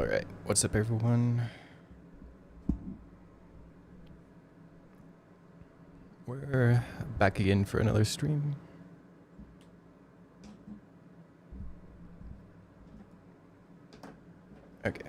Alright, what's up everyone? We're back again for another stream. Okay.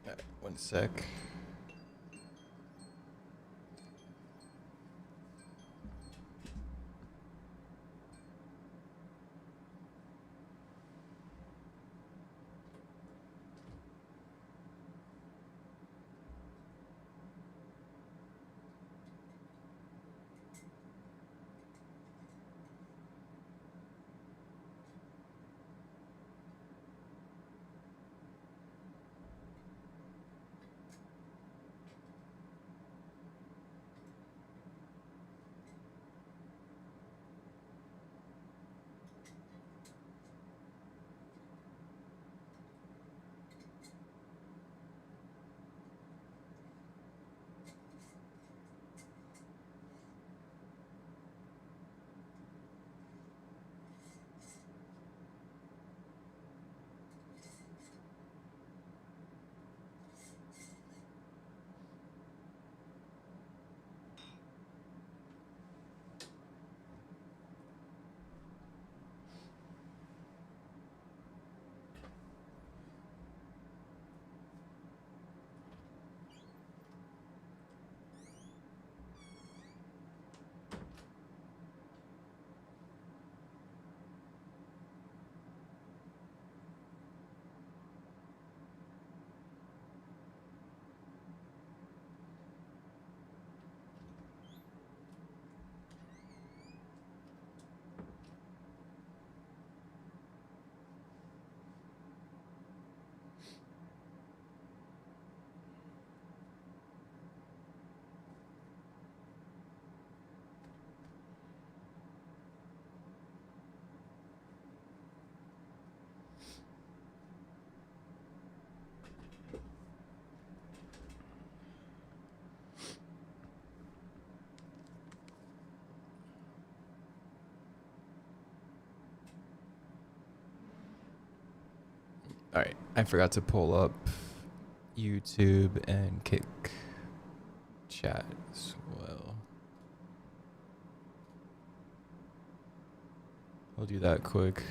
Alright, one sec. Alright, I forgot to pull up YouTube and Kick chat as well. I'll do that quick.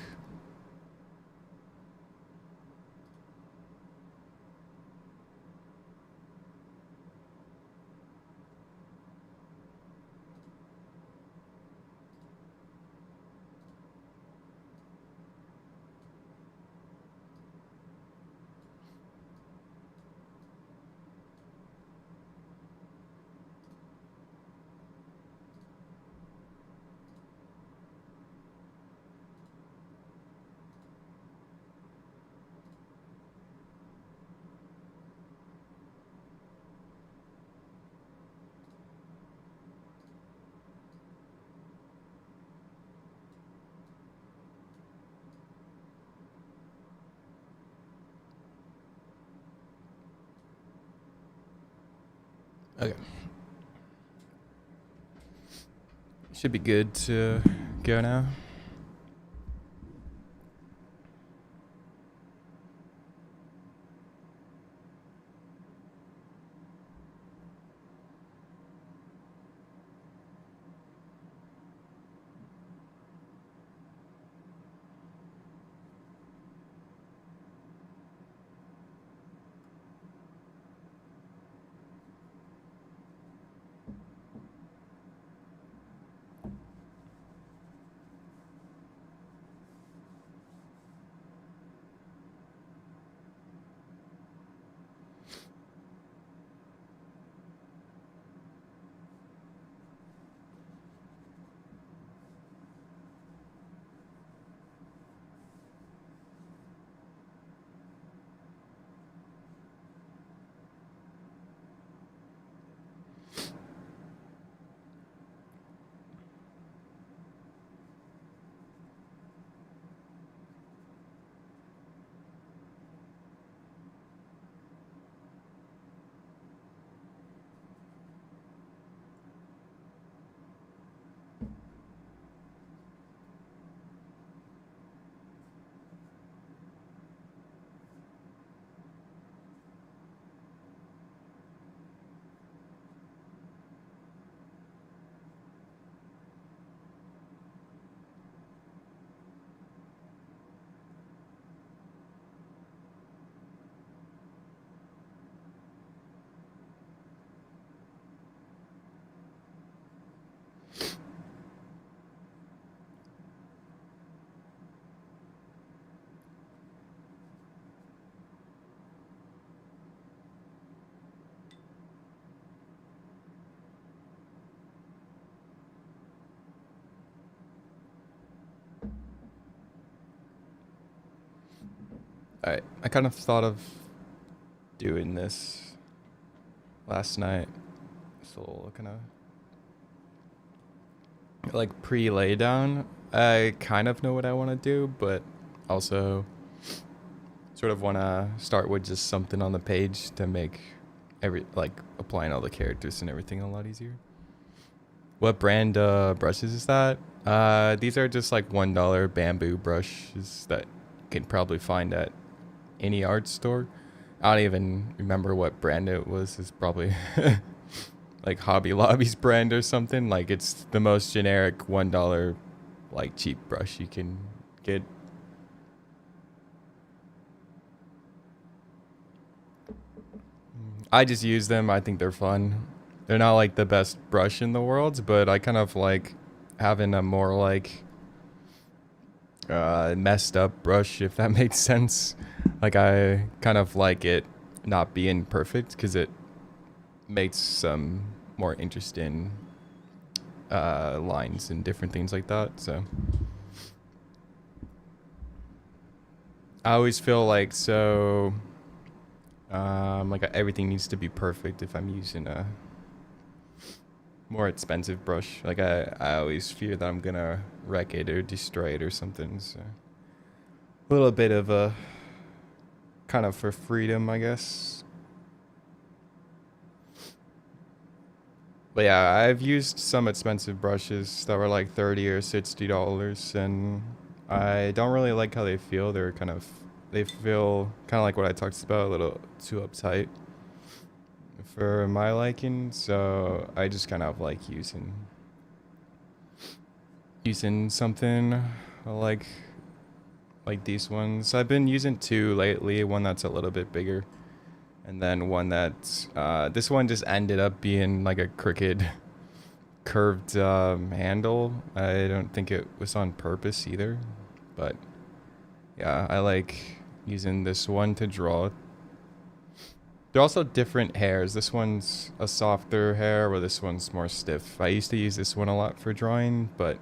Okay. Should be good to go now. Alright, I kind of thought of doing this last night. So kind of like pre-lay down. I kind of know what I want to do, but also sort of want to start with just something on the page to make applying all the characters and everything a lot easier. What brand brushes is that? These are just like $1 bamboo brushes that you can probably find at any art store. I don't even remember what brand it was. It's probably like Hobby Lobby's brand or something. Like it's the most generic $1 like cheap brush you can get. I just use them. I think they're fun. They're not like the best brush in the world, but I kind of like having a more like messed up brush, if that makes sense. Like I kind of like it not being perfect because it makes some more interesting lines and different things like that. So I always feel like like everything needs to be perfect if I'm using a more expensive brush. Like I always fear that I'm gonna wreck it or destroy it or something. So a little bit of a kind of for freedom, I guess. But yeah, I've used some expensive brushes that were like $30 or $60, and I don't really like how they feel. They feel kind of like what I talked about, a little too uptight for my liking. So I just kind of like using something like these ones. I've been using two lately. One that's a little bit bigger, and then one that this one just ended up being like a crooked curved handle. I don't think it was on purpose either, but yeah, I like using this one to draw. They're also different hairs. This one's a softer hair, where this one's more stiff. I used to use this one a lot for drawing, but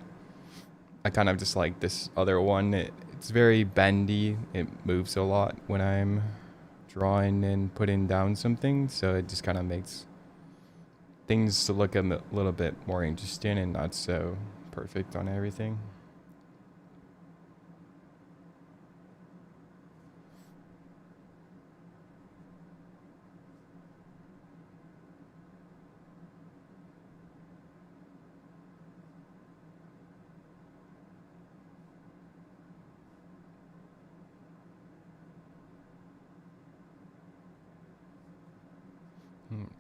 I kind of just like this other one. It's very bendy. It moves a lot when I'm drawing and putting down something, so it just kind of makes things to look a little bit more interesting and not so perfect on everything.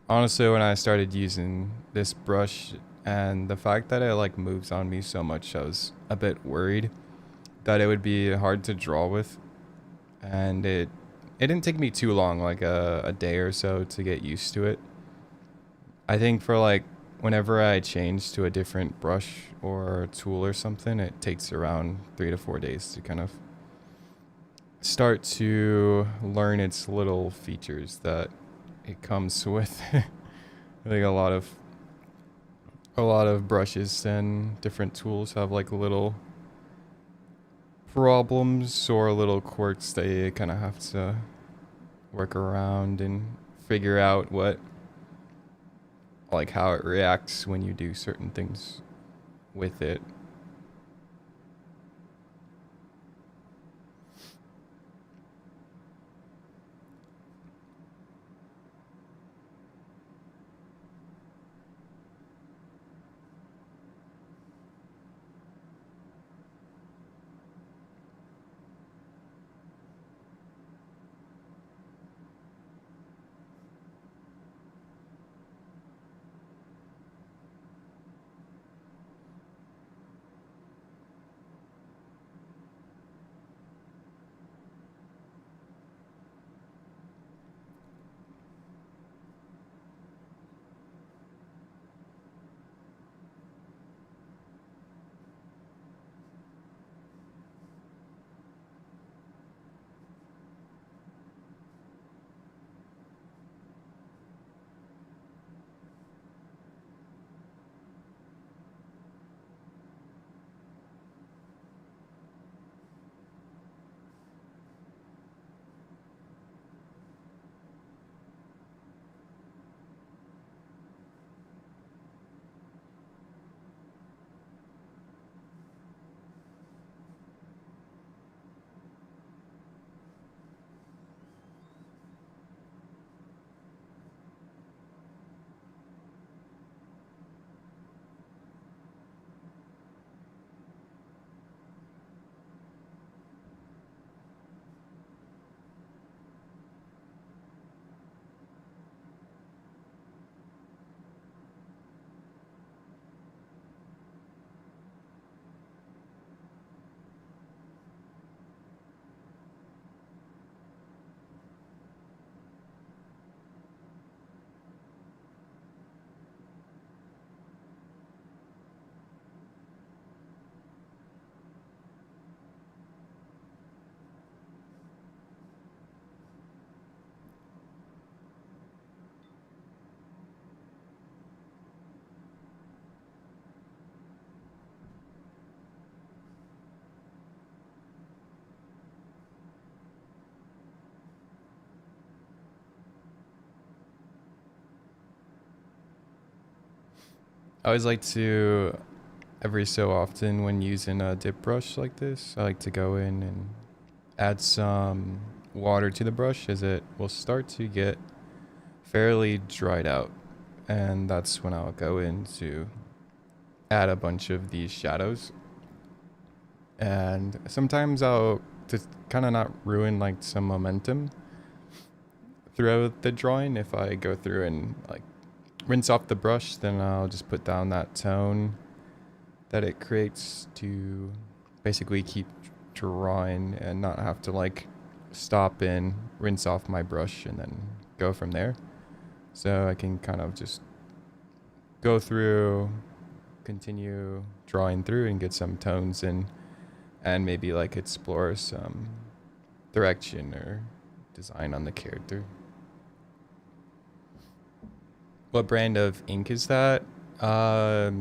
honestly, when I started using this brush and the fact that it like moves on me so much, I was a bit worried that it would be hard to draw with. And it didn't take me too long, like a day or so, to get used to it. I think for like whenever I change to a different brush or tool or something, it takes around 3 to 4 days to kind of start to learn its little features that it comes with. I think a lot of brushes and different tools have like little problems or little quirks that you kind of have to work around and figure out what, like how it reacts when you do certain things with it. I always like to, every so often when using a dip brush like this, I like to go in and add some water to the brush as it will start to get fairly dried out. And that's when I'll go in to add a bunch of these shadows. And sometimes I'll just kind of not ruin like some momentum throughout the drawing. If I go through and like rinse off the brush, then I'll just put down that tone that it creates to basically keep drawing and not have to like stop and rinse off my brush and then go from there. So I can kind of just go through, continue drawing through and get some tones in, and maybe like explore some direction or design on the character. What brand of ink is that? I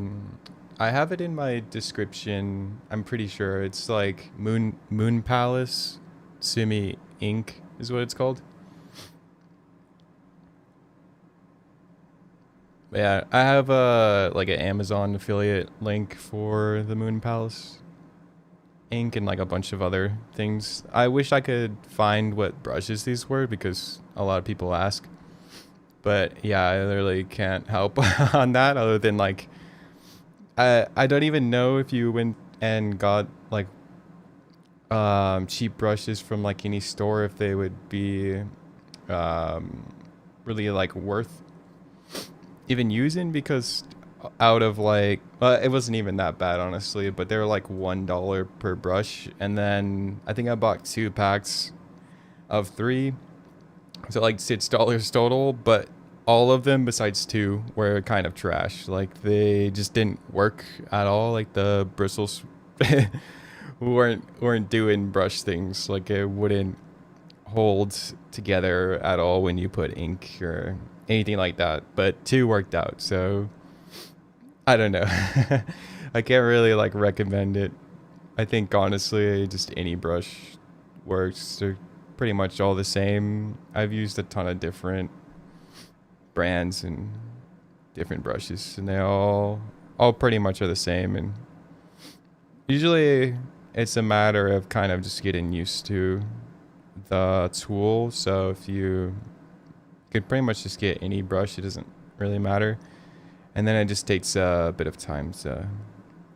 have it in my description. I'm pretty sure it's like Moon Palace Sumi Ink is what it's called. Yeah, I have a like an Amazon affiliate link for the Moon Palace ink and like a bunch of other things. I wish I could find what brushes these were because a lot of people ask. But yeah, I literally can't help on that other than like I don't even know if you went and got like cheap brushes from like any store if they would be um really like worth even using because out of like it wasn't even that bad honestly, but they were like $1 per brush, and then I think I bought 2 packs of 3, so like $6 total, but all of them besides 2 were kind of trash. Like they just didn't work at all. Like the bristles weren't doing brush things. Like it wouldn't hold together at all when you put ink or anything like that. But 2 worked out, so I don't know. I can't really like recommend it. I think honestly, just any brush works. They're pretty much all the same. I've used a ton of different brands and different brushes, and they all pretty much are the same. And usually, it's a matter of kind of just getting used to the tool. So if you could pretty much just get any brush, it doesn't really matter. And then it just takes a bit of time to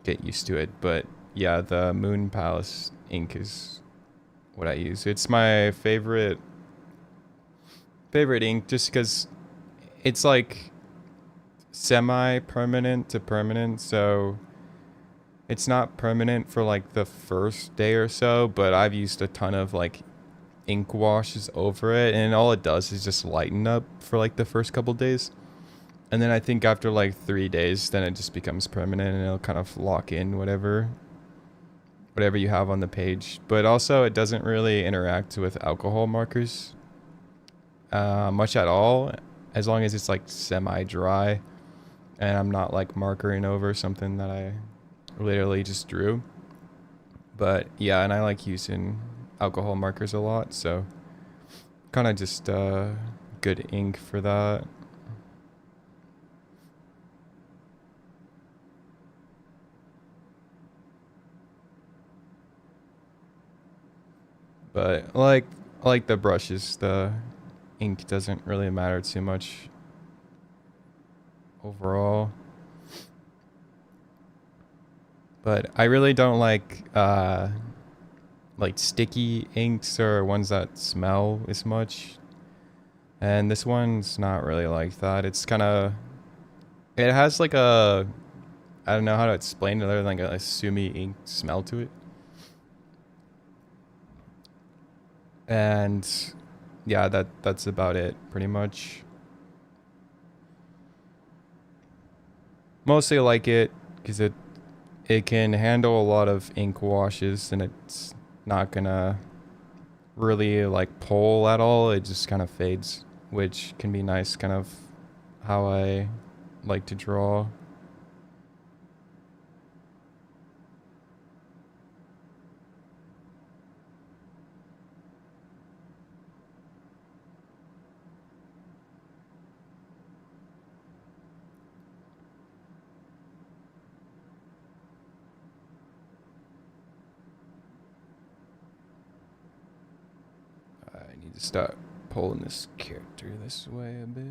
get used to it. But yeah, the Moon Palace ink is what I use. It's my favorite ink just because it's like semi-permanent to permanent. So it's not permanent for like the first day or so, but I've used a ton of like ink washes over it, and all it does is just lighten up for like the first couple days. And then I think after like 3 days, then it just becomes permanent, and it'll kind of lock in whatever you have on the page. But also, it doesn't really interact with alcohol markers much at all, as long as it's like semi-dry, and I'm not like markering over something that I literally just drew. But yeah, and I like using alcohol markers a lot, so kind of just good ink for that. But like the brushes, the ink doesn't really matter too much overall. But I really don't like sticky inks or ones that smell as much. And this one's not really like that. It's kind of, it has like a, I don't know how to explain it other than like a Sumi ink smell to it. And yeah, that's about it pretty much. Mostly like it because it can handle a lot of ink washes, and it's not gonna really like pull at all. It just kind of fades, which can be nice, kind of how I like to draw. I need to start pulling this character this way a bit.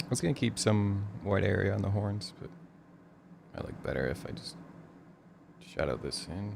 I was gonna keep some white area on the horns, but I like better if I just shadow this in.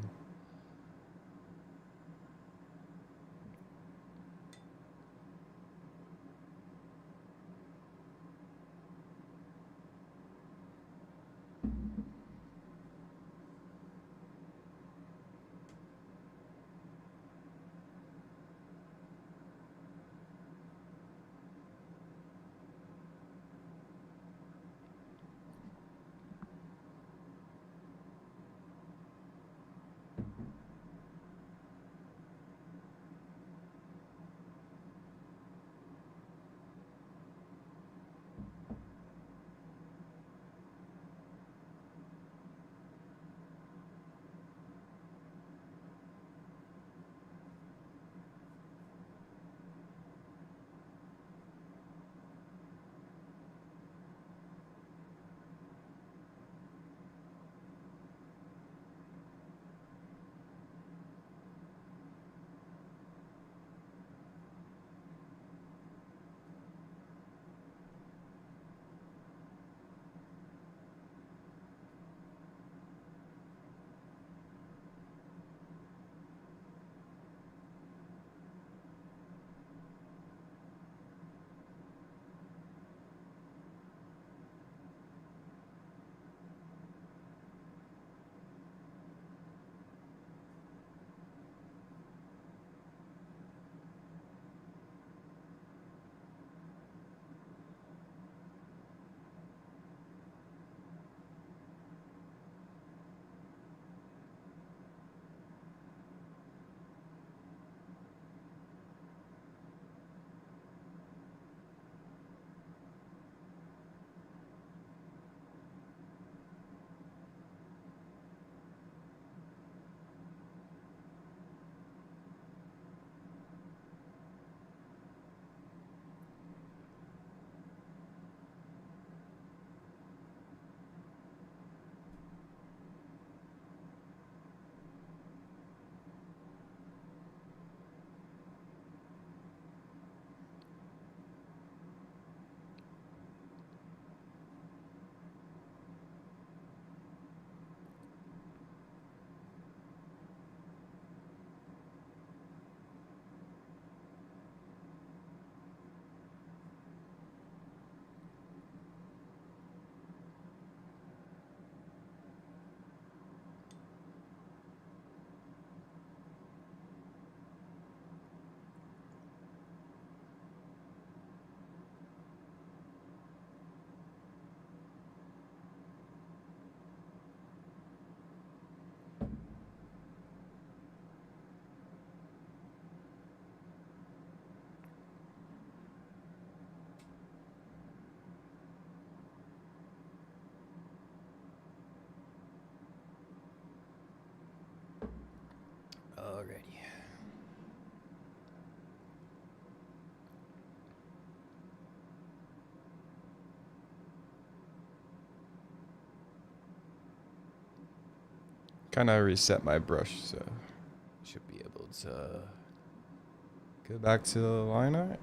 Alrighty. Kind of reset my brush, so should be able to go back to the line art.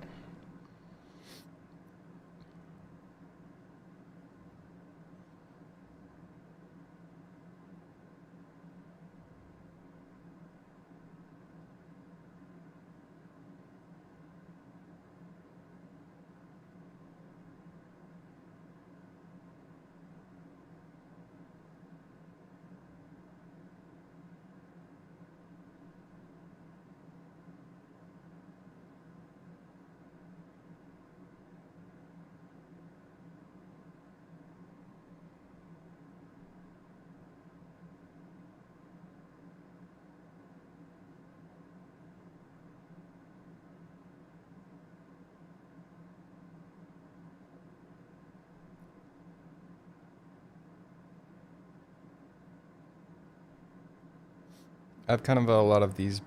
I have kind of a lot of these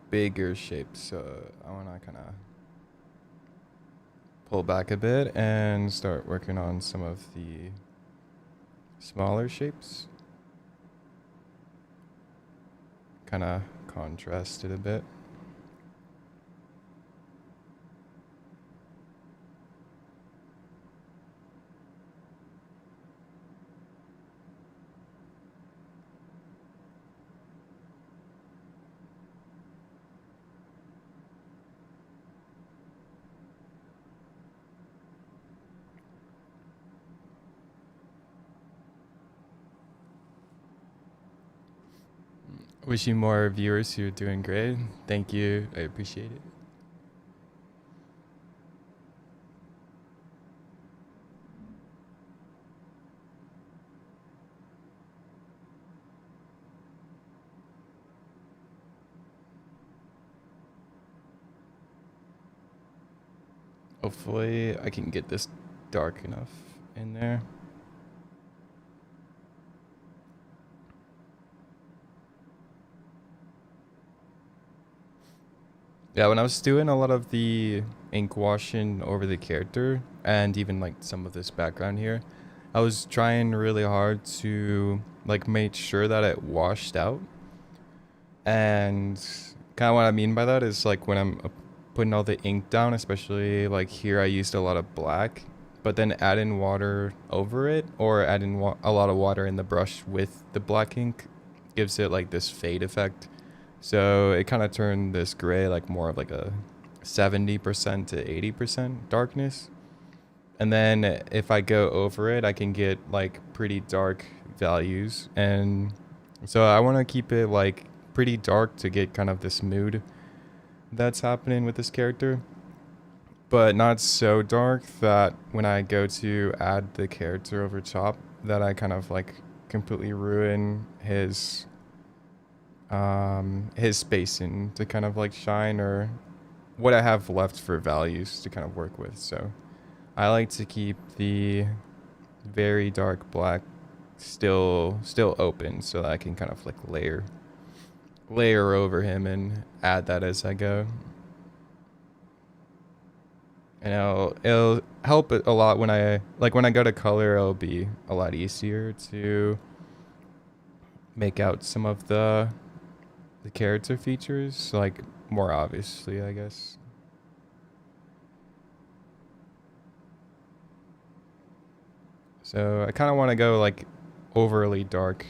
bigger shapes, so I want to kind of pull back a bit and start working on some of the smaller shapes. Kind of contrast it a bit. Wishing more viewers who are doing great. Thank you. I appreciate it. Hopefully I can get this dark enough in there. Yeah, when I was doing a lot of the ink washing over the character and even like some of this background here, I was trying really hard to like make sure that it washed out. And kind of what I mean by that is like when I'm putting all the ink down, especially like here I used a lot of black, but then adding water over it or adding a lot of water in the brush with the black ink gives it like this fade effect. So it kind of turned this gray like more of like a 70% to 80% darkness. And then if I go over it, I can get like pretty dark values. And so I want to keep it like pretty dark to get kind of this mood that's happening with this character, but not so dark that when I go to add the character over top that I kind of like completely ruin his spacing to kind of like shine or what I have left for values to kind of work with. So I like to keep the very dark black still open so that I can kind of like layer over him and add that as I go. And it'll help it a lot when I go to color. It'll be a lot easier to make out some of the character features like more obviously, I guess. So I kind of want to go like overly dark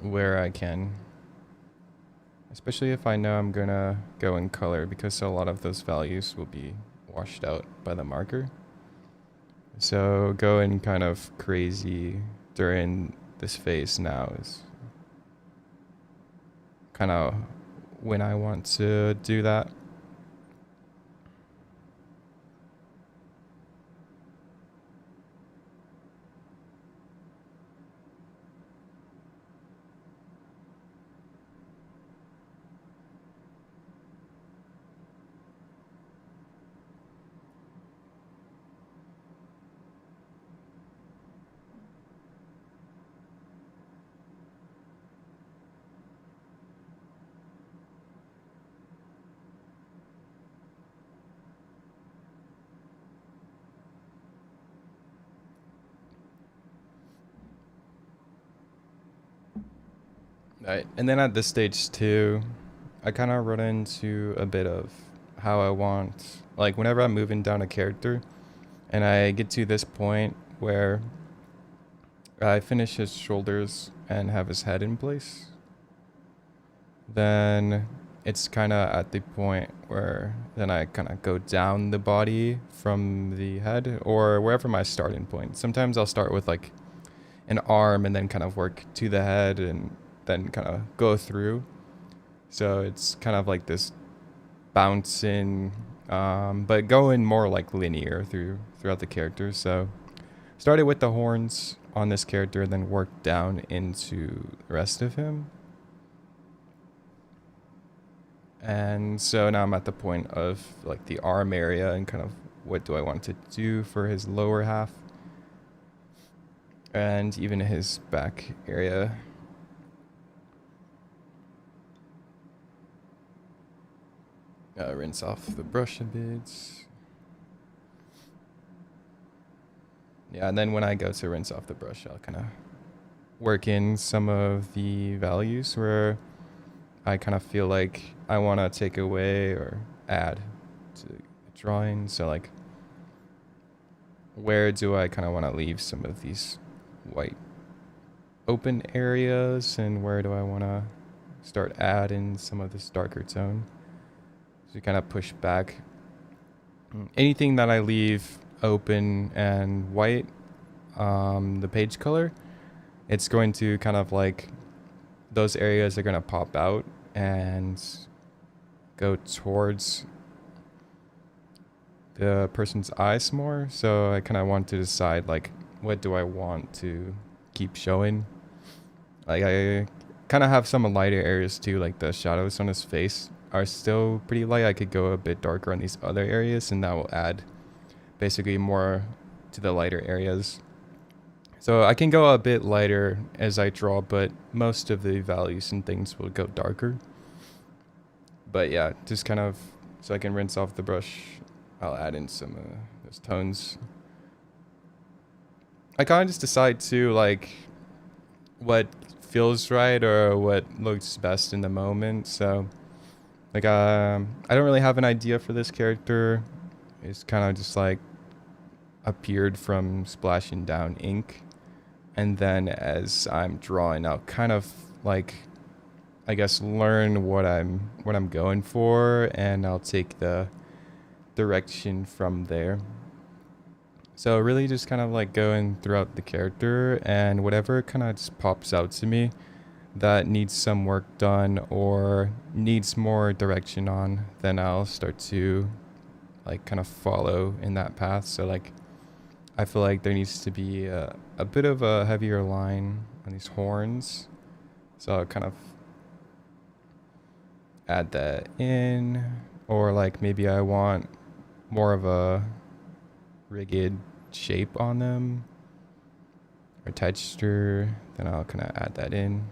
where I can, especially if I know I'm gonna go in color, because a lot of those values will be washed out by the marker. So going kind of crazy during this phase now is kind of when I want to do that. Right. And then at this stage too, I kind of run into a bit of how I want, like whenever I'm moving down a character and I get to this point where I finish his shoulders and have his head in place, then it's kind of at the point where then I kind of go down the body from the head or wherever my starting point. Sometimes I'll start with like an arm and then kind of work to the head and then kind of go through. So it's kind of like this bouncing, but going more like linear throughout the character. So started with the horns on this character and then worked down into the rest of him. And so now I'm at the point of like the arm area and kind of what do I want to do for his lower half and even his back area. Rinse off the brush a bit. Yeah, and then when I go to rinse off the brush, I'll kind of work in some of the values where I kind of feel like I want to take away or add to the drawing. So like, where do I kind of want to leave some of these white open areas and where do I want to start adding some of this darker tone? So you kind of push back. Anything that I leave open and white, the page color, it's going to kind of like those areas are gonna pop out and go towards the person's eyes more. So I kind of want to decide like what do I want to keep showing. Like I kind of have some lighter areas too, like the shadows on his face are still pretty light. I could go a bit darker on these other areas and that will add basically more to the lighter areas. So I can go a bit lighter as I draw, but most of the values and things will go darker. But yeah, just kind of so I can rinse off the brush, I'll add in some those tones. I kind of just decide to like what feels right or what looks best in the moment. So like I don't really have an idea for this character. It's kind of just like appeared from splashing down ink, and then as I'm drawing, I'll kind of like I guess learn what I'm going for, and I'll take the direction from there. So really just kind of like going throughout the character, and whatever kind of just pops out to me that needs some work done or needs more direction on, then I'll start to like kind of follow in that path. So like I feel like there needs to be a bit of a heavier line on these horns. So I'll kind of add that in, or like maybe I want more of a rigid shape on them or texture, then I'll kind of add that in.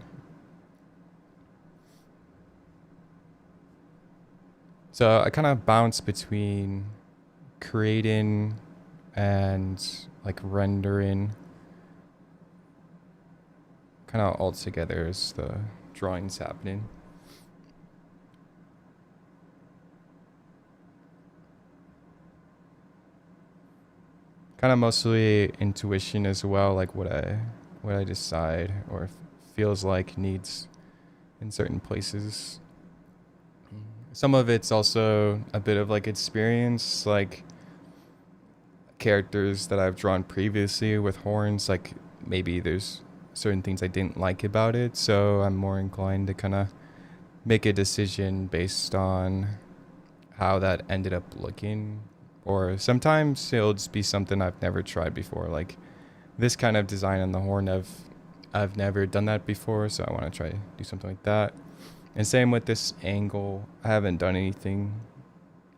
So I kind of bounce between creating and like rendering kind of all together as the drawing's happening. Kind of mostly intuition as well, like what I decide or feels like needs in certain places. Some of it's also a bit of like experience, like characters that I've drawn previously with horns, like maybe there's certain things I didn't like about it, so I'm more inclined to kind of make a decision based on how that ended up looking. Or sometimes it'll just be something I've never tried before, like this kind of design on the horn. I've never done that before, so I want to try to do something like that. And same with this angle. I haven't done anything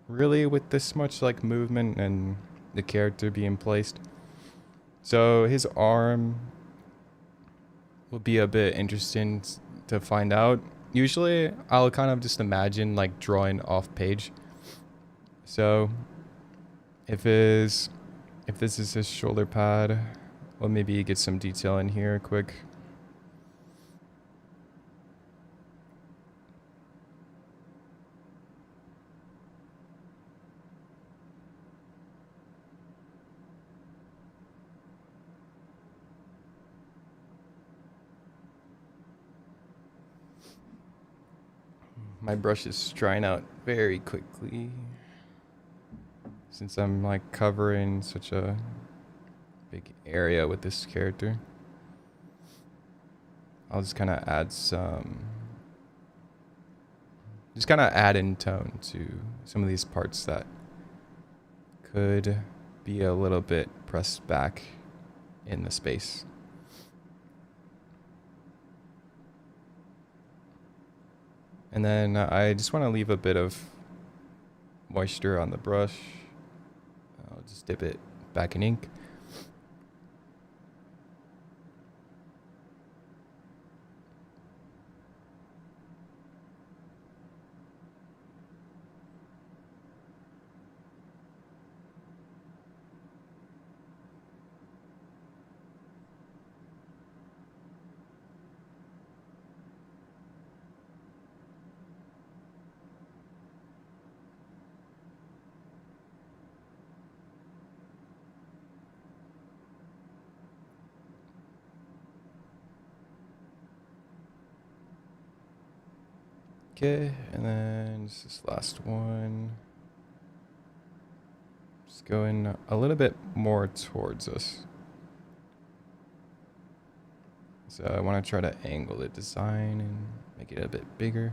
really with this much like movement and the character being placed. So his arm will be a bit interesting to find out. Usually I'll kind of just imagine like drawing off page. So if this is his shoulder pad, well, maybe get some detail in here quick. My brush is drying out very quickly since I'm like covering such a big area with this character. I'll just kind of add in tone to some of these parts that could be a little bit pressed back in the space. And then I just want to leave a bit of moisture on the brush. I'll just dip it back in ink. Okay, and then this last one. Just going a little bit more towards us. So I want to try to angle the design and make it a bit bigger.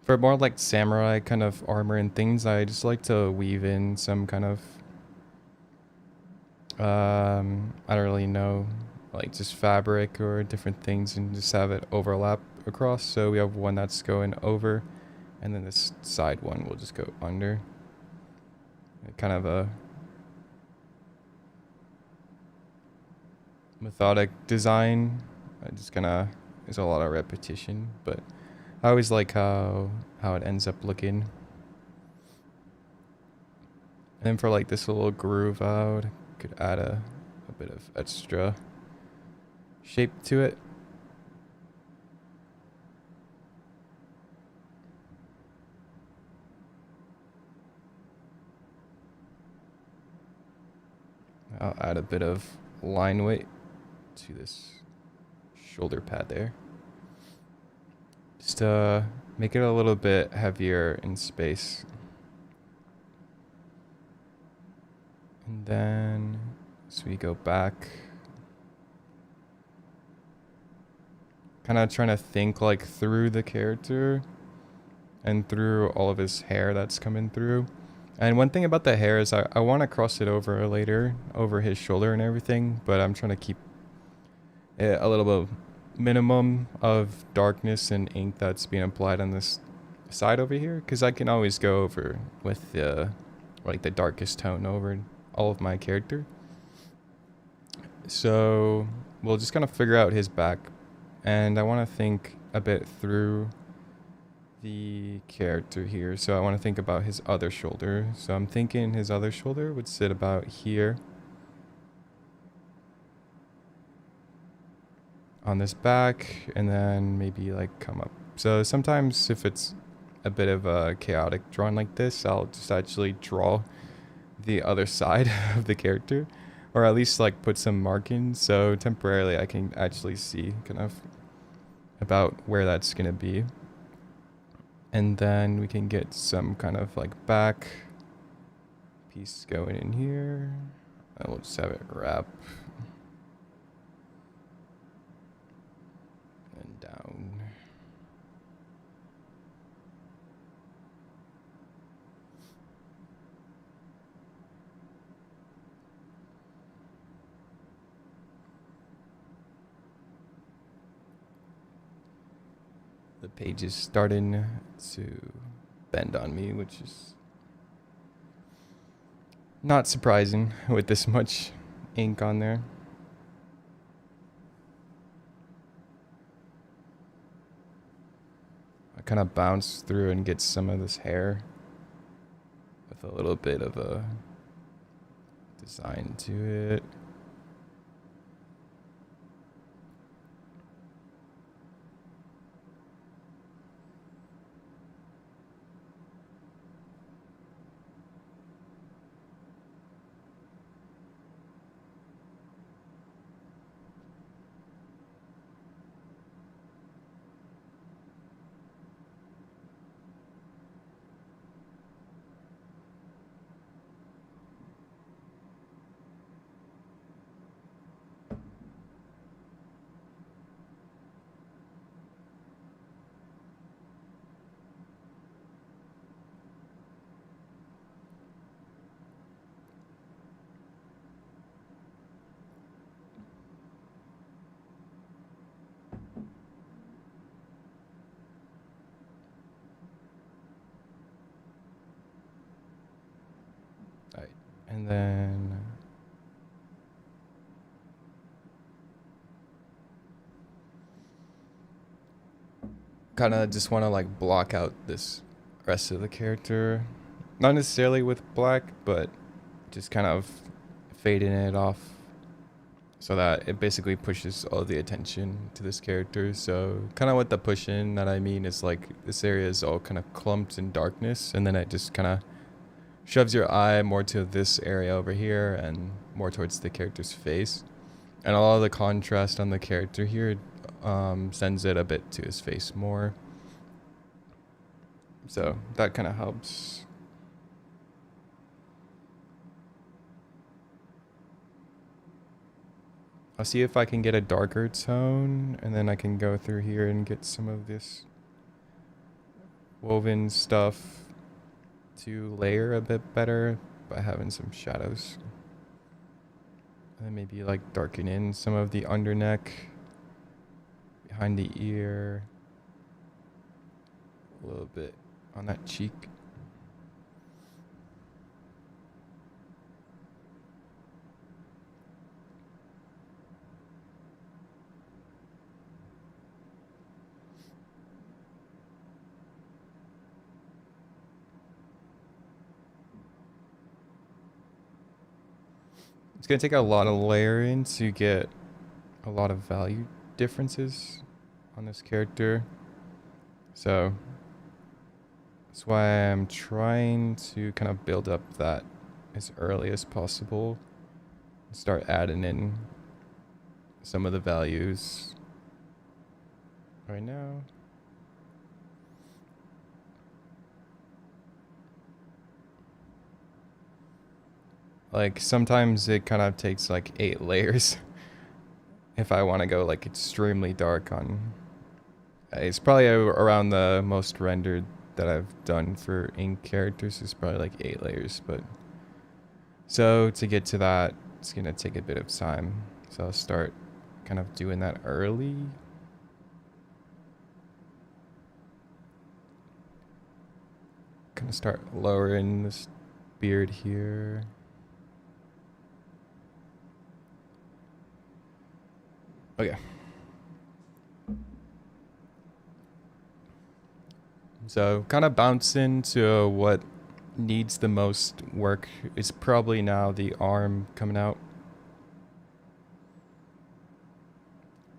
For more like samurai kind of armor and things, I just like to weave in some kind of, I don't really know, like just fabric or different things and just have it overlap across. So we have one that's going over and then this side one will just go under. Kind of a methodic design. I just there's a lot of repetition, but I always like how it ends up looking. And then for like this little groove out, could add a bit of extra shape to it. I'll add a bit of line weight to this shoulder pad there. Just make it a little bit heavier in space. And then, so we go back. Kind of trying to think like through the character and through all of his hair that's coming through. And one thing about the hair is I want to cross it over later, over his shoulder and everything, but I'm trying to keep it a little bit minimum of darkness and ink that's being applied on this side over here, because I can always go over with the like the darkest tone over all of my character. So we'll just kind of figure out his back, and I want to think a bit through the character here. So I want to think about his other shoulder. So I'm thinking his other shoulder would sit about here on this back, and then maybe like come up. So sometimes if it's a bit of a chaotic drawing like this, I'll just actually draw the other side of the character, or at least like put some markings so temporarily I can actually see kind of about where that's gonna be. And then we can get some kind of like back piece going in here, and we'll just have it wrap and down. The page is starting to bend on me, which is not surprising with this much ink on there. I kind of bounce through and get some of this hair with a little bit of a design to it. Alright, and then kind of just want to like block out this rest of the character, not necessarily with black, but just kind of fading it off so that it basically pushes all the attention to this character. So kind of what the push in that I mean is like this area is all kind of clumped in darkness, and then it just kind of shoves your eye more to this area over here and more towards the character's face. And a lot of the contrast on the character here sends it a bit to his face more. So that kind of helps. I'll see if I can get a darker tone, and then I can go through here and get some of this woven stuff to layer a bit better by having some shadows. And then maybe like darken in some of the under neck, behind the ear, a little bit on that cheek. It's gonna take a lot of layering to get a lot of value differences on this character. So that's why I'm trying to kind of build up that as early as possible. Start adding in some of the values right now. Like sometimes it kind of takes like 8 layers if I want to go like extremely dark on. It's probably around the most rendered that I've done for ink characters is probably like 8 layers, but so to get to that, it's gonna take a bit of time. So I'll start kind of doing that early. Kind of start lowering this beard here. Okay. So kind of bouncing to what needs the most work is probably now the arm coming out.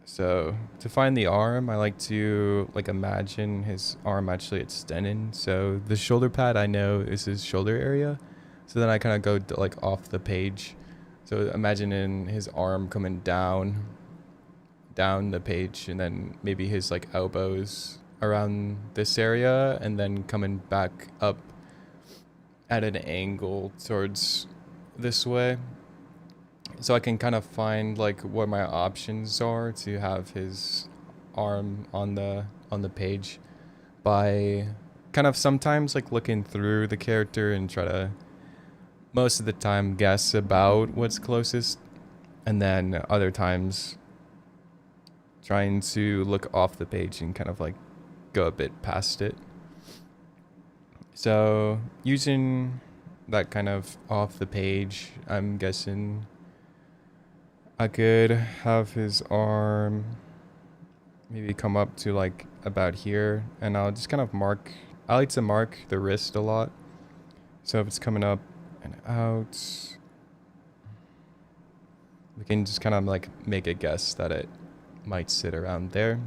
So to find the arm, I like to like imagine his arm actually extending. So the shoulder pad I know is his shoulder area. So then I kind of go like off the page. So imagining his arm coming down the page, and then maybe his like elbows around this area, and then coming back up at an angle towards this way. So I can kind of find like what my options are to have his arm on the page by kind of sometimes like looking through the character and try to most of the time guess about what's closest, and then other times trying to look off the page and kind of like go a bit past it. So using that kind of off the page, I'm guessing I could have his arm maybe come up to like about here, and I'll just kind of mark, I like to mark the wrist a lot. So if it's coming up and out, we can just kind of like make a guess that it might sit around there.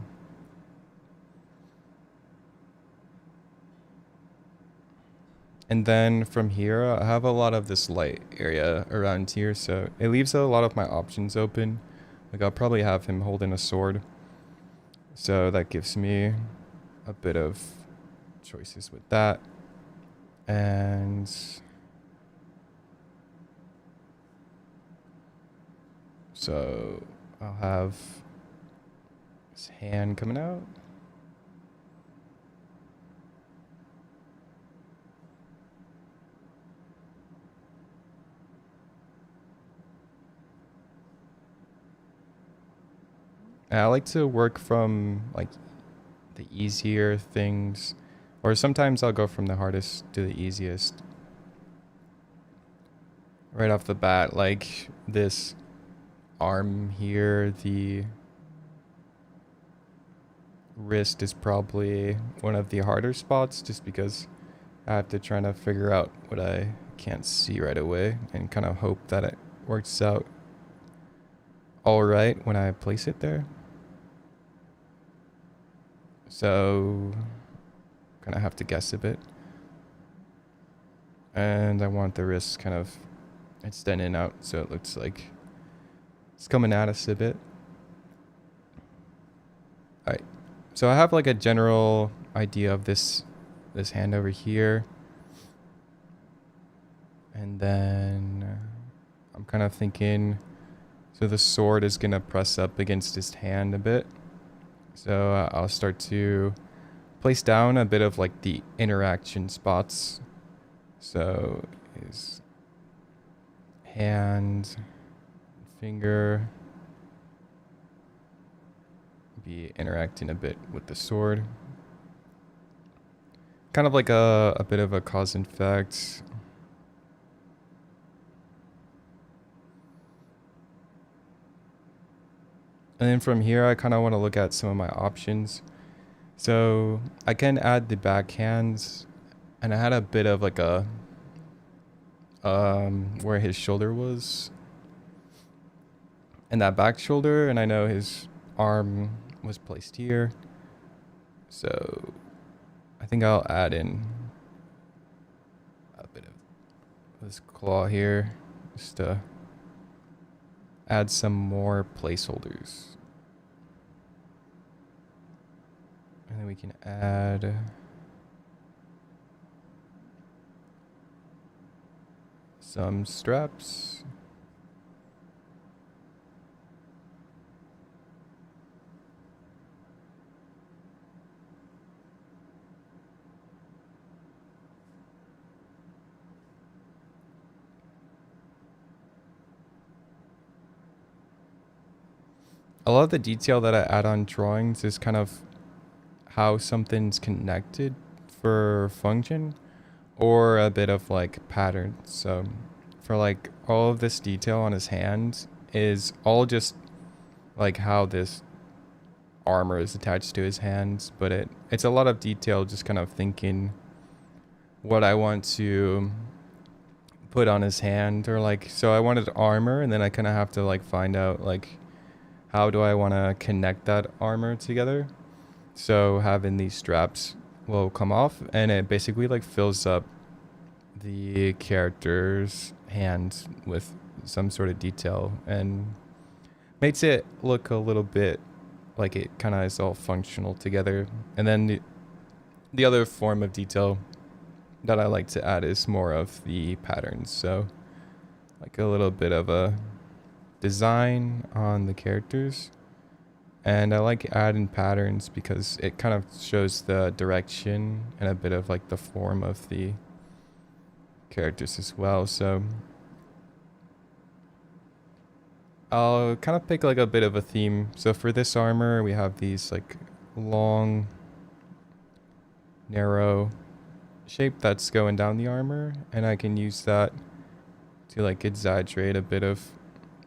And then from here, I have a lot of this light area around here, so it leaves a lot of my options open. Like I'll probably have him holding a sword, so that gives me a bit of choices with that. And so I'll have his hand coming out. And I like to work from like the easier things, or sometimes I'll go from the hardest to the easiest. Right off the bat, like this arm here, the wrist is probably one of the harder spots just because I have to try to figure out what I can't see right away and kind of hope that it works out all right when I place it there. So kind of have to guess a bit. And I want the wrist kind of extending out so it looks like it's coming at us a bit. Alright, so I have like a general idea of this hand over here. And then I'm kind of thinking So the sword is gonna press up against his hand a bit. So I'll start to place down a bit of like the interaction spots. So his hand, finger be interacting a bit with the sword. Kind of like a bit of a cause and effect. And then from here, I kind of want to look at some of my options. So I can add the backhands, and I had a bit of like a where his shoulder was, and that back shoulder, and I know his arm was placed here. So I think I'll add in a bit of this claw here, just to add some more placeholders. And then we can add some straps. A lot of the detail that I add on drawings is kind of how something's connected for function, or a bit of like pattern. So for like all of this detail on his hand is all just like how this armor is attached to his hands, but it's a lot of detail, just kind of thinking what I want to put on his hand, or like, so I wanted armor, and then I kind of have to like find out like how do I want to connect that armor together. So having these straps will come off, and it basically like fills up the character's hand with some sort of detail, and makes it look a little bit like it kind of is all functional together. And then the other form of detail that I like to add is more of the patterns. So like a little bit of a design on the characters. And I like adding patterns because it kind of shows the direction and a bit of like the form of the characters as well. So I'll kind of pick like a bit of a theme. So for this armor, we have these like long, narrow shape that's going down the armor, and I can use that to like exaggerate a bit of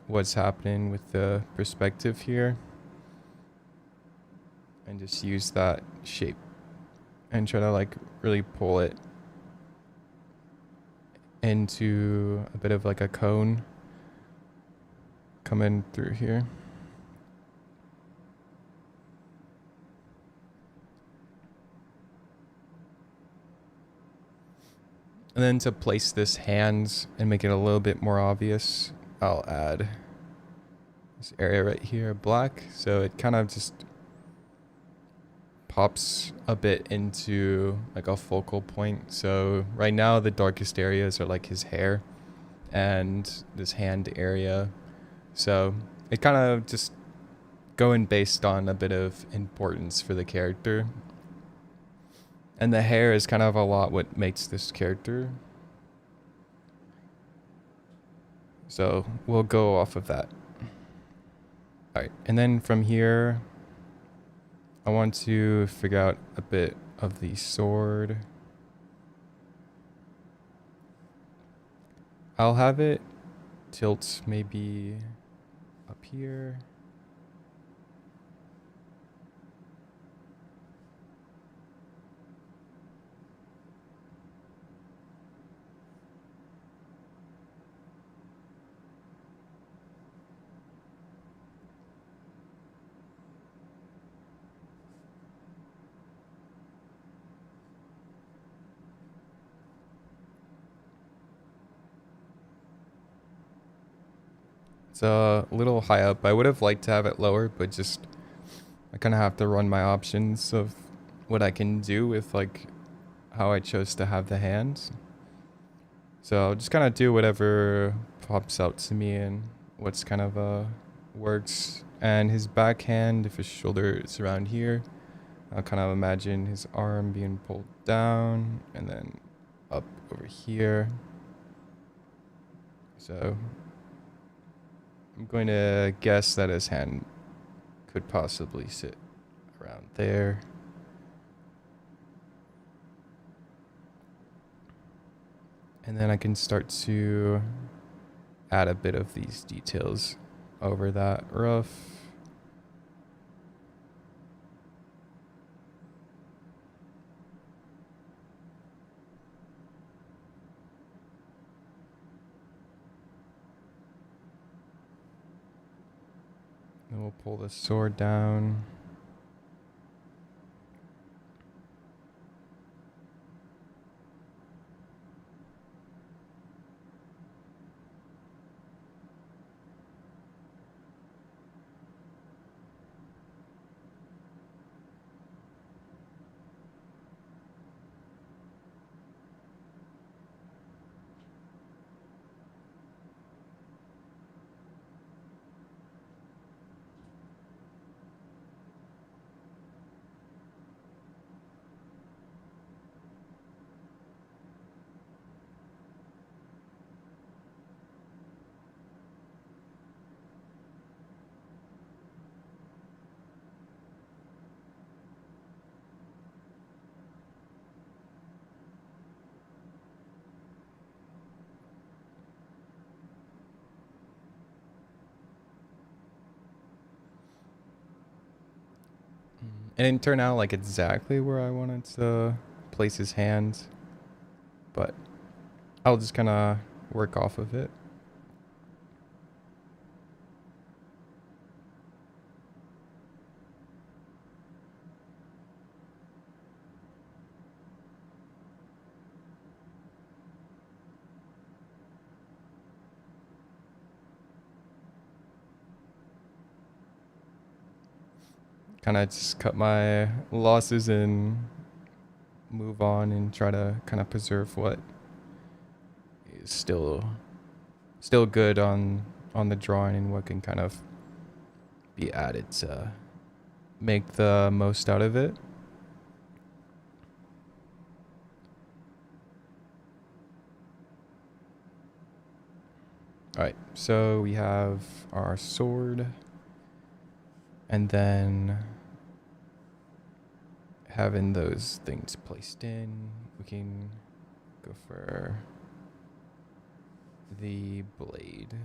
what's happening with the perspective here, and just use that shape and try to like really pull it into a bit of like a cone coming through here. And then to place this hand and make it a little bit more obvious, I'll add this area right here, black, so it kind of just pops a bit into like a focal point. So right now the darkest areas are like his hair and this hand area. So it kind of just going based on a bit of importance for the character. And the hair is kind of a lot what makes this character. So we'll go off of that. Alright, and then from here, I want to figure out a bit of the sword. I'll have it tilt maybe up here. It's a little high up. I would have liked to have it lower, but just I kind of have to run my options of what I can do with like how I chose to have the hands. So I'll just kind of do whatever pops out to me, and what's kind of works. And his backhand, if his shoulder is around here, I'll kind of imagine his arm being pulled down and then up over here. So I'm going to guess that his hand could possibly sit around there. And then I can start to add a bit of these details over that rough. And we'll pull the sword down. It didn't turn out like exactly where I wanted to place his hands, but I'll just kind of work off of it. Kind of just cut my losses and move on and try to kind of preserve what is still good on the drawing and what can kind of be added to make the most out of it. All right, so we have our sword, and then having those things placed in, we can go for the blade.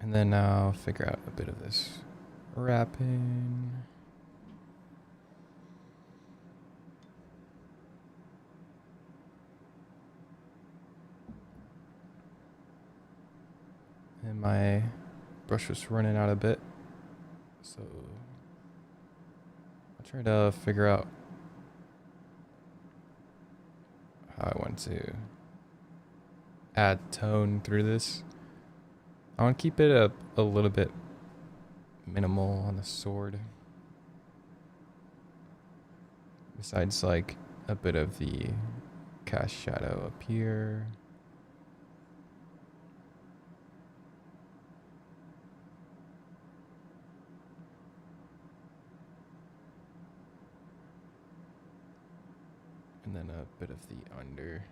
And then I'll figure out a bit of this wrapping. And my brush was running out a bit, so I'll try to figure out how I want to add tone through this. I want to keep it a little bit minimal on the sword. Besides like a bit of the cast shadow up here. And then a bit of the under.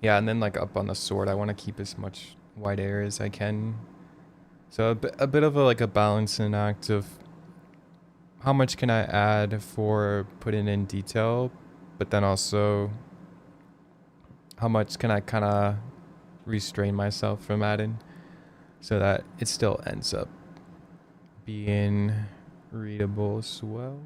Yeah, and then like up on the sword, I want to keep as much white air as I can. So a bit of a like a balancing act of how much can I add for putting in detail, but then also how much can I kind of restrain myself from adding so that it still ends up being readable as well.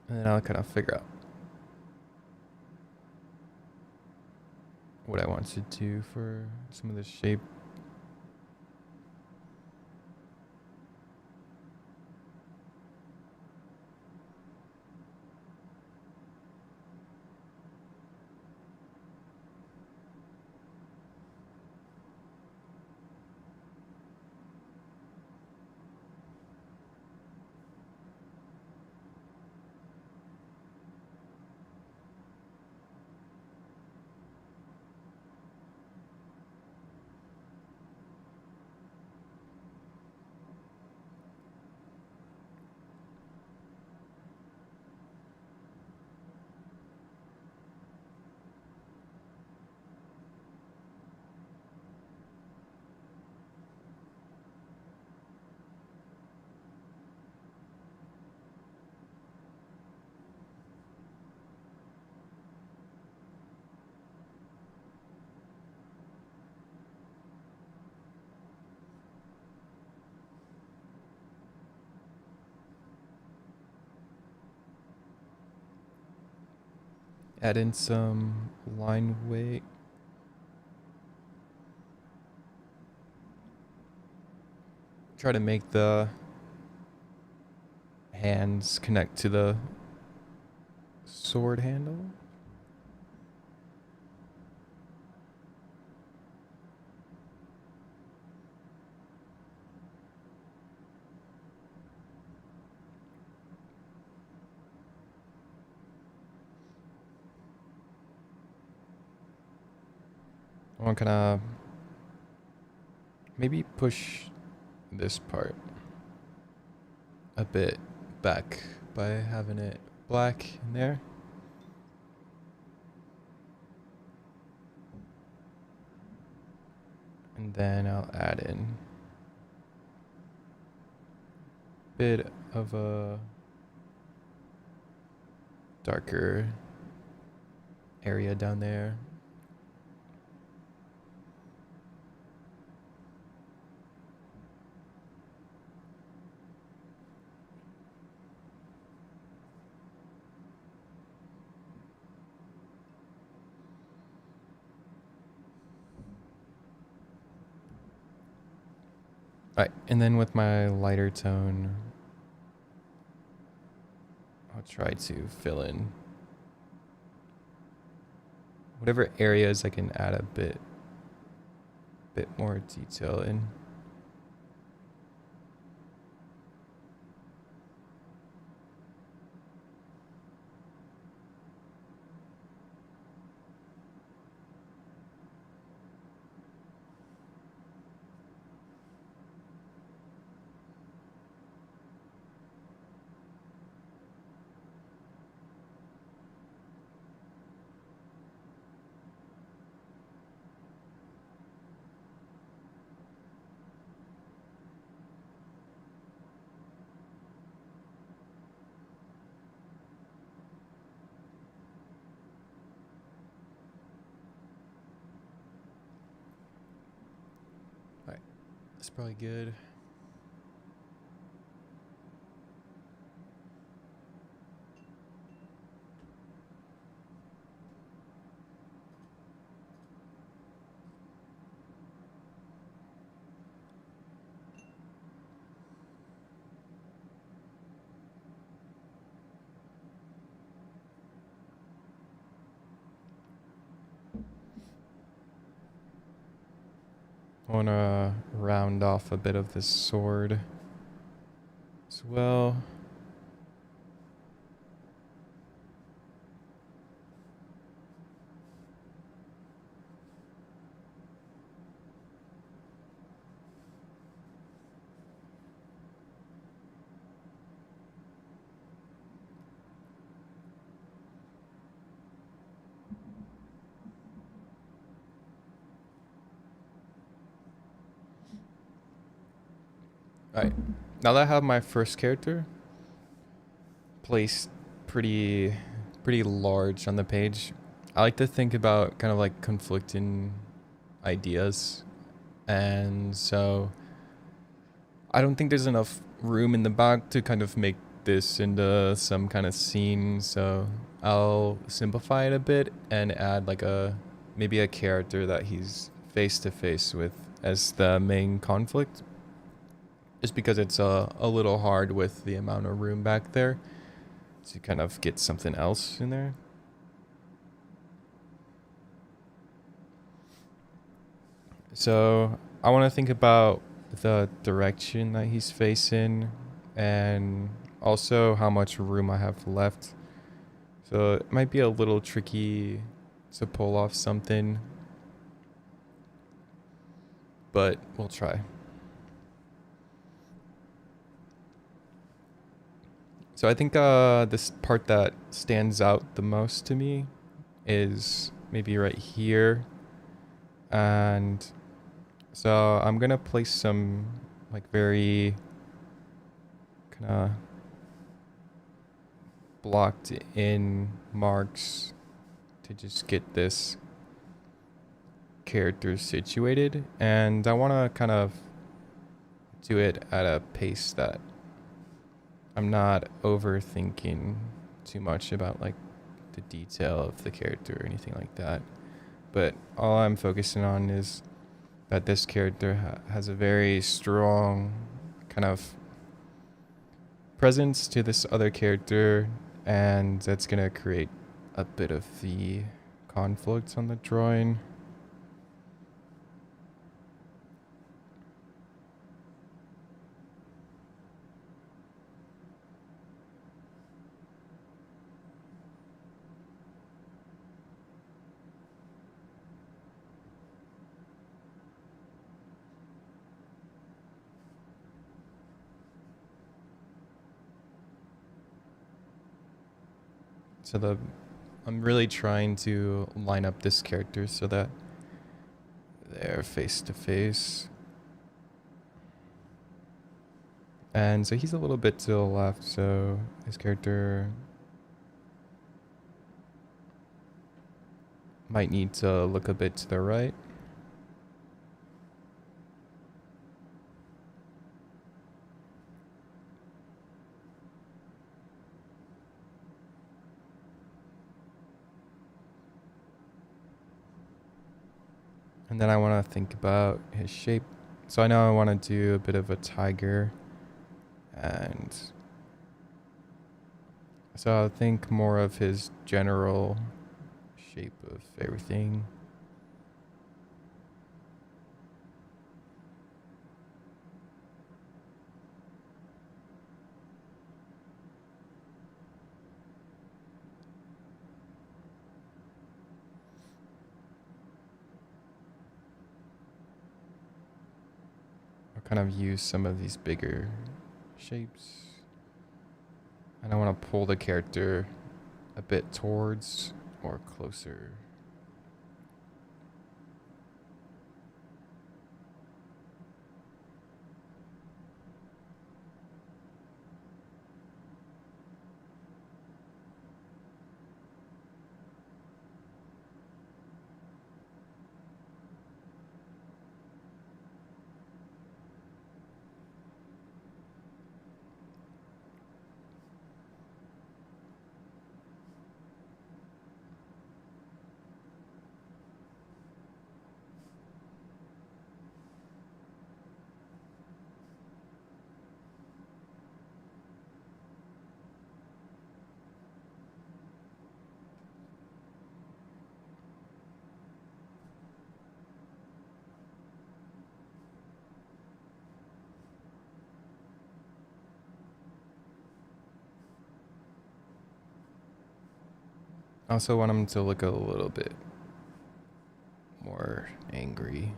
And then I'll kind of figure out what I want to do for some of the shape. Add in some line weight. Try to make the hands connect to the sword handle. I want to kind of maybe push this part a bit back by having it black in there. And then I'll add in a bit of a darker area down there. Alright, and then with my lighter tone, I'll try to fill in whatever areas I can add a bit more detail in. That's probably good. I want to round off a bit of this sword as well. Alright, now that I have my first character placed pretty large on the page, I like to think about kind of like conflicting ideas. And so I don't think there's enough room in the back to kind of make this into some kind of scene, so I'll simplify it a bit and add like maybe a character that he's face to face with as the main conflict. Just because it's a little hard with the amount of room back there to kind of get something else in there. So I want to think about the direction that he's facing and also how much room I have left. So it might be a little tricky to pull off something, but we'll try. So I think this part that stands out the most to me is maybe right here. And so I'm gonna place some like very kind of blocked in marks to just get this character situated, and I want to kind of do it at a pace that I'm not overthinking too much about like the detail of the character or anything like that, but all I'm focusing on is that this character has a very strong kind of presence to this other character, and that's gonna create a bit of the conflict on the drawing. So I'm really trying to line up this character so that they're face to face. And so he's a little bit to the left, so his character might need to look a bit to the right. And then I want to think about his shape. So I know I want to do a bit of a tiger. And so I'll think more of his general shape of everything. I'll kind of use some of these bigger shapes. And I want to pull the character a bit towards or closer. I also want him to look a little bit more angry.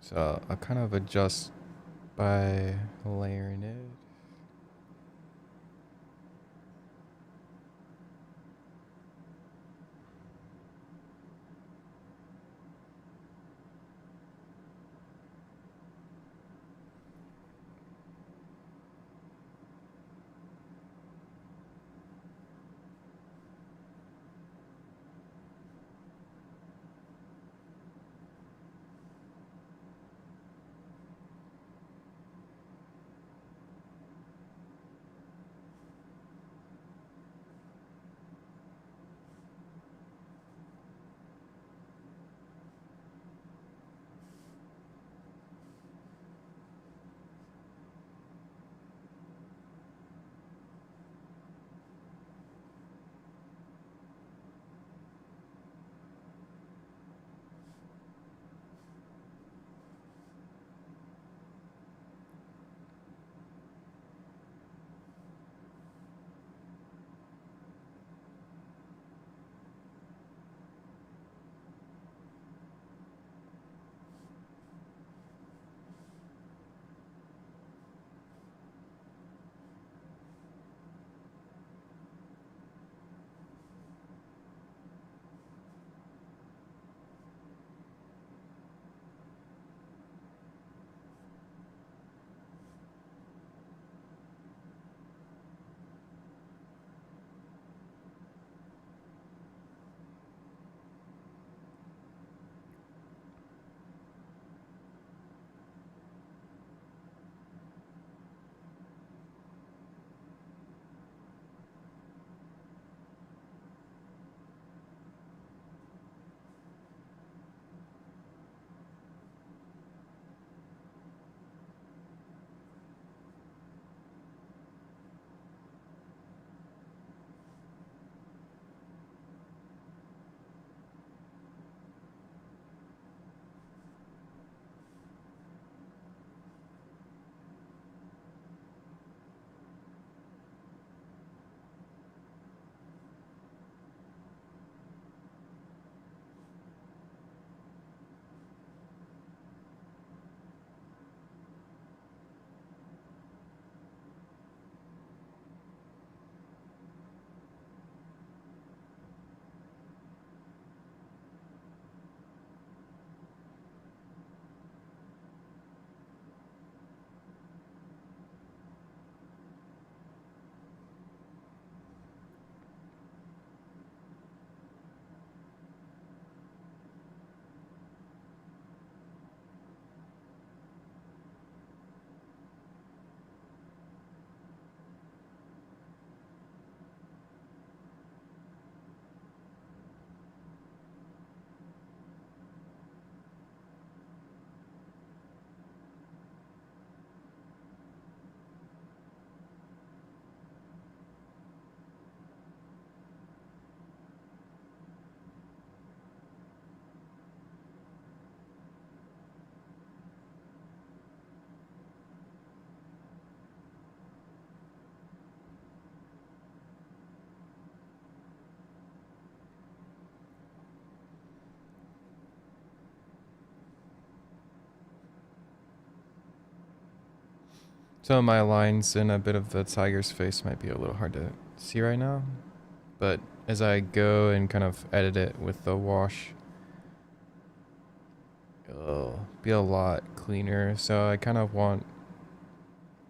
So I'll kind of adjust by layering it. Some of my lines and a bit of the tiger's face might be a little hard to see right now, but as I go and kind of edit it with the wash, it'll be a lot cleaner. So I kind of want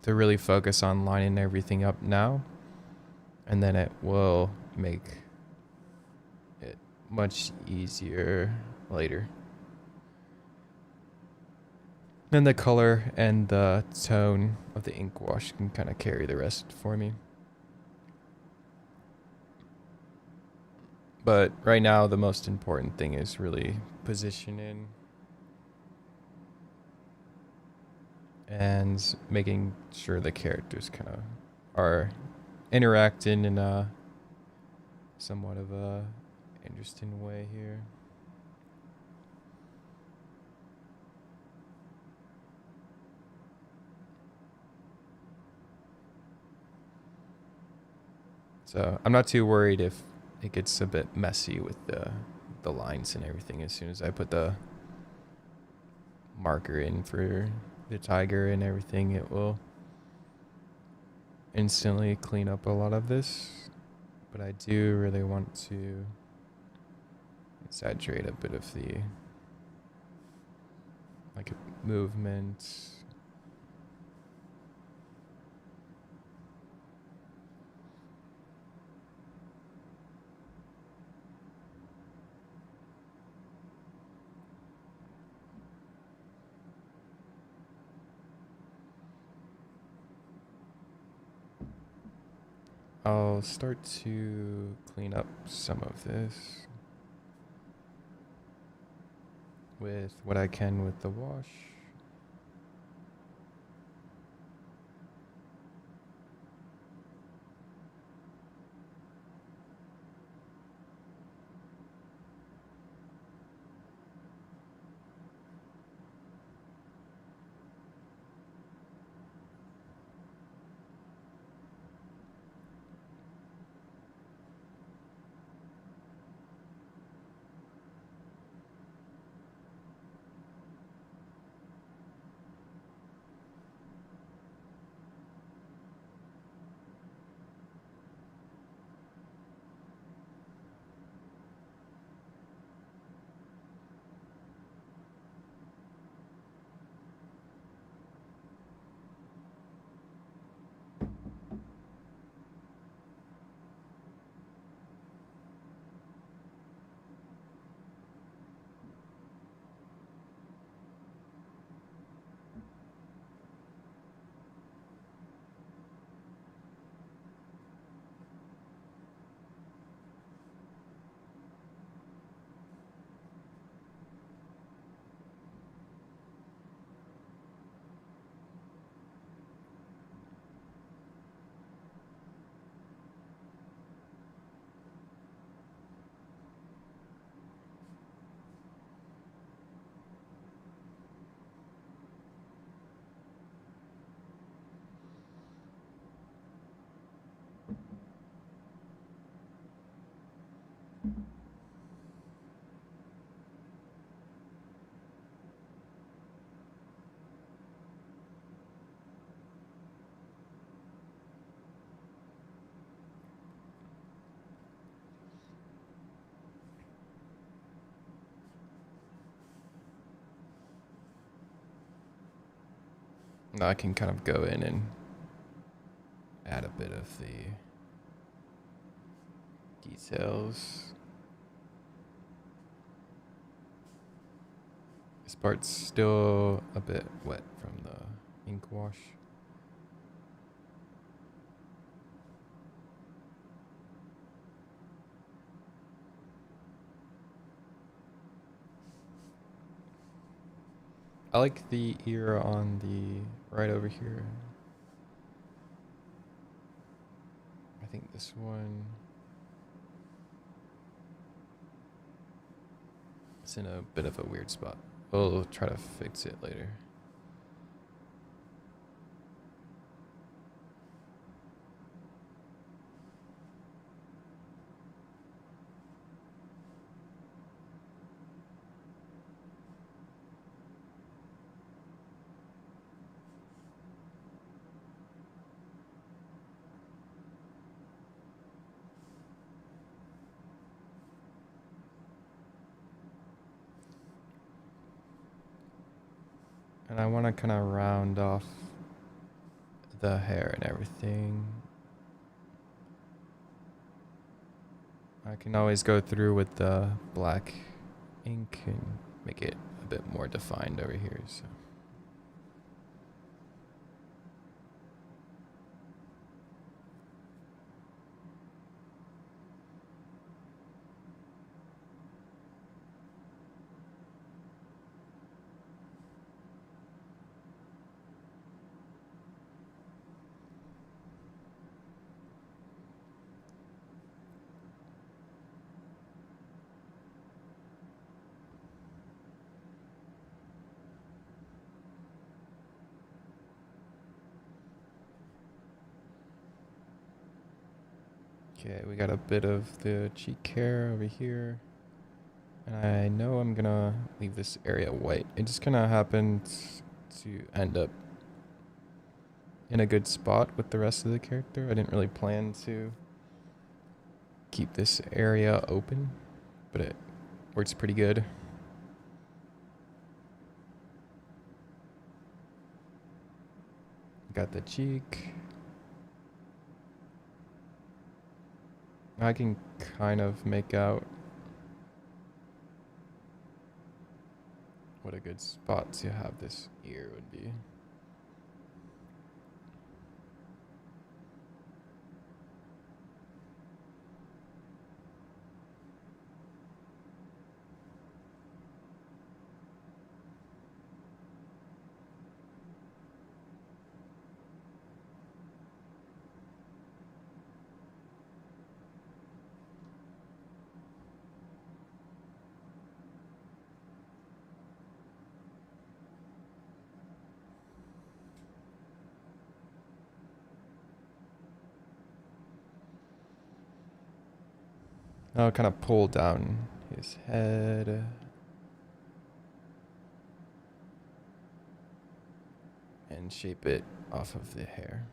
to really focus on lining everything up now, and then it will make it much easier later. And the color and the tone of the ink wash can kind of carry the rest for me. But right now, the most important thing is really positioning and making sure the characters kind of are interacting in a somewhat of a interesting way here. So I'm not too worried if it gets a bit messy with the lines and everything as soon as I put the marker in for the tiger and everything. It will instantly clean up a lot of this. But I do really want to exaggerate a bit of the like movement. I'll start to clean up some of this with what I can with the wash. Now I can kind of go in and add a bit of the details. This part's still a bit wet from the ink wash. I like the ear on the right over here. I think this one is in a bit of a weird spot. We'll try to fix it later. And I want to kind of round off the hair and everything. I can always go through with the black ink and make it a bit more defined over here. So. Okay, we got a bit of the cheek hair over here. And I know I'm gonna leave this area white. It just kind of happened to end up in a good spot with the rest of the character. I didn't really plan to keep this area open, but it works pretty good. Got the cheek. I can kind of make out what a good spot to have this ear would be. I'll kind of pull down his head. And shape it off of the hair.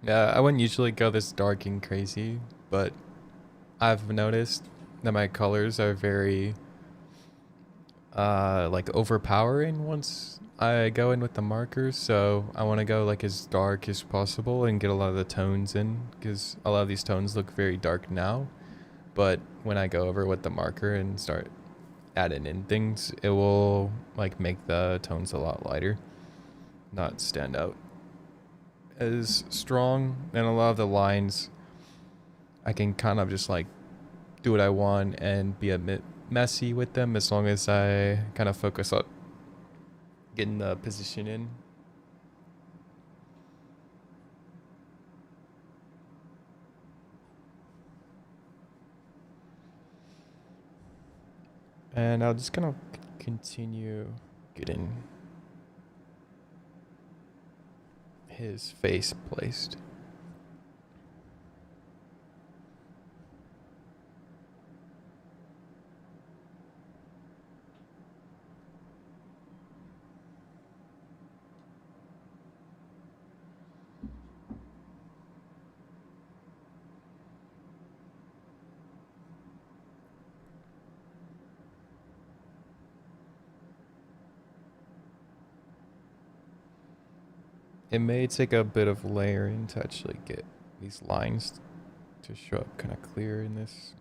Yeah, I wouldn't usually go this dark and crazy, but I've noticed that my colors are very like overpowering once I go in with the markers, so I want to go like as dark as possible and get a lot of the tones in, because a lot of these tones look very dark now, but when I go over with the marker and start adding in things, it will like make the tones a lot lighter, not stand out as strong. And a lot of the lines I can kind of just like do what I want and be a bit messy with them, as long as I kind of focus on getting the position in. And I'll just kind of continue getting his face placed. It may take a bit of layering to actually get these lines to show up kind of clear in this.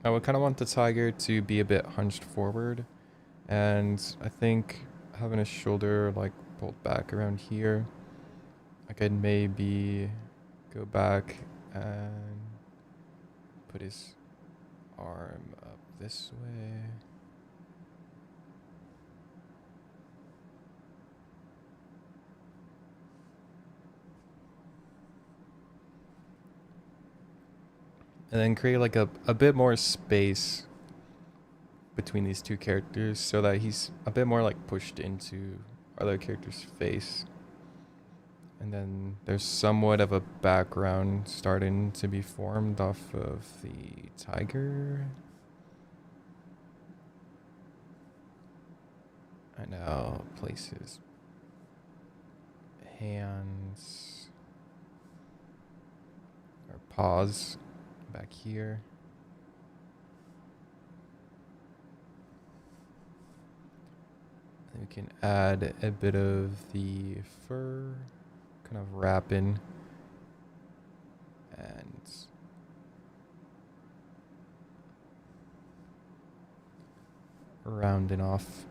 I would kind of want the tiger to be a bit hunched forward, and I think having his shoulder like pulled back around here, I could maybe go back and put his arm up this way. And then create like a bit more space between these two characters so that he's a bit more like pushed into other character's face. And then there's somewhat of a background starting to be formed off of the tiger. And now place his hands or paws back here. And we can add a bit of the fur, kind of wrapping and rounding off.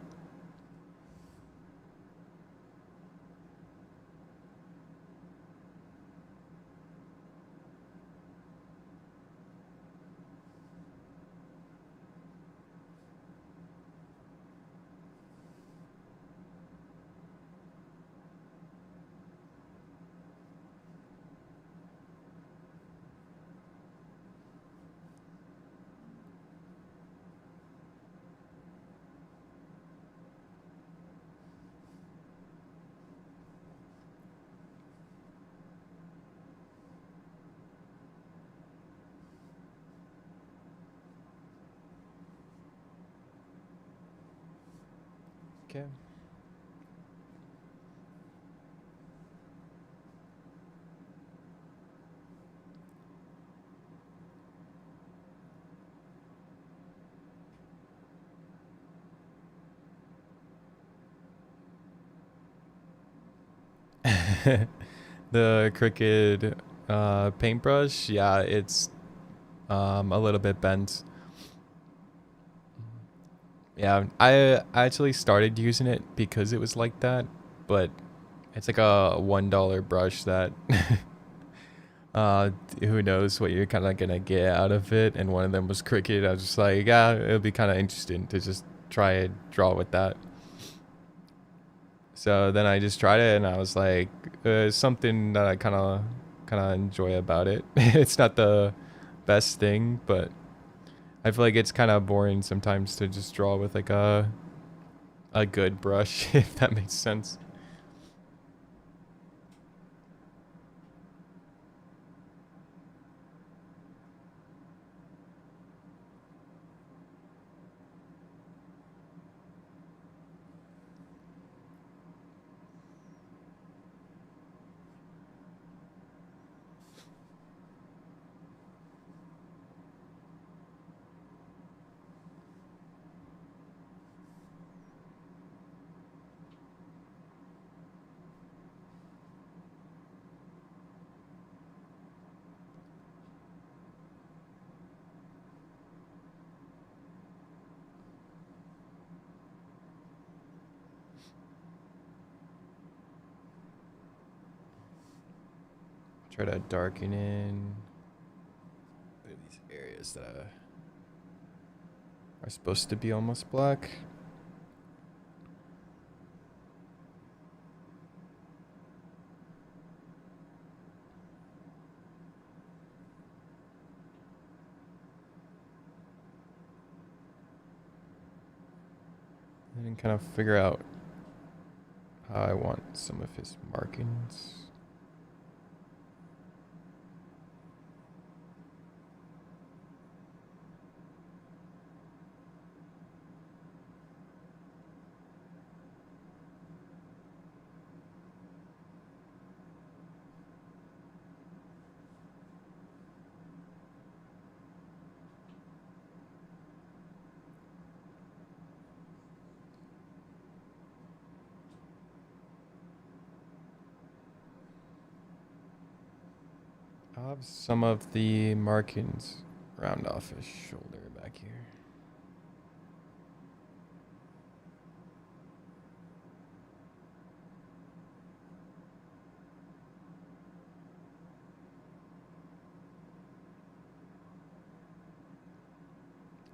Okay. The Cricut paintbrush, yeah, it's a little bit bent. Yeah, I actually started using it because it was like that, but it's like a $1 brush that who knows what you're kind of gonna get out of it. And one of them was Cricut. I was just like, yeah, it'll be kind of interesting to just try and draw with that. So then I just tried it, and I was like, something that I kind of enjoy about it. It's not the best thing, but I feel like it's kind of boring sometimes to just draw with like a good brush, if that makes sense. Try to darken in these areas that are supposed to be almost black. And then kind of figure out how I want some of his markings. I'll have some of the markings round off his shoulder back here.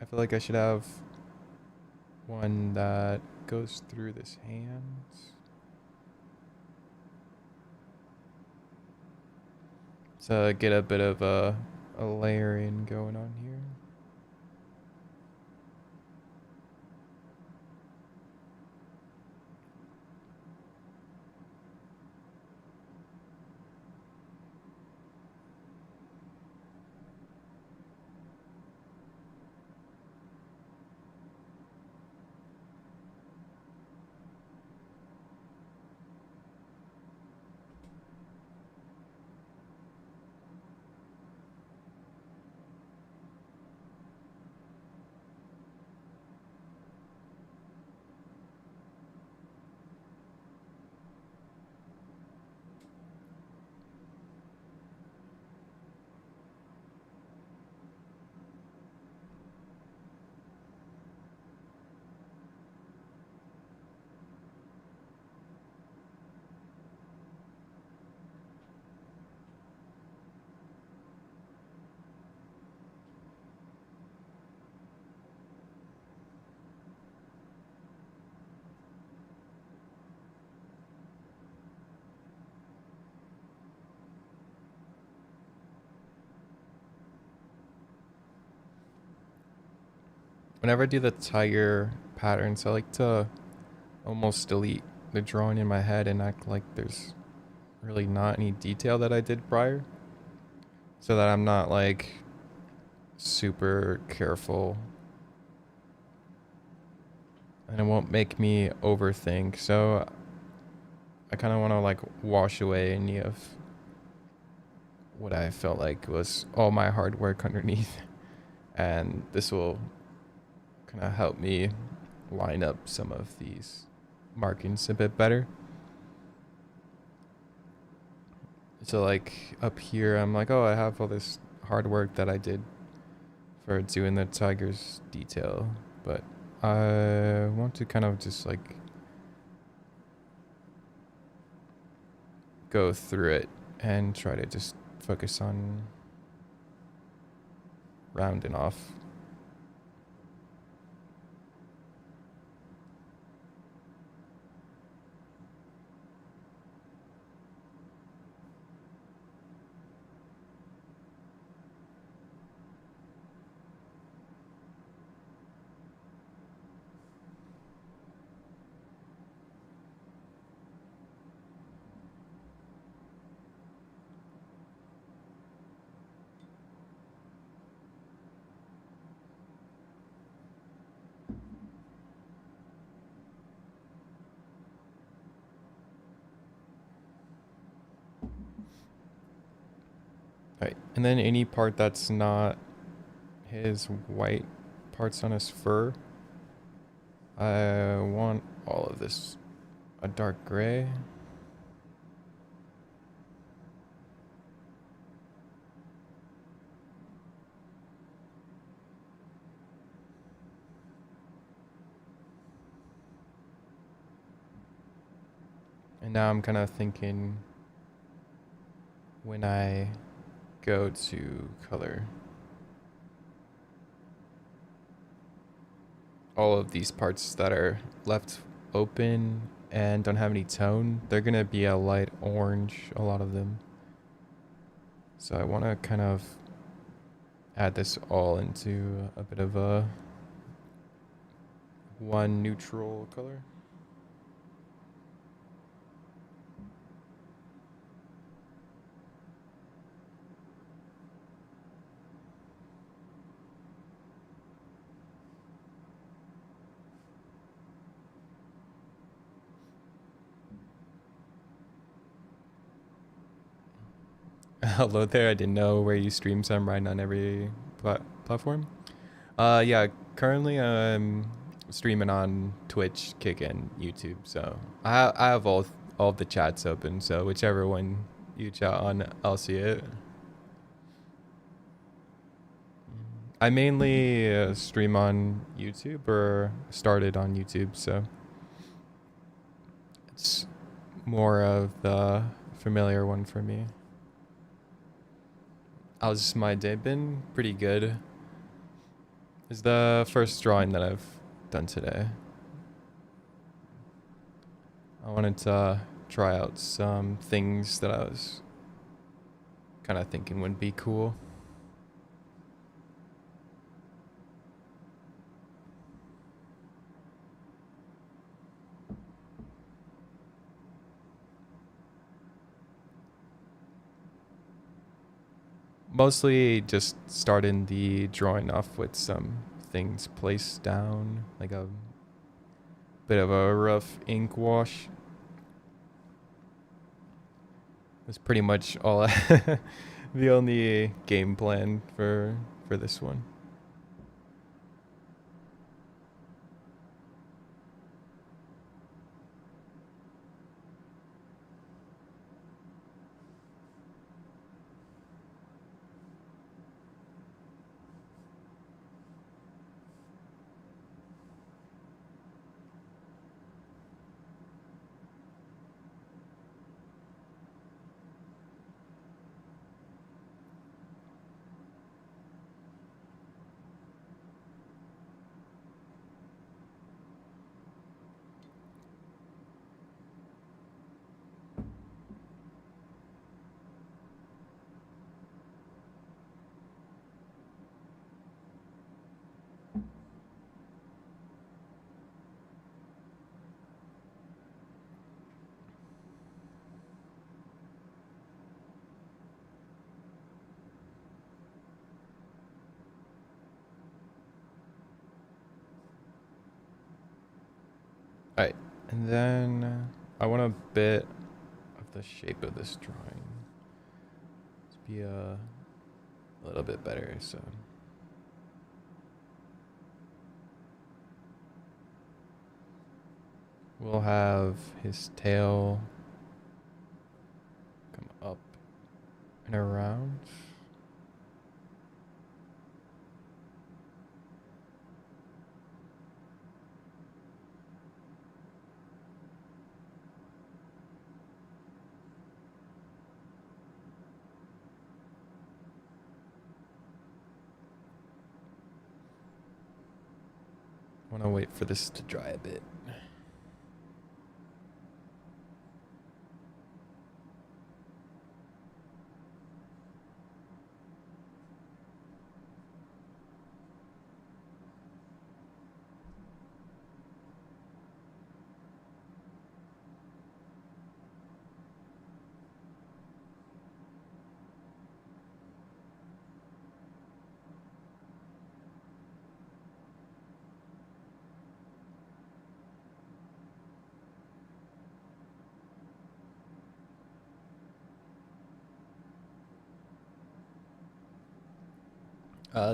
I feel like I should have one that goes through this hand. So get a bit of a layering going on here. Whenever I do the tiger patterns, I like to almost delete the drawing in my head and act like there's really not any detail that I did prior. So that I'm not like super careful. And it won't make me overthink. So I kind of want to like wash away any of what I felt like was all my hard work underneath. And this will kind of help me line up some of these markings a bit better. So like up here, I'm like, oh, I have all this hard work that I did for doing the tiger's detail, but I want to kind of just like go through it and try to just focus on rounding off. Right, and then any part that's not his white parts on his fur, I want all of this a dark gray. And now I'm kind of thinking when I go to color, all of these parts that are left open and don't have any tone, they're gonna be a light orange, a lot of them. So I want to kind of add this all into a bit of a one neutral color. Hello there, I didn't know where you stream, so I'm riding on every platform. Yeah, currently I'm streaming on Twitch, Kick, and YouTube, so I have all of the chats open, so whichever one you chat on, I'll see it. I mainly stream on YouTube or started on YouTube, so it's more of the familiar one for me. How's my day been? Pretty good. It's the first drawing that I've done today. I wanted to try out some things that I was kind of thinking would be cool. Mostly just starting the drawing off with some things placed down, like a bit of a rough ink wash. That's pretty much all the only game plan for this one. Alright, and then I want a bit of the shape of this drawing to be a little bit better, so we'll have his tail come up and around. I want to wait for this to dry a bit.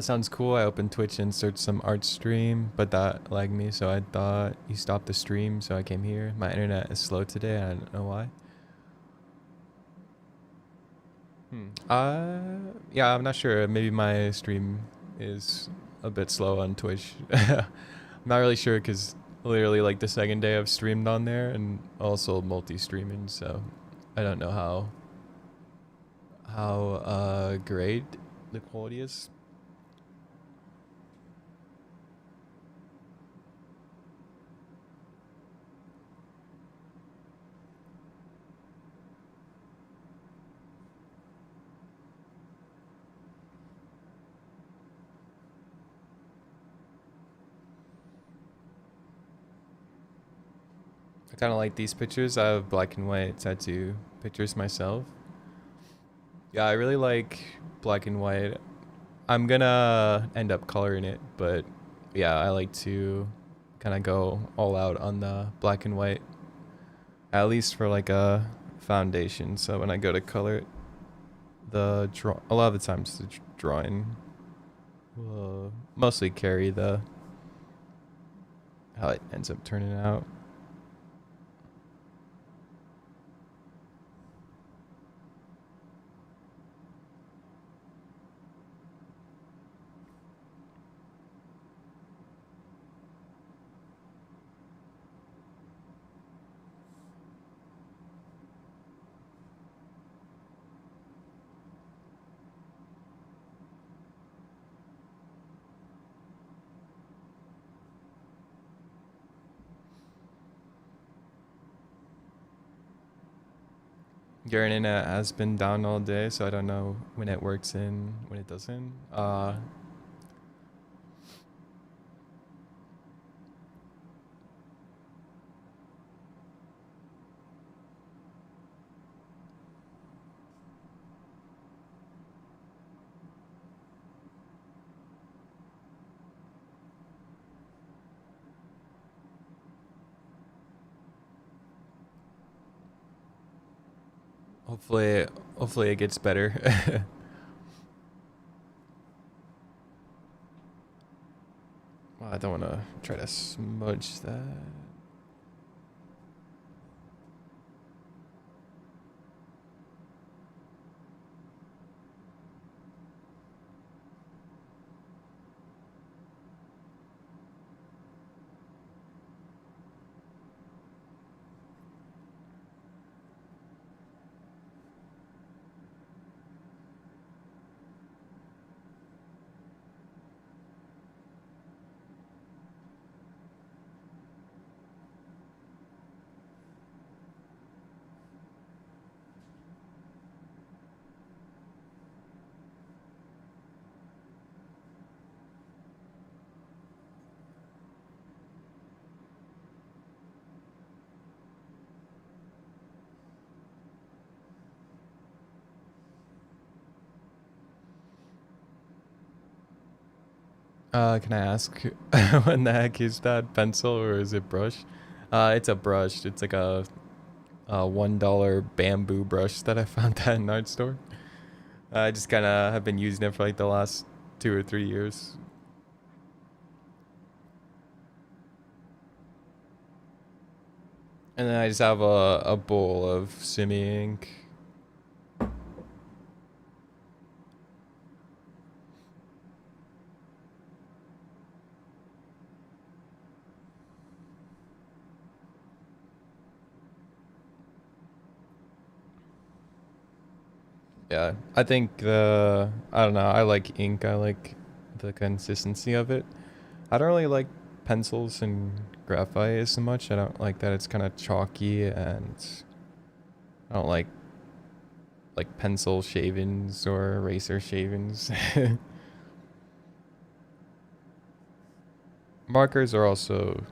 Sounds cool. I opened Twitch and searched some art stream, but that lagged me, so I thought you stopped the stream, so I came here. My internet is slow today. I don't know why. Yeah, I'm not sure. Maybe my stream is a bit slow on Twitch. I'm not really sure because literally like the second day I've streamed on there and also multi-streaming, so I don't know how great the quality is. I kind of like these pictures. I have black and white tattoo pictures myself. Yeah, I really like black and white. I'm gonna end up coloring it, but yeah, I like to kind of go all out on the black and white, at least for like a foundation. So when I go to color it, a lot of the times the drawing will mostly carry the how it ends up turning out. Your internet has been down all day, so I don't know when it works in, when it doesn't. Hopefully, hopefully it gets better. Well, I don't want to try to smudge that. Can I ask when the heck is that pencil or is it brush? It's a brush. It's like a $1 bamboo brush that I found at an art store. I just kind of have been using it for like the last 2 or 3 years. And then I just have a bowl of Sumi ink. Yeah, I think I don't know, I like ink. I like the consistency of it. I don't really like pencils and graphite as much. I don't like that it's kind of chalky, and I don't like pencil shavings or eraser shavings. Markers are also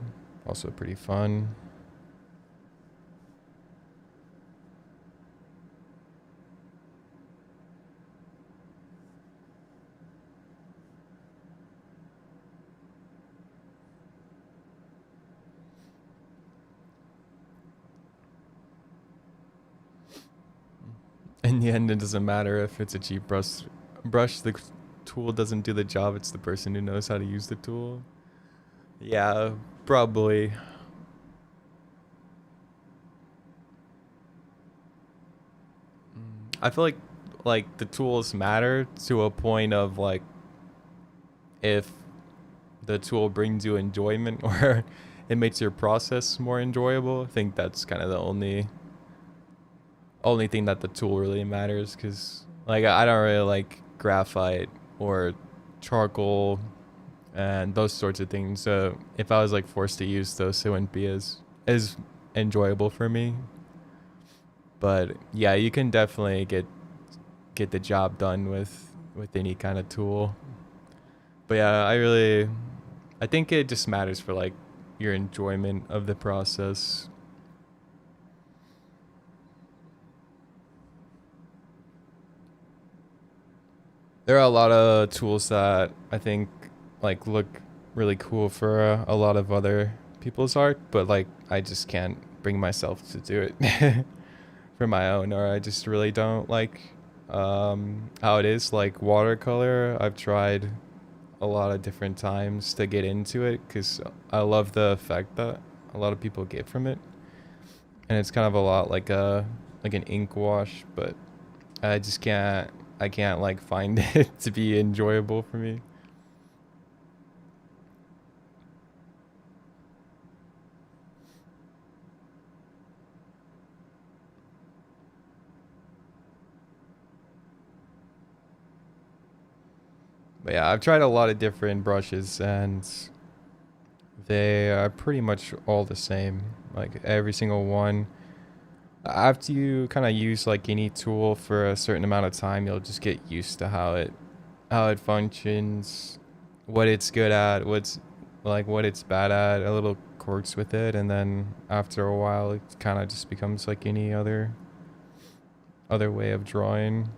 pretty fun. In the end, it doesn't matter if it's a cheap brush. The tool doesn't do the job. It's the person who knows how to use the tool. Yeah, probably. I feel like the tools matter to a point of like if the tool brings you enjoyment or it makes your process more enjoyable. I think that's kind of the only thing that the tool really matters, because like I don't really like graphite or charcoal and those sorts of things. So if I was like forced to use those, it wouldn't be as enjoyable for me. But yeah, you can definitely get the job done with any kind of tool. But yeah, I think it just matters for like your enjoyment of the process. There are a lot of tools that I think like look really cool for a lot of other people's art, but like I just can't bring myself to do it for my own, or I just really don't like how it is. Like watercolor, I've tried a lot of different times to get into it because I love the effect that a lot of people get from it, and it's kind of a lot like an ink wash, but I just can't like find it to be enjoyable for me. But yeah, I've tried a lot of different brushes and they are pretty much all the same. Like every single one After you kind of use like any tool for a certain amount of time, you'll just get used to how it functions, what it's good at, what it's bad at, a little quirks with it, and then after a while it kind of just becomes like any other way of drawing.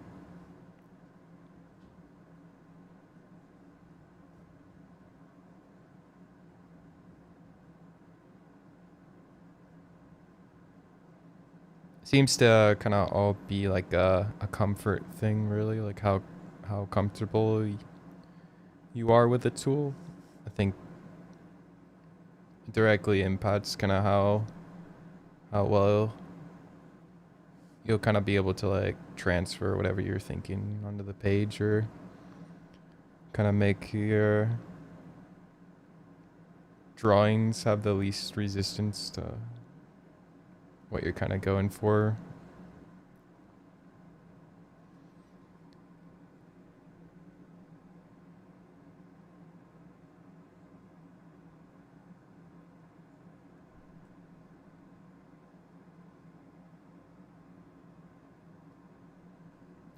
Seems to kind of all be like a comfort thing, really, like how comfortable you are with the tool. I think directly impacts kind of how well you'll kind of be able to like transfer whatever you're thinking onto the page, or kind of make your drawings have the least resistance to what you're kind of going for.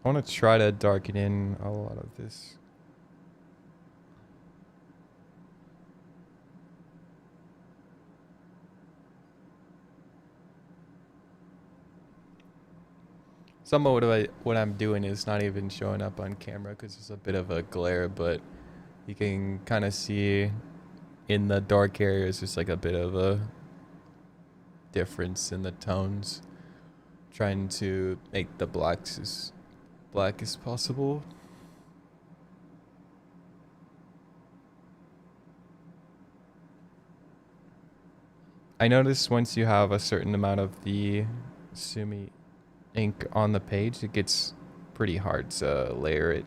I want to try to darken in a lot of this. Some of what I'm doing is not even showing up on camera because it's a bit of a glare, but you can kind of see in the dark areas just like a bit of a difference in the tones. Trying to make the blacks as black as possible. I noticed once you have a certain amount of the Sumi ink on the page, it gets pretty hard to layer it.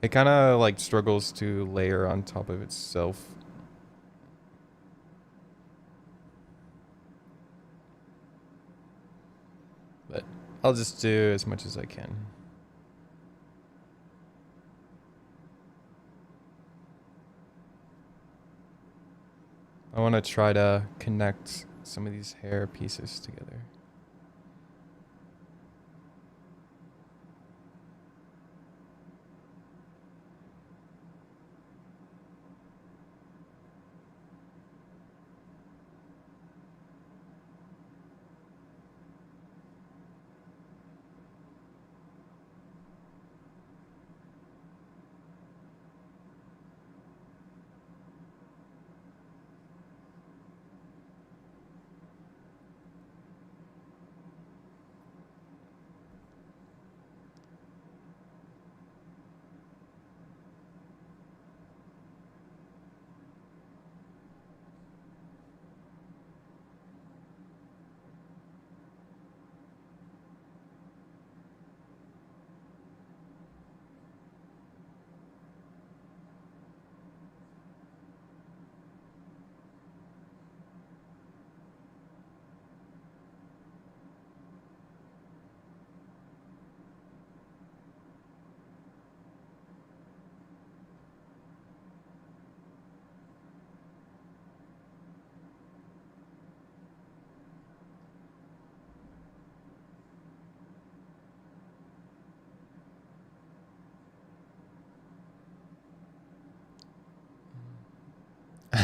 It kind of like struggles to layer on top of itself. But I'll just do as much as I can. I want to try to connect some of these hair pieces together.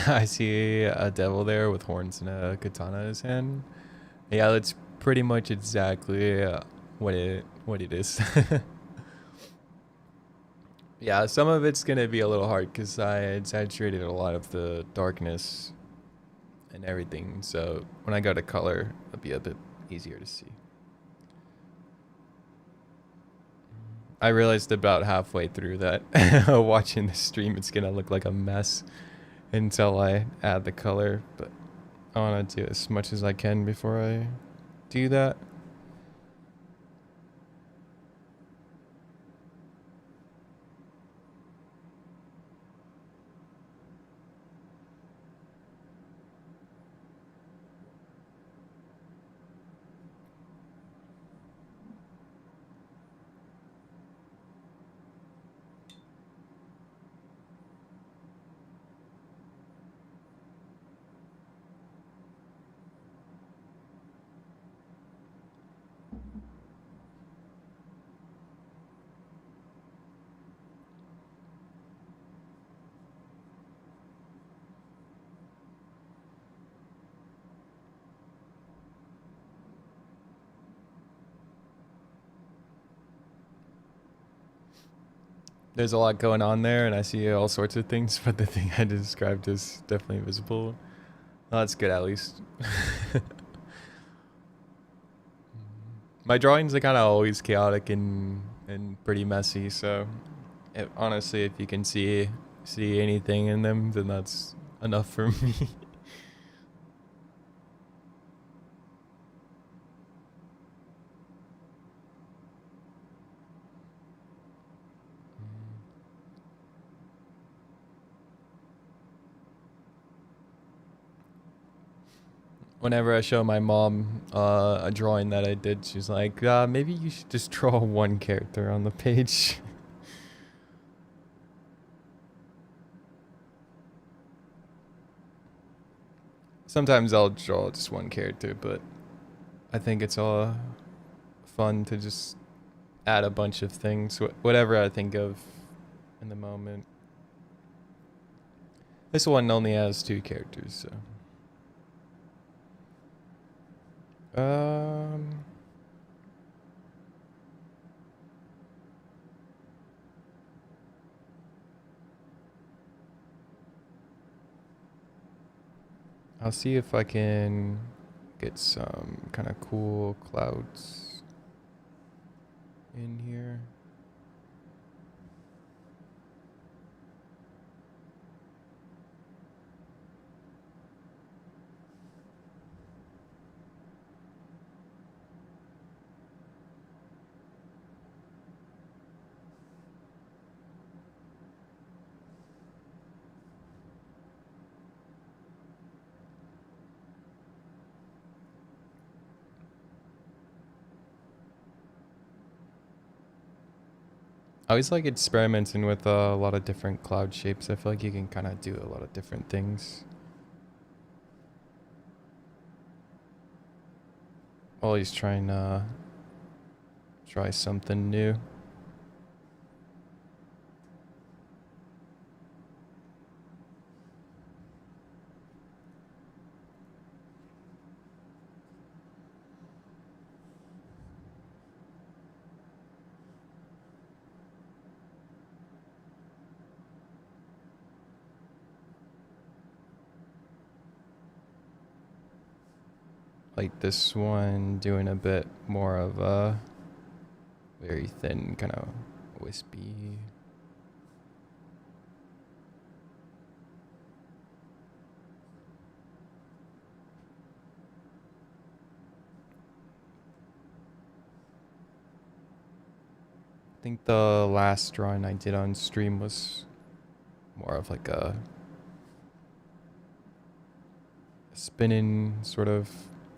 I see a devil there with horns and a katana in his hand. Yeah, that's pretty much exactly what it is. Yeah, some of it's gonna be a little hard because I exaggerated a lot of the darkness and everything. So when I go to color, it'll be a bit easier to see. I realized about halfway through that watching the stream, it's gonna look like a mess until I add the color. But I want to do as much as I can before I do that. there's a lot going on there, and I see all sorts of things, but the thing I described is definitely visible. Well, that's good, at least. My drawings are kind of always chaotic and pretty messy, so honestly, if you can see anything in them, then that's enough for me. Whenever I show my mom a drawing that I did, she's like, maybe you should just draw one character on the page. Sometimes I'll draw just one character, but I think it's all fun to just add a bunch of things, whatever I think of in the moment. This one only has 2 characters, so. I'll see if I can get some kind of cool clouds in here. I always like experimenting with a lot of different cloud shapes. I feel like you can kind of do a lot of different things. Always trying to try something new. Like this one, doing a bit more of a very thin, kind of wispy. I think the last drawing I did on stream was more of like a spinning sort of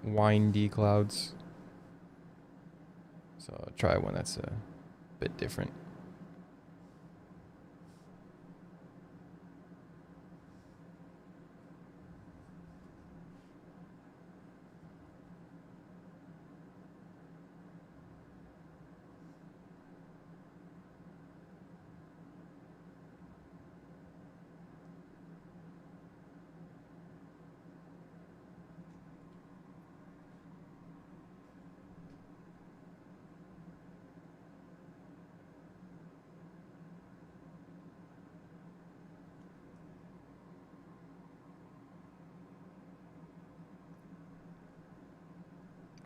windy clouds. So I'll try one that's a bit different.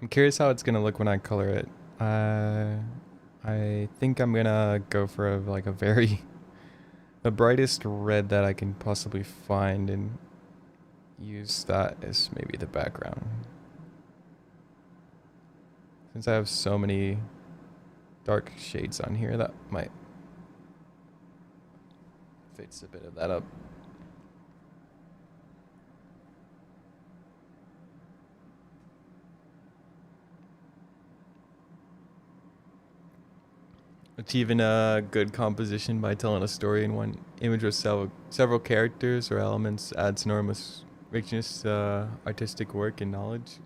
I'm curious how it's gonna look when I color it. I think I'm gonna go for like a very the brightest red that I can possibly find and use that as maybe the background. Since I have so many dark shades on here, that might fix a bit of that up. Achieving a good composition by telling a story in one image with several characters or elements adds enormous richness to artistic work and knowledge.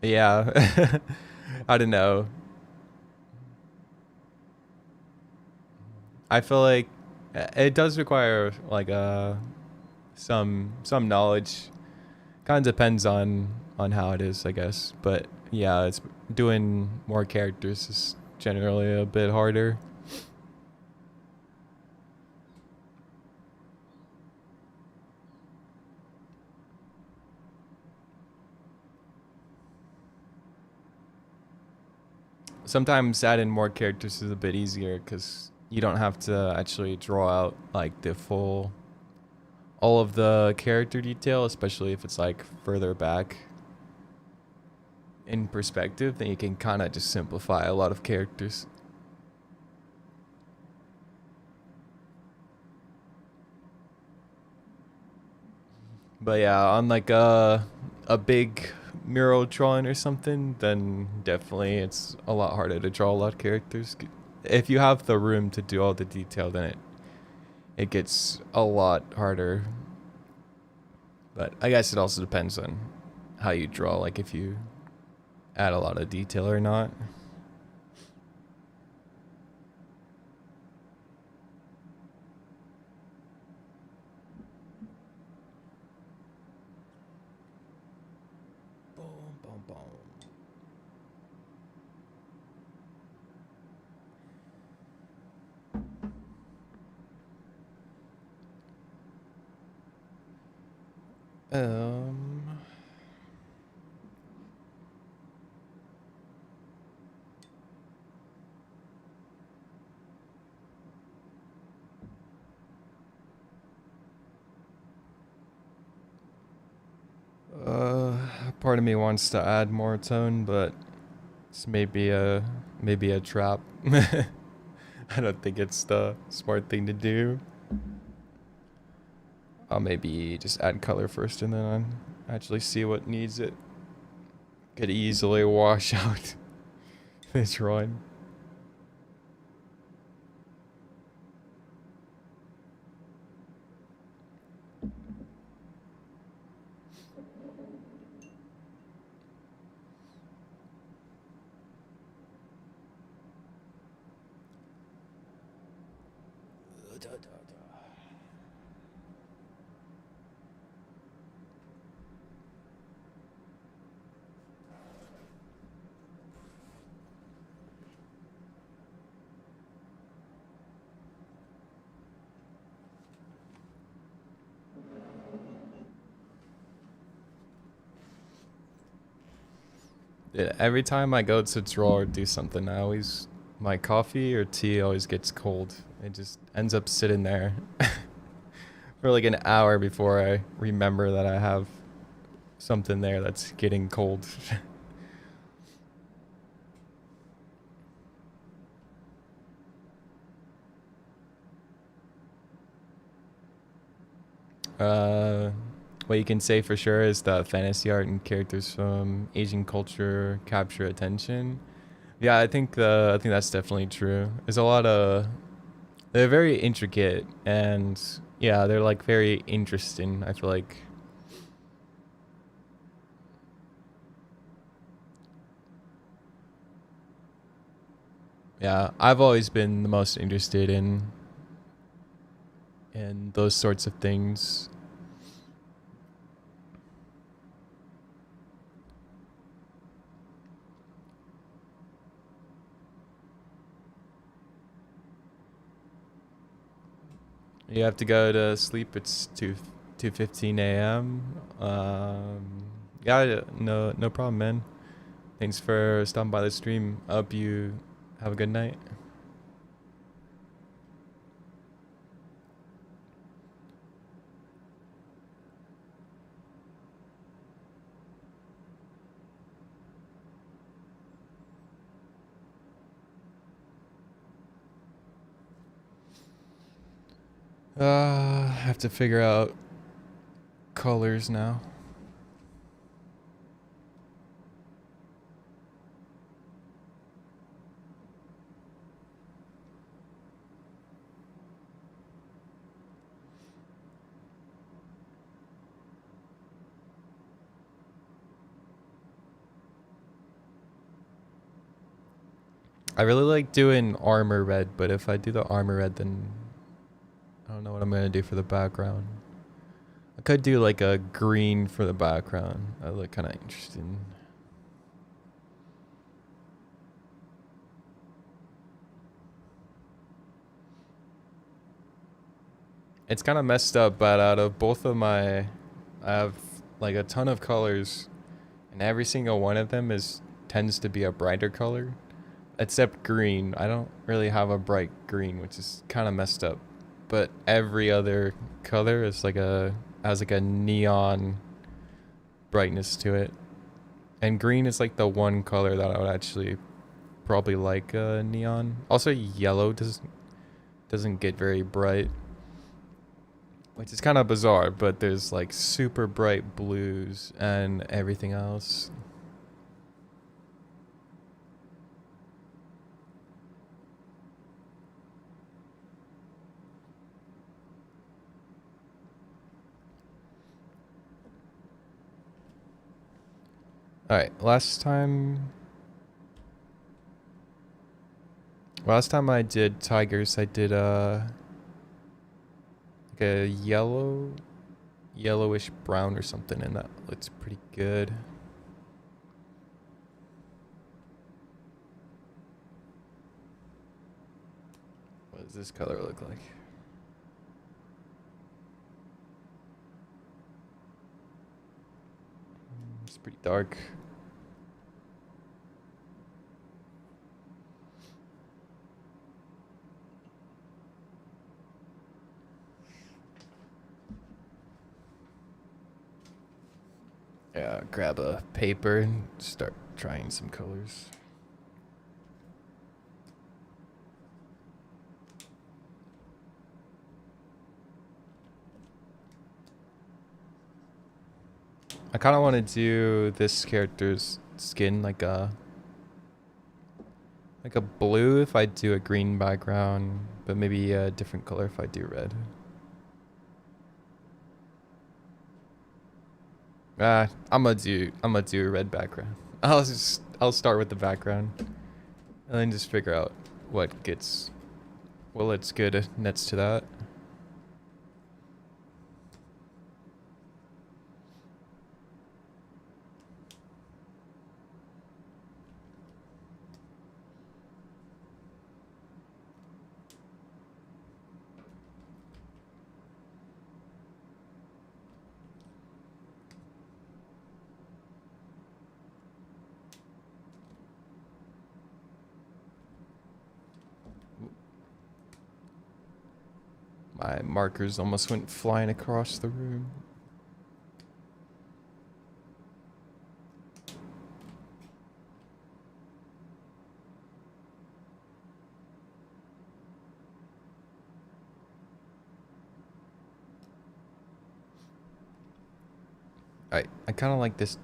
Yeah, I don't know. I feel like it does require like some knowledge. Kind of depends on how it is, I guess. But yeah, it's doing more characters is generally a bit harder. Sometimes adding more characters is a bit easier because you don't have to actually draw out like the full all of the character detail, especially if it's like further back in perspective, then you can kind of just simplify a lot of characters. But yeah, on like a big mural drawing or something, then definitely it's a lot harder to draw a lot of characters. If you have the room to do all the detail, then it gets a lot harder. But I guess it also depends on how you draw, like if you add a lot of detail or not. Boom, boom, boom. Um, Part of me wants to add more tone, but it's maybe a trap. I don't think it's the smart thing to do. I'll maybe just add color first and then actually see what needs it. Could easily wash out this drawing. Yeah, every time I go to draw or do something, my coffee or tea always gets cold. It just ends up sitting there for like an hour before I remember that I have something there that's getting cold. uh, what you can say for sure is that fantasy art and characters from Asian culture capture attention. Yeah, I think that's definitely true. There's a lot of they're very intricate and yeah, they're like very interesting. I feel like yeah, I've always been the most interested in those sorts of things. You have to go to sleep. It's 2:15 a.m. Yeah, no problem, man. Thanks for stopping by the stream. I hope you have a good night. I have to figure out colors now. I really like doing armor red, but if I do the armor red, then I don't know what I'm gonna do for the background. I could do like a green for the background. That would look kind of interesting. It's kind of messed up, but out of both of my, I have like a ton of colors, and every single one of them tends to be a brighter color, except green. I don't really have a bright green, which is kind of messed up. But every other color is like has like a neon brightness to it. And green is like the one color that I would actually probably like neon. Also yellow doesn't get very bright, which is kind of bizarre, but there's like super bright blues and everything else. Alright, last time I did tigers, I did like a yellowish brown or something, and that looks pretty good. What does this color look like? It's pretty dark. Yeah, grab a paper and start trying some colors. I kind of want to do this character's skin like a blue if I do a green background, but maybe a different color if I do red. I'm gonna do a red background. I'll start with the background, and then just figure out what looks good next to that. My markers almost went flying across the room. I kind of like this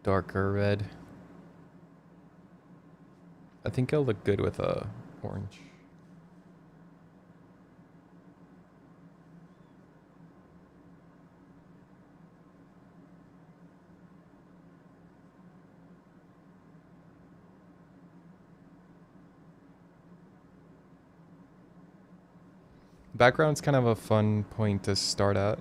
darker red. I think it'll look good with a orange. Background's kind of a fun point to start at.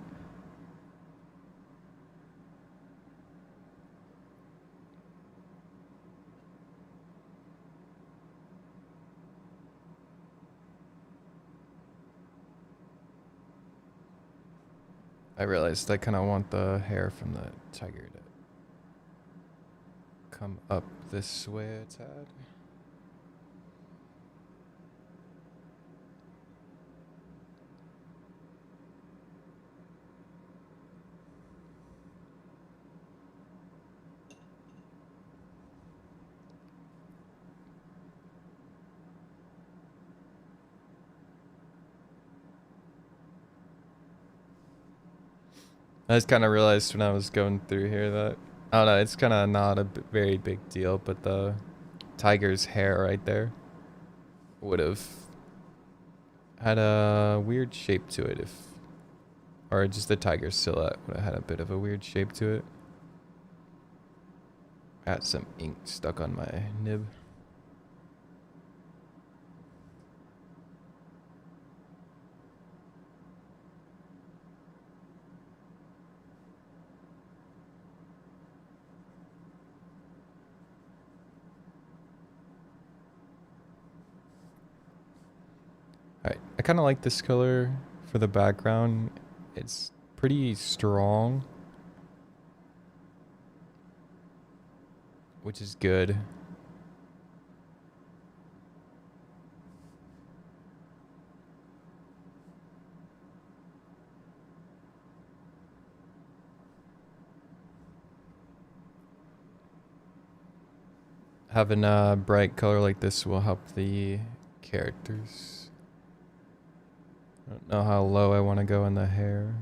I realized I kind of want the hair from the tiger to come up this way a tad. I just kind of realized when I was going through here that, I don't know, it's kind of not a very big deal, but the tiger's hair right there would have had a weird shape to it or just the tiger's silhouette would have had a bit of a weird shape to it. I had some ink stuck on my nib. Alright, I kind of like this color for the background. It's pretty strong, which is good. Having a bright color like this will help the characters. I don't know how low I want to go in the hair.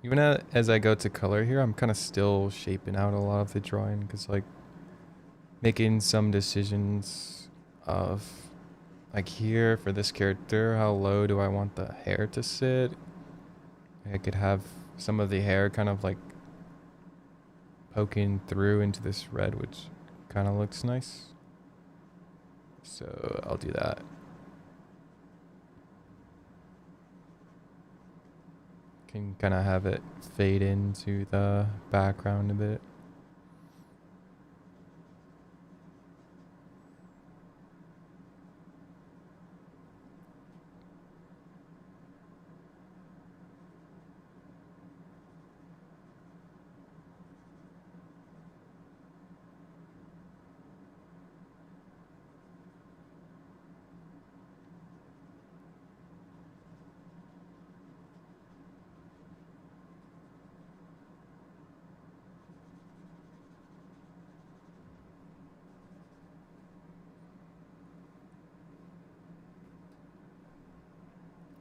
Even as I go to color here, I'm kind of still shaping out a lot of the drawing because like making some decisions of like here for this character, how low do I want the hair to sit? I could have some of the hair kind of like poking through into this red, which kind of looks nice. So I'll do that. Can kind of have it fade into the background a bit.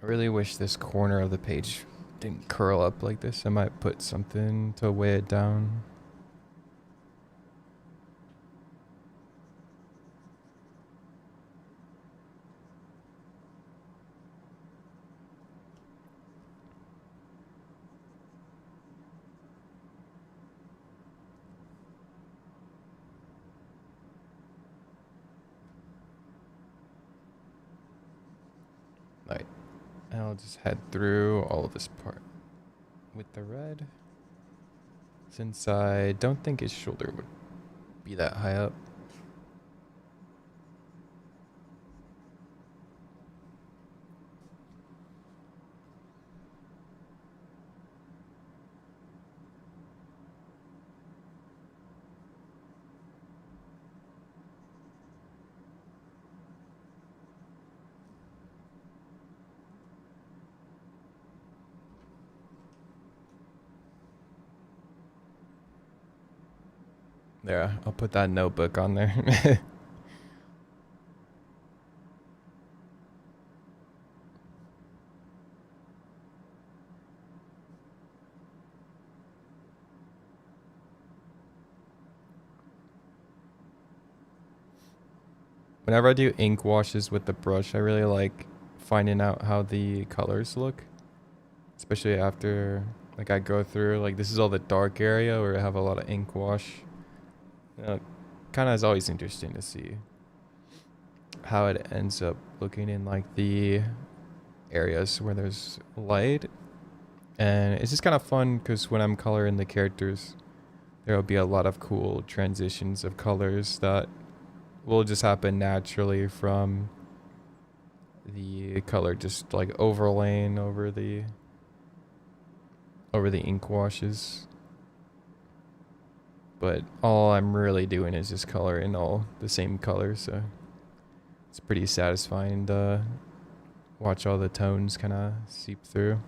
I really wish this corner of the page didn't curl up like this. I might put something to weigh it down. Right. And I'll just head through all of this part with the red. Since I don't think his shoulder would be that high up. There, I'll put that notebook on there. Whenever I do ink washes with the brush, I really like finding out how the colors look. Especially after, like, I go through, like, this is all the dark area where I have a lot of ink wash. Kind of is always interesting to see how it ends up looking in, like, the areas where there's light. And it's just kind of fun because when I'm coloring the characters, there will be a lot of cool transitions of colors that will just happen naturally from the color just like overlaying over the ink washes. But all I'm really doing is just coloring all the same color, so it's pretty satisfying to watch all the tones kind of seep through.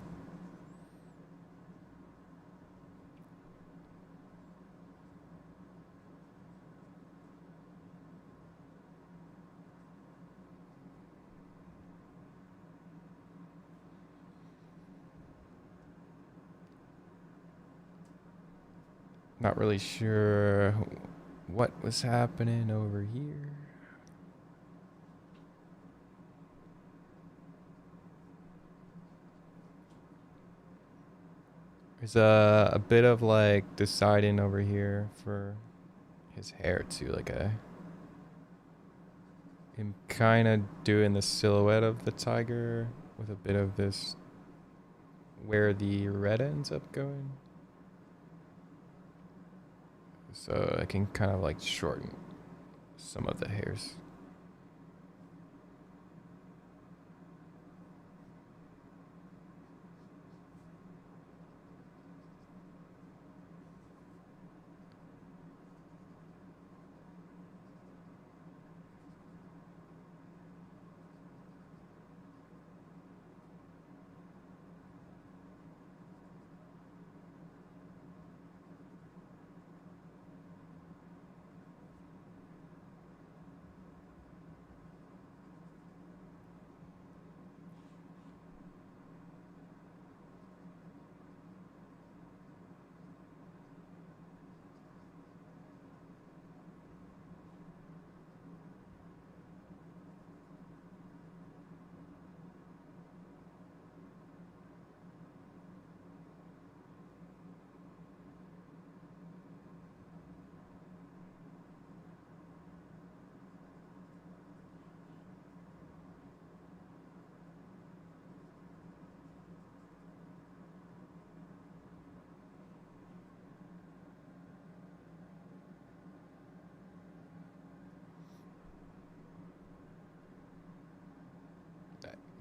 Not really sure what was happening over here. There's a bit of like deciding over here for his hair too. Like I'm kind of doing the silhouette of the tiger with a bit of this where the red ends up going. So I can kind of like shorten some of the hairs.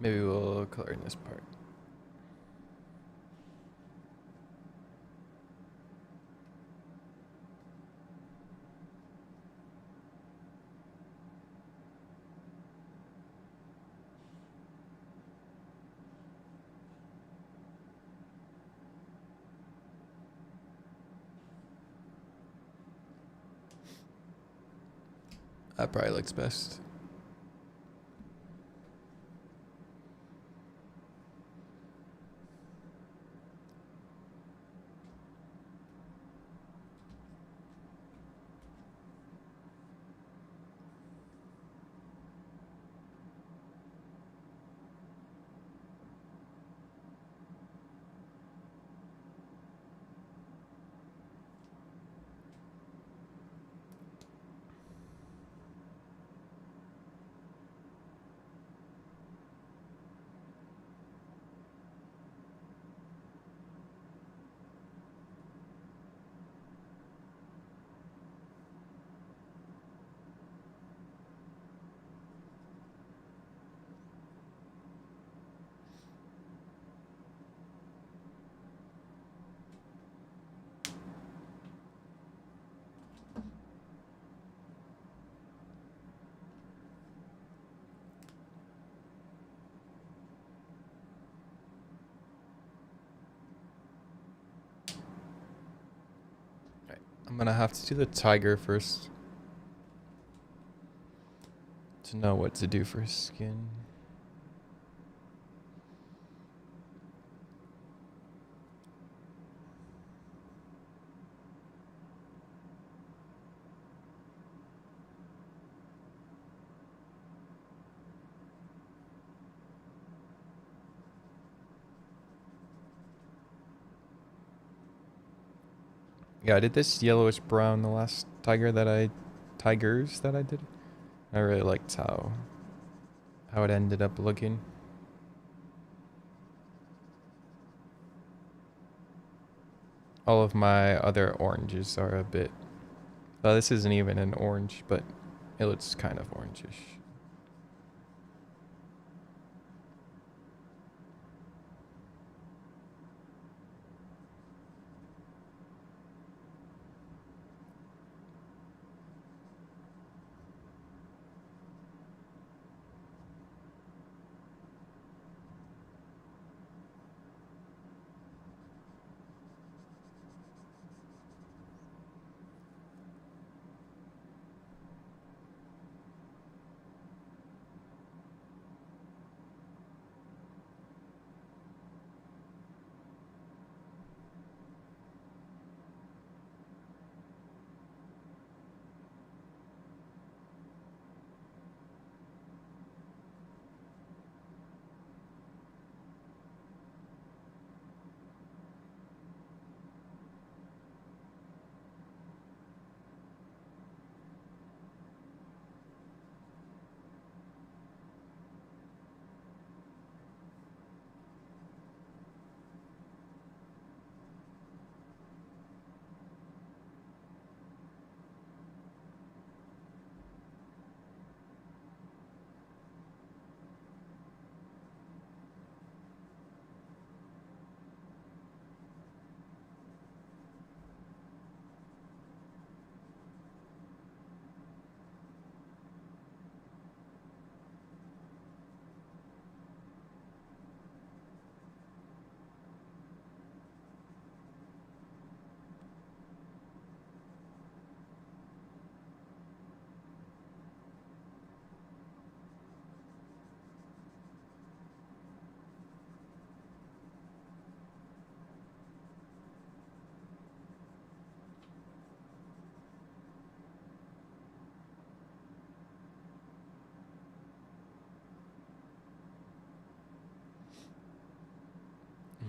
Maybe we'll color in this part. That probably looks best. I'm gonna have to do the tiger first to know what to do for his skin. Yeah, I did this yellowish brown the last tigers that I did. I really liked how it ended up looking. All of my other oranges are a bit. Well, this isn't even an orange, but it looks kind of orangish.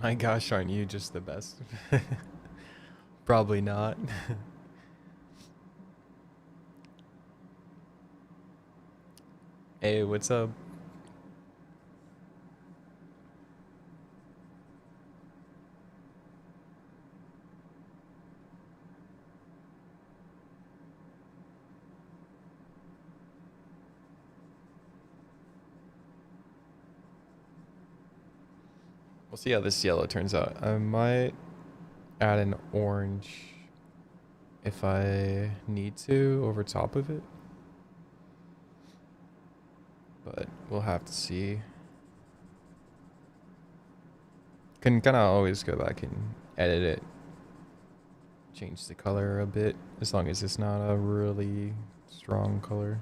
My gosh, aren't you just the best? Probably not. Hey, what's up? We'll see how this yellow turns out. I might add an orange if I need to over top of it. But we'll have to see. Can kind of always go back and edit it. Change the color a bit, as long as it's not a really strong color.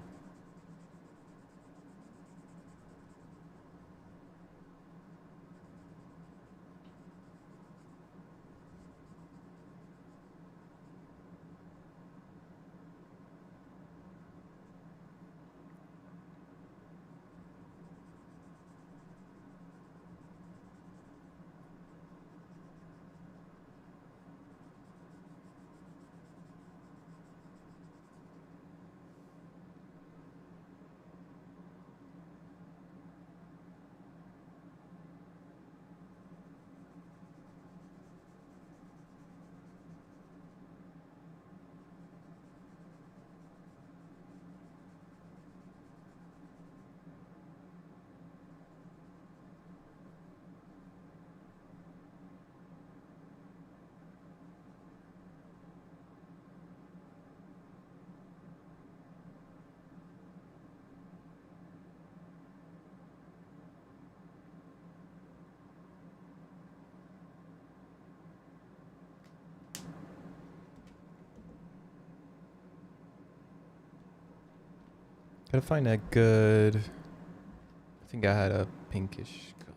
Gotta find a good... I think I had a pinkish color.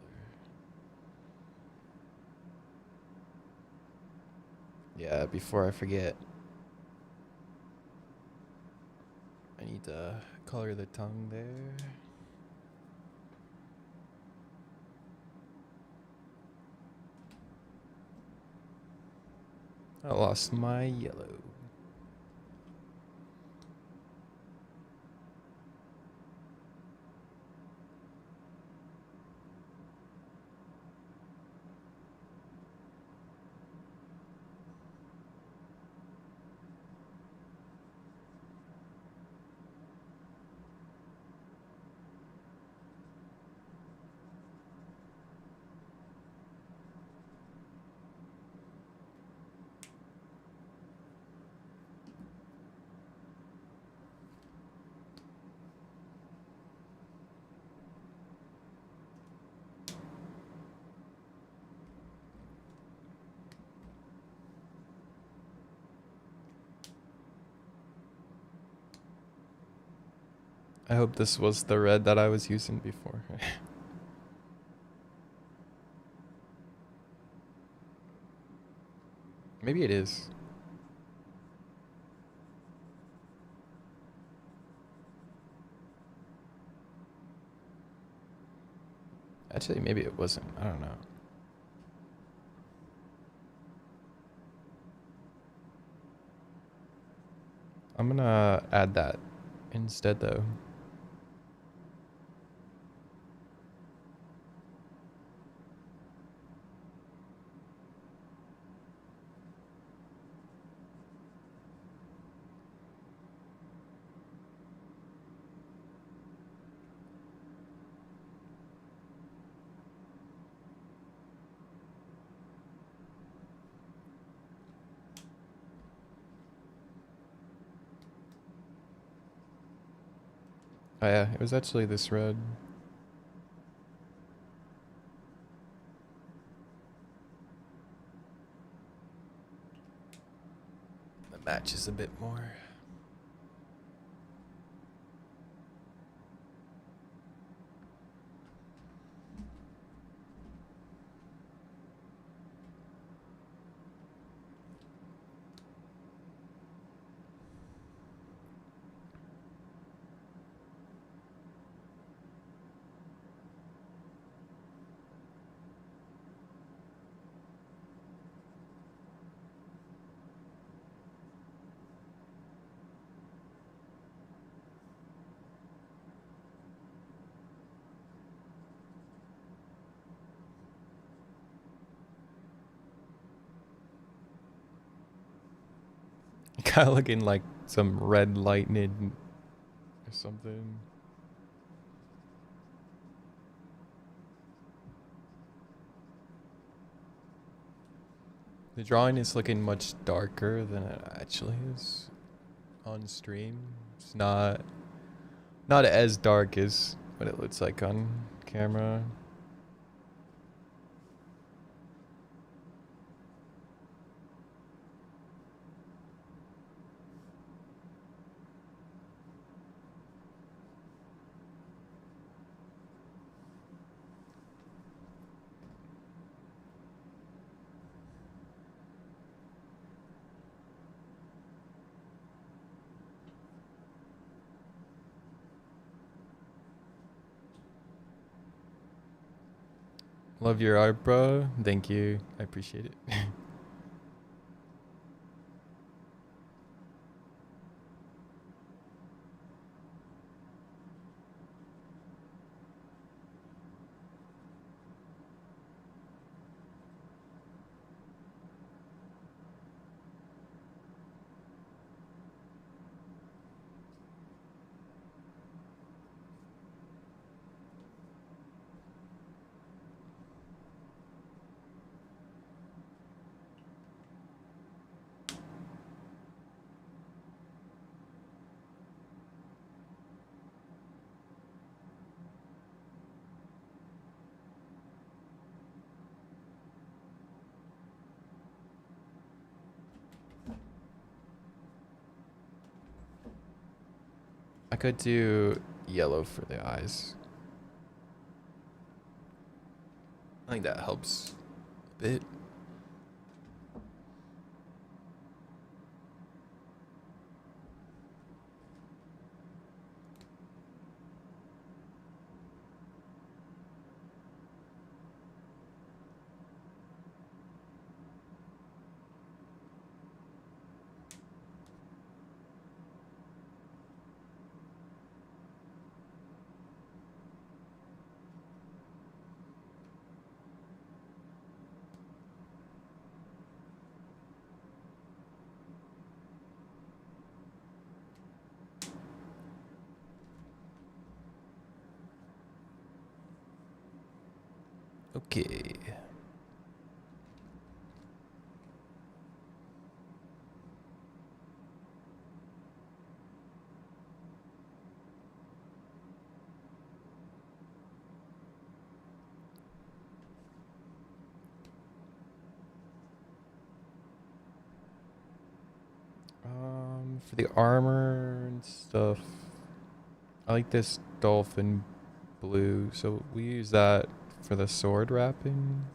Yeah, before I forget. I need to color the tongue there. I lost my yellow. I hope this was the red that I was using before. Maybe it is. Actually, maybe it wasn't. I don't know. I'm gonna add that instead, though. Oh yeah, it was actually this red. That matches a bit more. Kind of looking like some red lightning or something. The drawing is looking much darker than it actually is on stream. It's not as dark as what it looks like on camera. Love your art, bro. Thank you. I appreciate it. I could do yellow for the eyes. I think that helps a bit. Okay. For the armor and stuff, I like this dolphin blue, so we use that for the sword wrapping.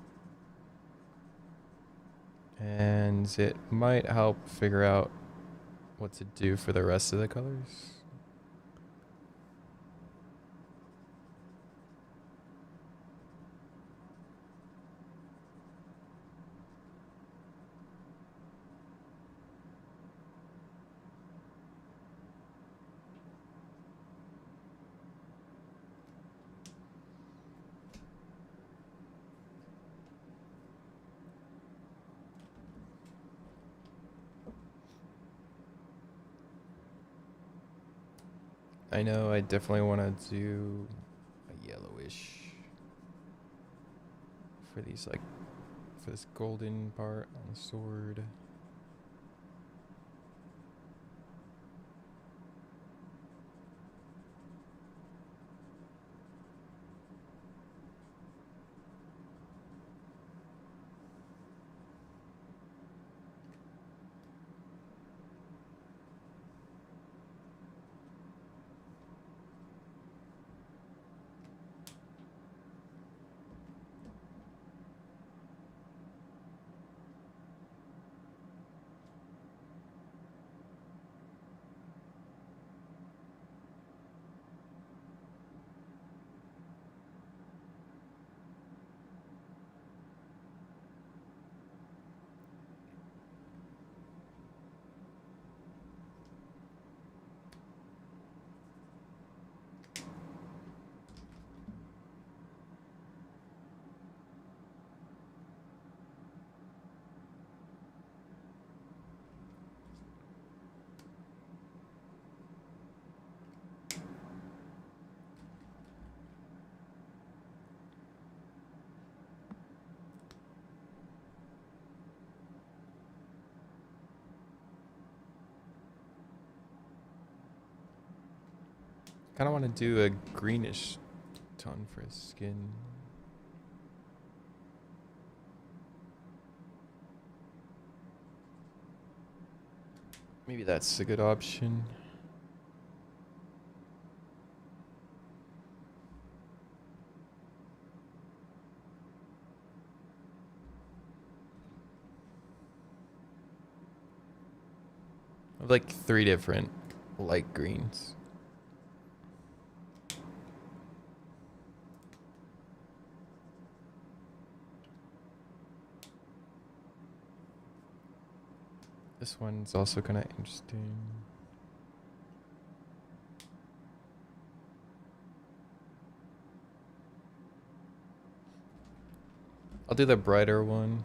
And it might help figure out what to do for the rest of the colors. I know I definitely want to do a yellowish for these, like, for this golden part on the sword. Kind of want to do a greenish tone for his skin. Maybe that's a good option. I have like 3 different light greens. This one's also kind of interesting. I'll do the brighter one.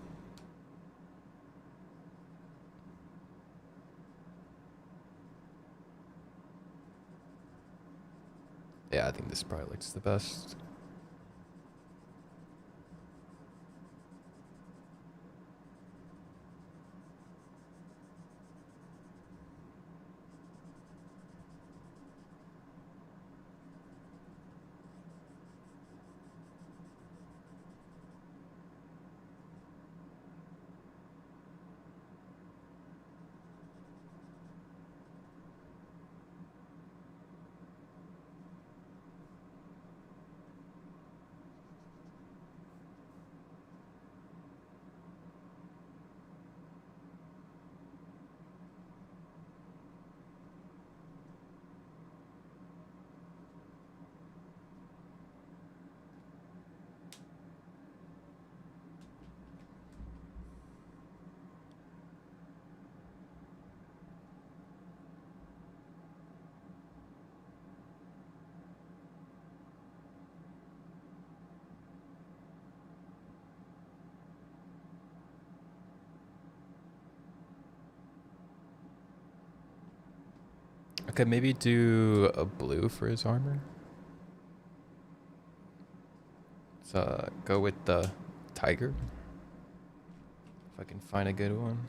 Yeah, I think this probably looks the best. Okay, maybe do a blue for his armor. Let's go with the tiger. If I can find a good one.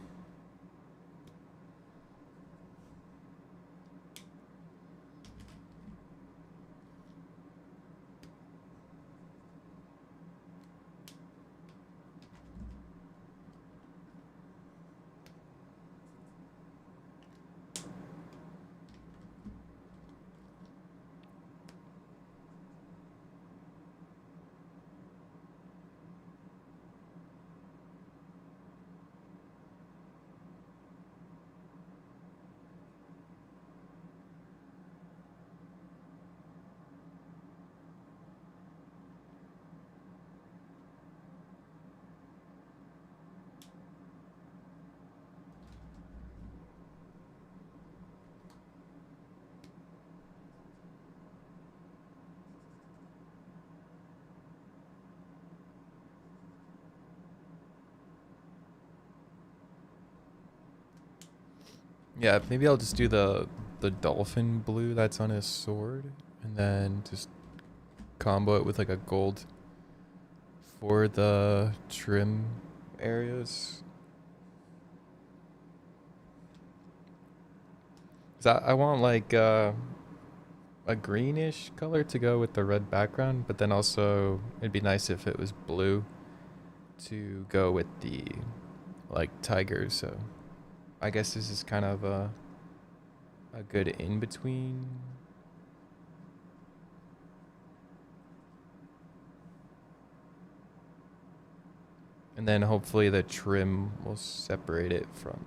Yeah, maybe I'll just do the dolphin blue that's on his sword, and then just combo it with like a gold for the trim areas. 'Cause I want like a greenish color to go with the red background, but then also it'd be nice if it was blue to go with the like tiger. So I guess this is kind of a good in between. And then hopefully the trim will separate it from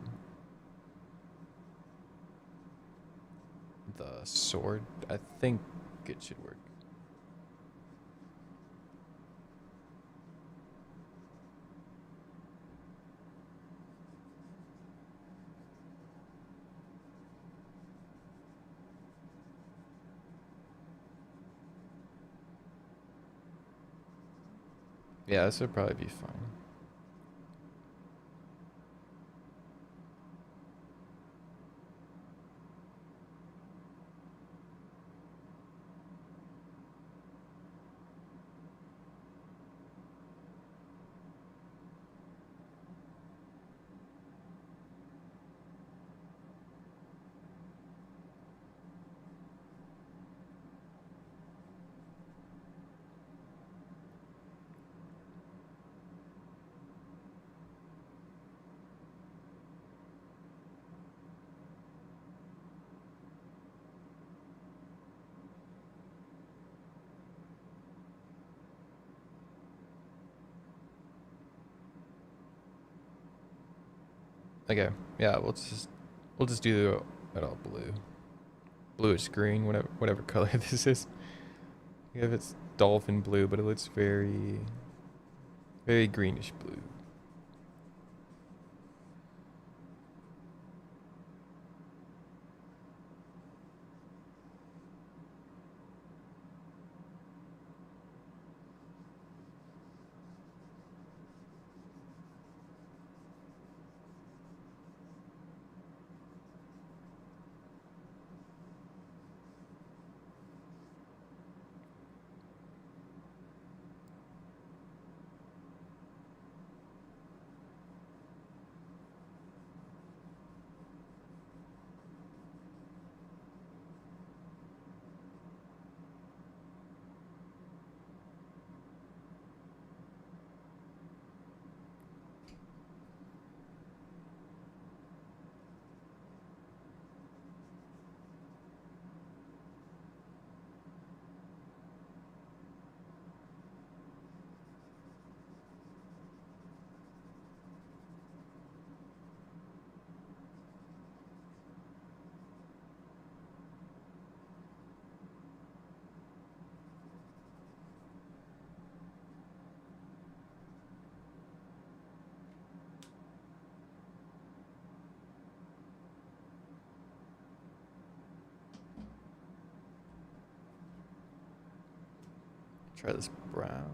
the sword. I think it should work. Yeah, this would probably be fine. Okay, yeah, we'll just do it all blue, bluish green, whatever color this is. If it's dolphin blue, but it looks very greenish blue. Try this brown.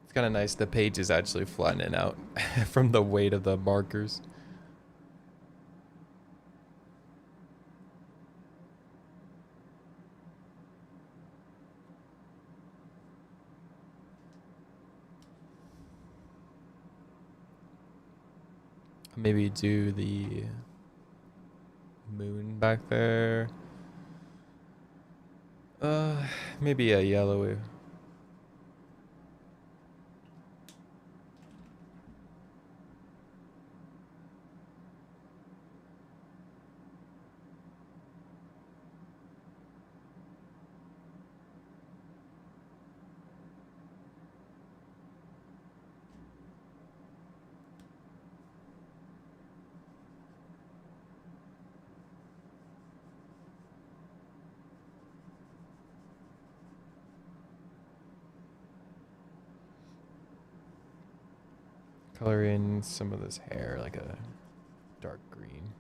It's kind of nice. The page is actually flattening out from the weight of the markers. Maybe do the moon back there. Uh, Maybe a yellow. Color in some of this hair like a dark green.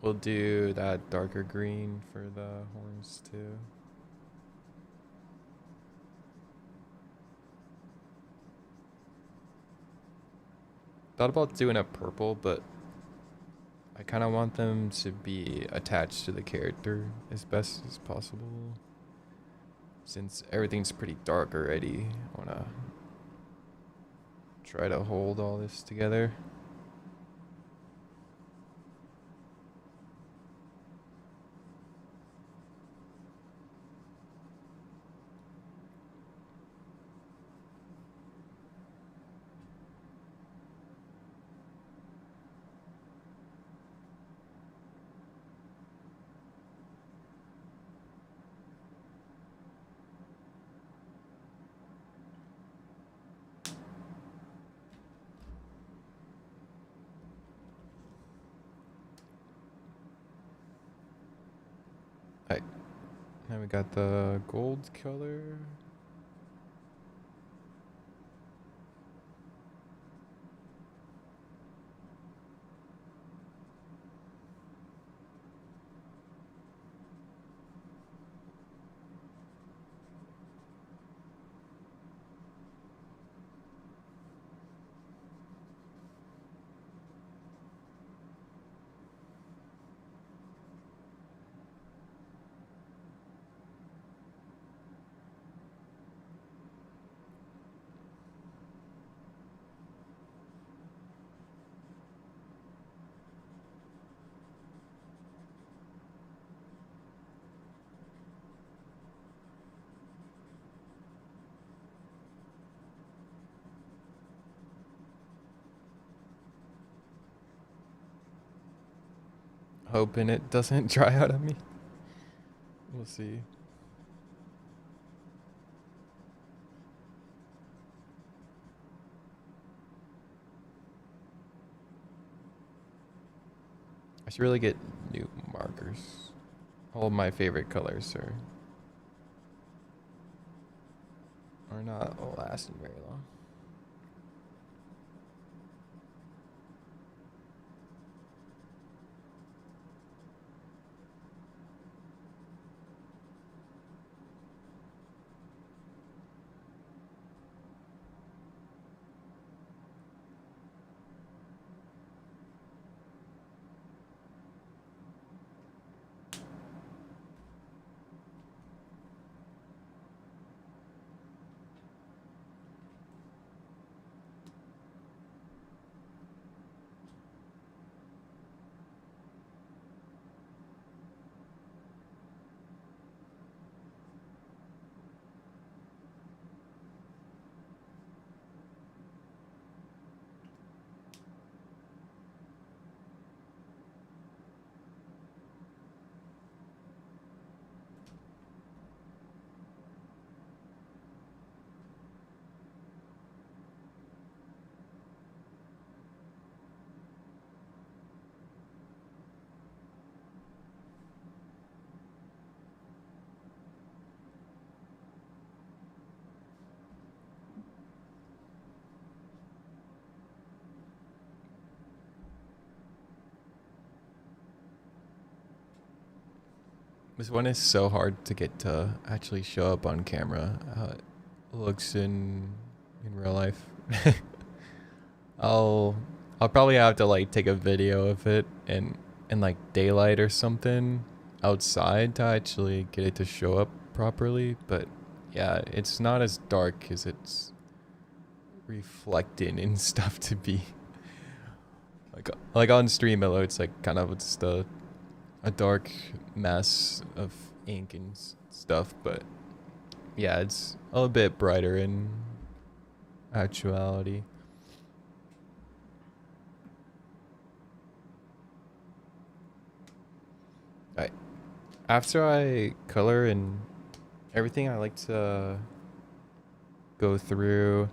We'll do that darker green for the horns too. Thought about doing a purple, but I kind of want them to be attached to the character as best as possible. Since everything's pretty dark already, I want to try to hold all this together. And we got the gold color. Hoping it doesn't dry out on me. We'll see. I should really get new markers. All of my favorite colors are not lasting very long. This one is so hard to get to actually show up on camera. How it looks in real life. I'll probably have to like take a video of it in like daylight or something outside to actually get it to show up properly. But yeah, it's not as dark as it's reflecting and stuff to be. Like on stream, it's like kind of just a dark mess of ink and stuff, but yeah, it's a little bit brighter in actuality. Alright, after I color and everything, I like to go through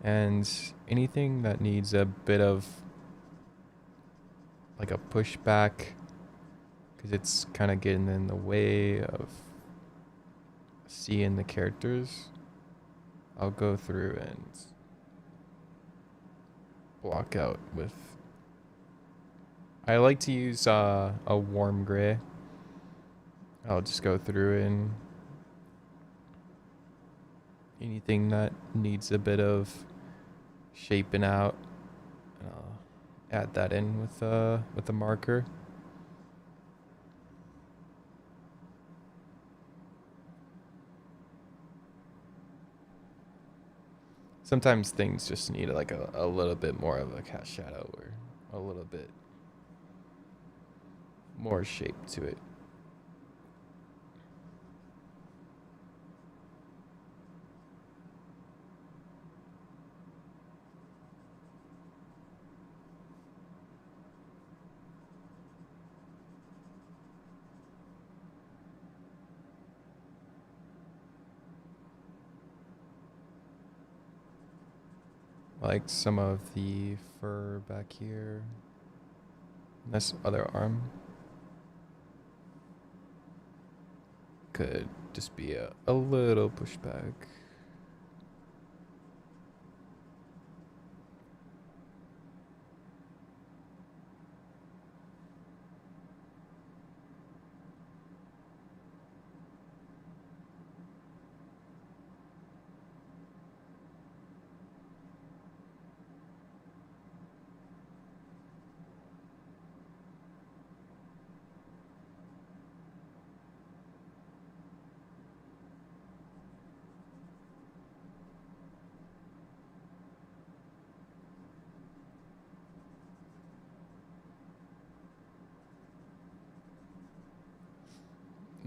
and anything that needs a bit of like a pushback, because it's kind of getting in the way of seeing the characters, I'll go through and block out with... I like to use a warm gray. I'll just go through and anything that needs a bit of shaping out, and I'll add that in with a marker. Sometimes things just need like a little bit more of a cast shadow or a little bit more shape to it. Like some of the fur back here. This other arm. could just be a little pushback.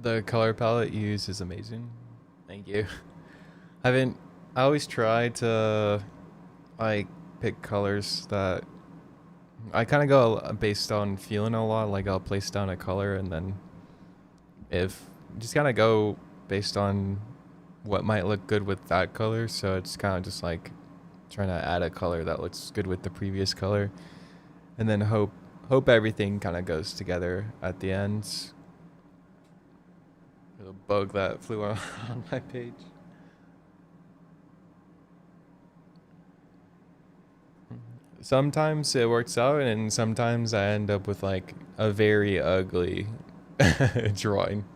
The color palette you use is amazing. Thank you. I haven't. I always try to like pick colors that I kind of go based on feeling a lot. Like I'll place down a color and then if just kind of go based on what might look good with that color. So it's kind of just like trying to add a color that looks good with the previous color, and then hope everything kind of goes together at the end. There's a bug that flew on my page. Sometimes it works out, and sometimes I end up with like a very ugly drawing.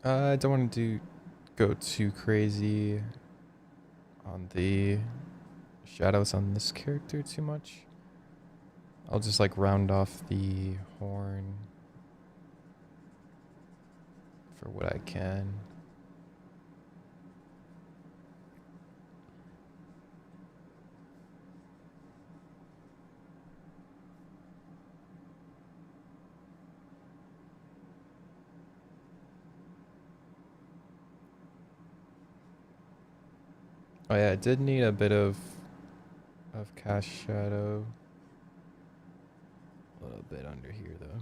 I don't want to go too crazy on the shadows on this character too much. I'll just like round off the horn for what I can. Oh yeah, it did need a bit of cast shadow. A little bit under here though.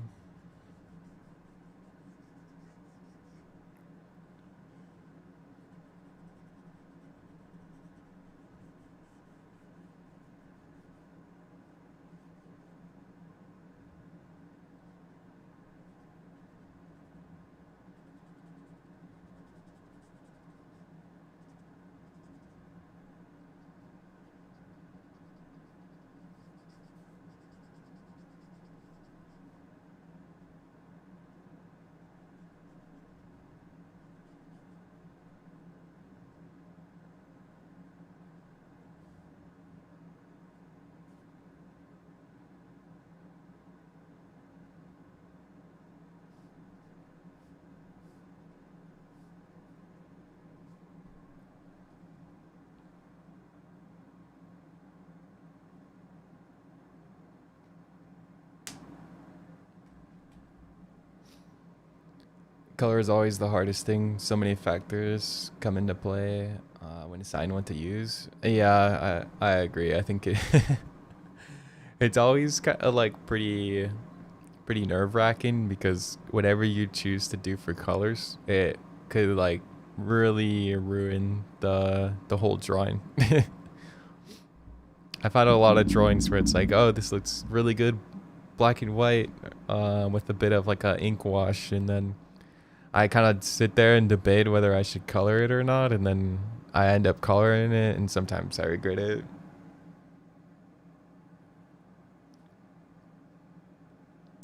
Color is always the hardest thing. So many factors come into play when deciding what to use. Yeah, I agree. I think it's always kind of like pretty nerve wracking because whatever you choose to do for colors, it could like really ruin the whole drawing. I've had a lot of drawings where it's like, oh, this looks really good, black and white, with a bit of like a ink wash, and then I kind of sit there and debate whether I should color it or not, and then I end up coloring it, and sometimes I regret it.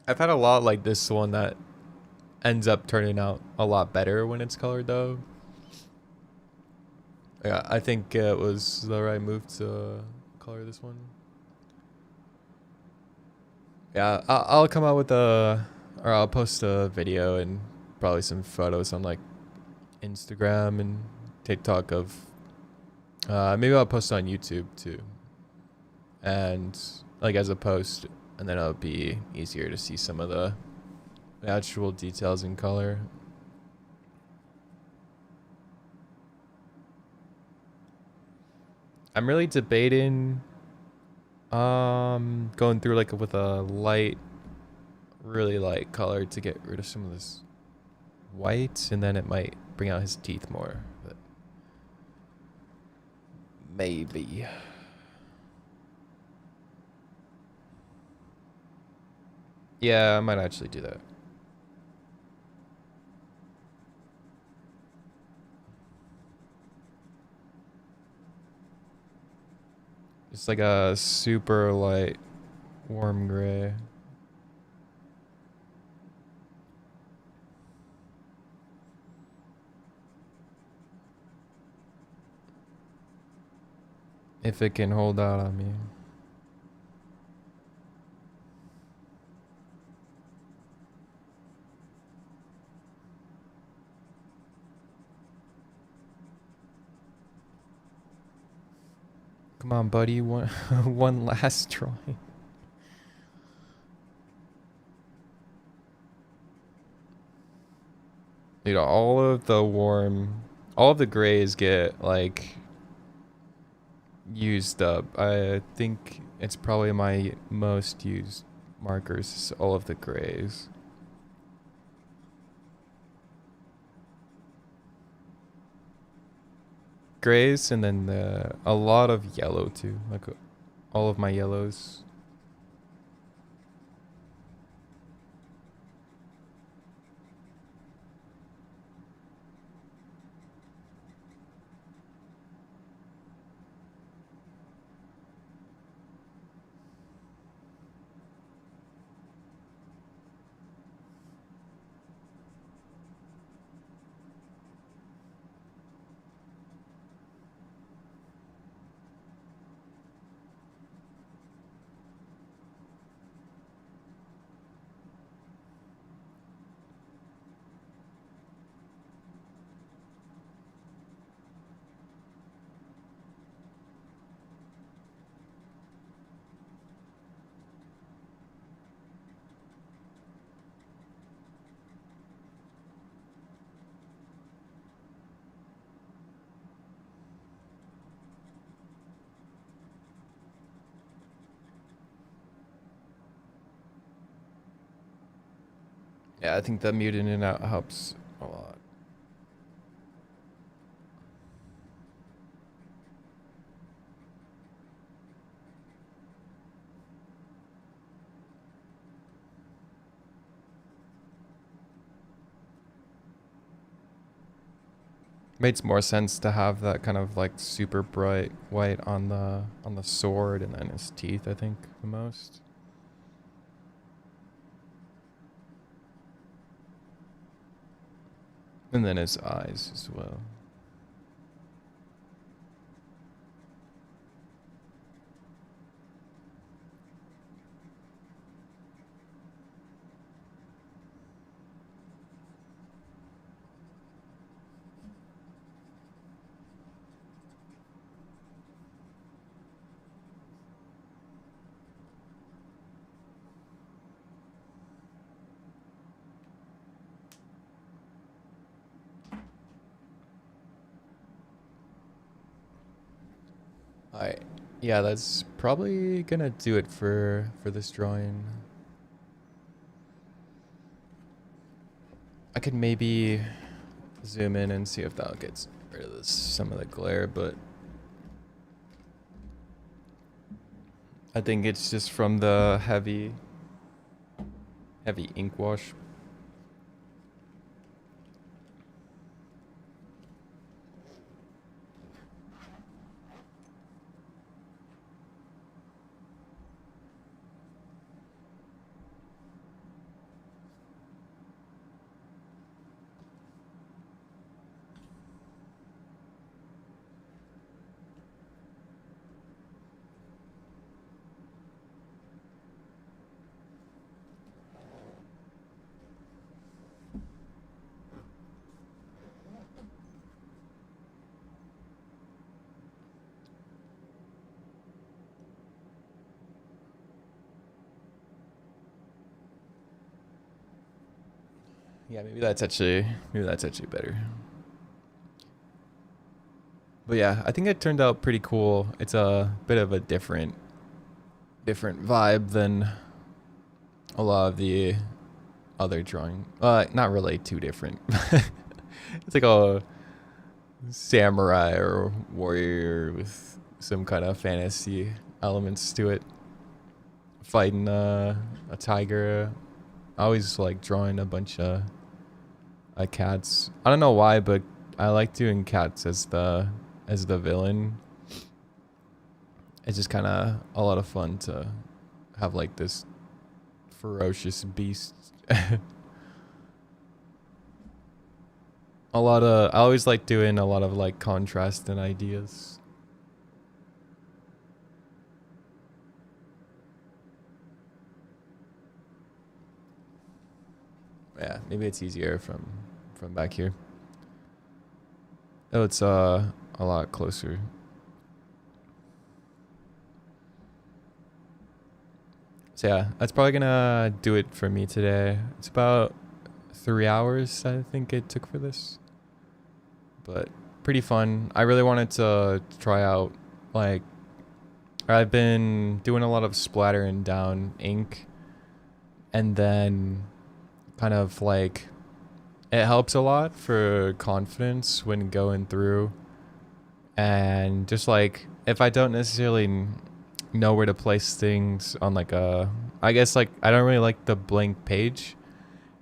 I've had a lot like this one that ends up turning out a lot better when it's colored though. Yeah, I think it was the right move to color this one. Yeah, I'll come out with or I'll post a video and probably some photos on like Instagram and TikTok of, maybe I'll post on YouTube too. And like as a post, and then it'll be easier to see some of the actual details in color. I'm really debating going through like with a light, really light color to get rid of some of this white, and then it might bring out his teeth more, but maybe. Yeah, I might actually do that. It's like a super light warm gray. If it can hold out on me. Come on, buddy. One, one last drawing. Dude, all of the grays get like used up. I think it's probably my most used markers, is all of the grays. Grays, and then a lot of yellow too, like all of my yellows. Yeah, I think the mute in and out helps a lot. Makes more sense to have that kind of like super bright white on the sword, and then his teeth, I think, the most. And then his eyes as well. Alright. Yeah, that's probably gonna do it for this drawing. I could maybe zoom in and see if that gets rid of some of the glare, but I think it's just from the heavy ink wash. Yeah, maybe that's actually better. But yeah, I think it turned out pretty cool. It's a bit of a different vibe than a lot of the other drawing. Not really too different. It's like a samurai or warrior with some kind of fantasy elements to it. Fighting a tiger. I always like drawing a bunch of cats. I don't know why, but I like doing cats as the villain. It's just kind of a lot of fun to have like this ferocious beast. I always like doing a lot of like contrast and ideas. Yeah, maybe it's easier from back here. Oh, it's a lot closer. So yeah, that's probably gonna do it for me today. It's about 3 hours I think it took for this, but pretty fun. I really wanted to try out, like, I've been doing a lot of splattering down ink, and then kind of like it helps a lot for confidence when going through, and just like if I don't necessarily know where to place things on like I guess like I don't really like the blank page.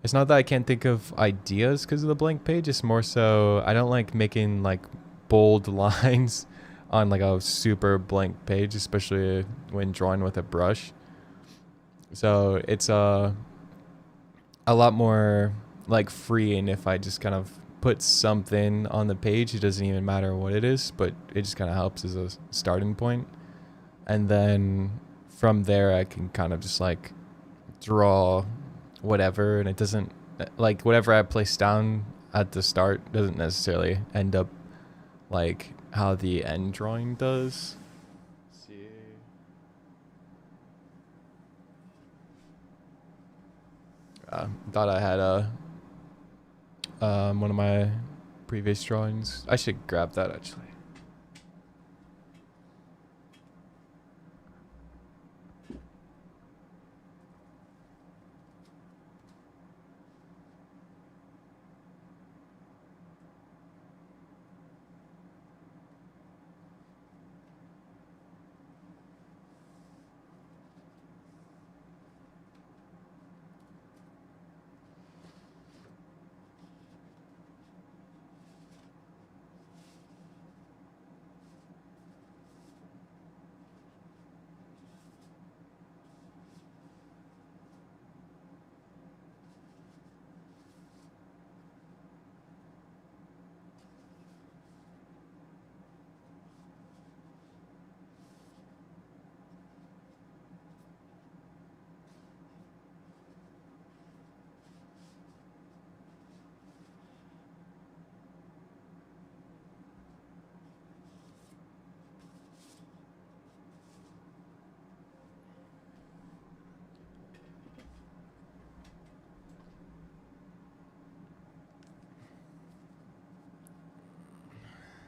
It's not that I can't think of ideas because of the blank page. It's more so I don't like making like bold lines on like a super blank page, especially when drawing with a brush. So it's a lot more like freeing if I just kind of put something on the page. It doesn't even matter what it is, but it just kind of helps as a starting point. And then from there, I can kind of just like draw whatever, and it doesn't like whatever I place down at the start doesn't necessarily end up like how the end drawing does. Let's see. Thought I had one of my previous drawings. I should grab that actually.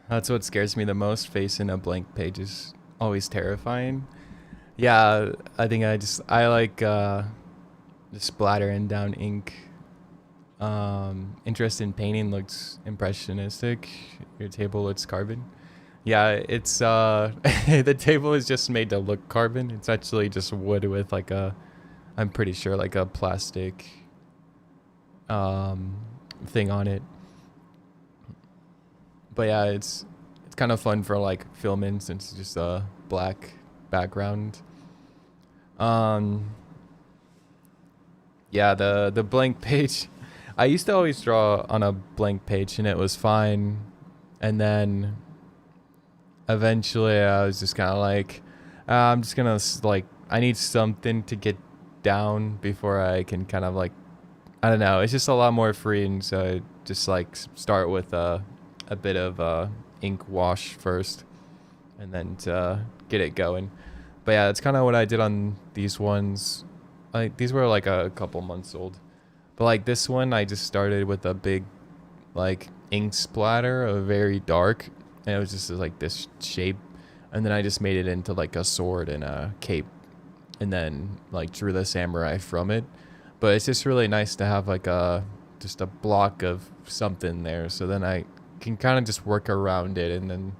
That's what scares me the most. Facing a blank page is always terrifying. Yeah, I think I like just splattering down ink. Interest in painting looks impressionistic. Your table looks carbon. Yeah, it's the table is just made to look carbon. It's actually just wood with like I'm pretty sure like a plastic thing on it. But yeah, it's kind of fun for like filming since it's just a black background. Yeah, the blank page. I used to always draw on a blank page and it was fine. And then eventually I was just kind of like, I'm just gonna like, I need something to get down before I can kind of like, I don't know. It's just a lot more freeing. So I just like start with a bit of ink wash first and then to get it going. But yeah, that's kind of what I did on these ones. Like these were like a couple months old, But like this one, I just started with a big like ink splatter, a very dark, and it was just like this shape, and then I just made it into like a sword and a cape, and then like drew the samurai from it. But it's just really nice to have like a just a block of something there, so then I can kind of just work around it, and then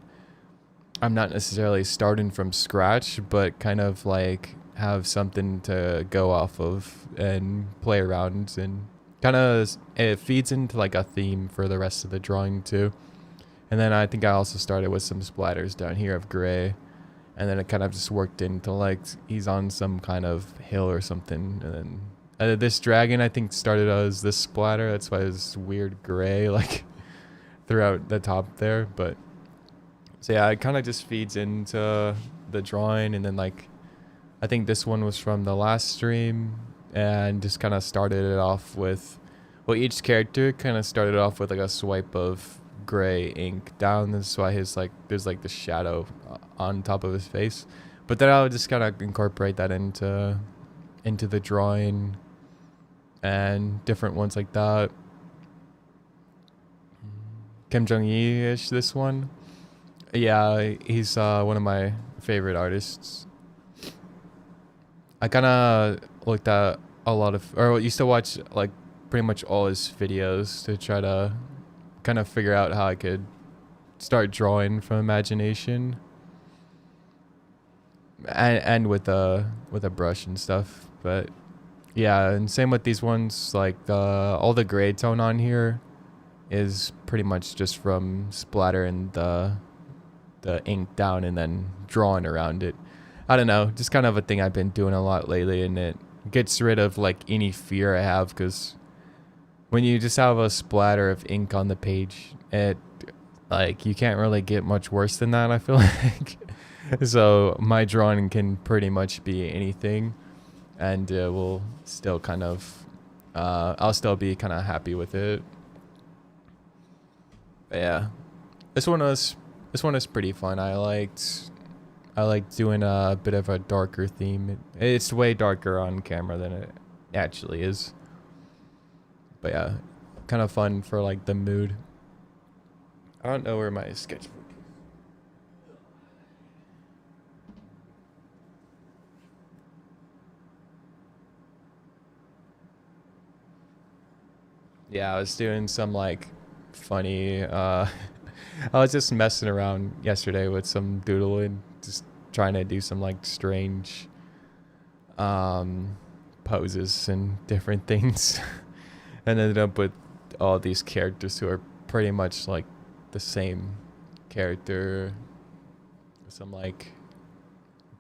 I'm not necessarily starting from scratch, but kind of like have something to go off of and play around, and kind of it feeds into like a theme for the rest of the drawing too. And then I think I also started with some splatters down here of gray, and then it kind of just worked into like he's on some kind of hill or something, and then this dragon I think started as this splatter, that's why it's weird gray like throughout the top there. But so yeah, it kind of just feeds into the drawing, and then like I think this one was from the last stream, and just kind of started it off with, well, each character kind of started off with like a swipe of gray ink down. That's why his like there's like the shadow on top of his face. But then I would just kind of incorporate that into the drawing and different ones like that. Kim Jong-il-ish, this one. Yeah, he's one of my favorite artists. I kind of looked at a lot of, or used to watch like pretty much all his videos to try to kind of figure out how I could start drawing from imagination, and with a brush and stuff. But yeah, and same with these ones, like all the gray tone on here is pretty much just from splattering the ink down and then drawing around it. I don't know, just kind of a thing I've been doing a lot lately, and it gets rid of like any fear I have, because when you just have a splatter of ink on the page, it like you can't really get much worse than that, I feel like. So my drawing can pretty much be anything, and will still kind of I'll still be kind of happy with it. But yeah, this one is pretty fun. I liked doing a bit of a darker theme. It's way darker on camera than it actually is. But yeah, kind of fun for like the mood. I don't know where my sketchbook is. Yeah, I was doing some like funny I was just messing around yesterday with some doodling, just trying to do some like strange poses and different things. And ended up with all these characters who are pretty much like the same character. Some like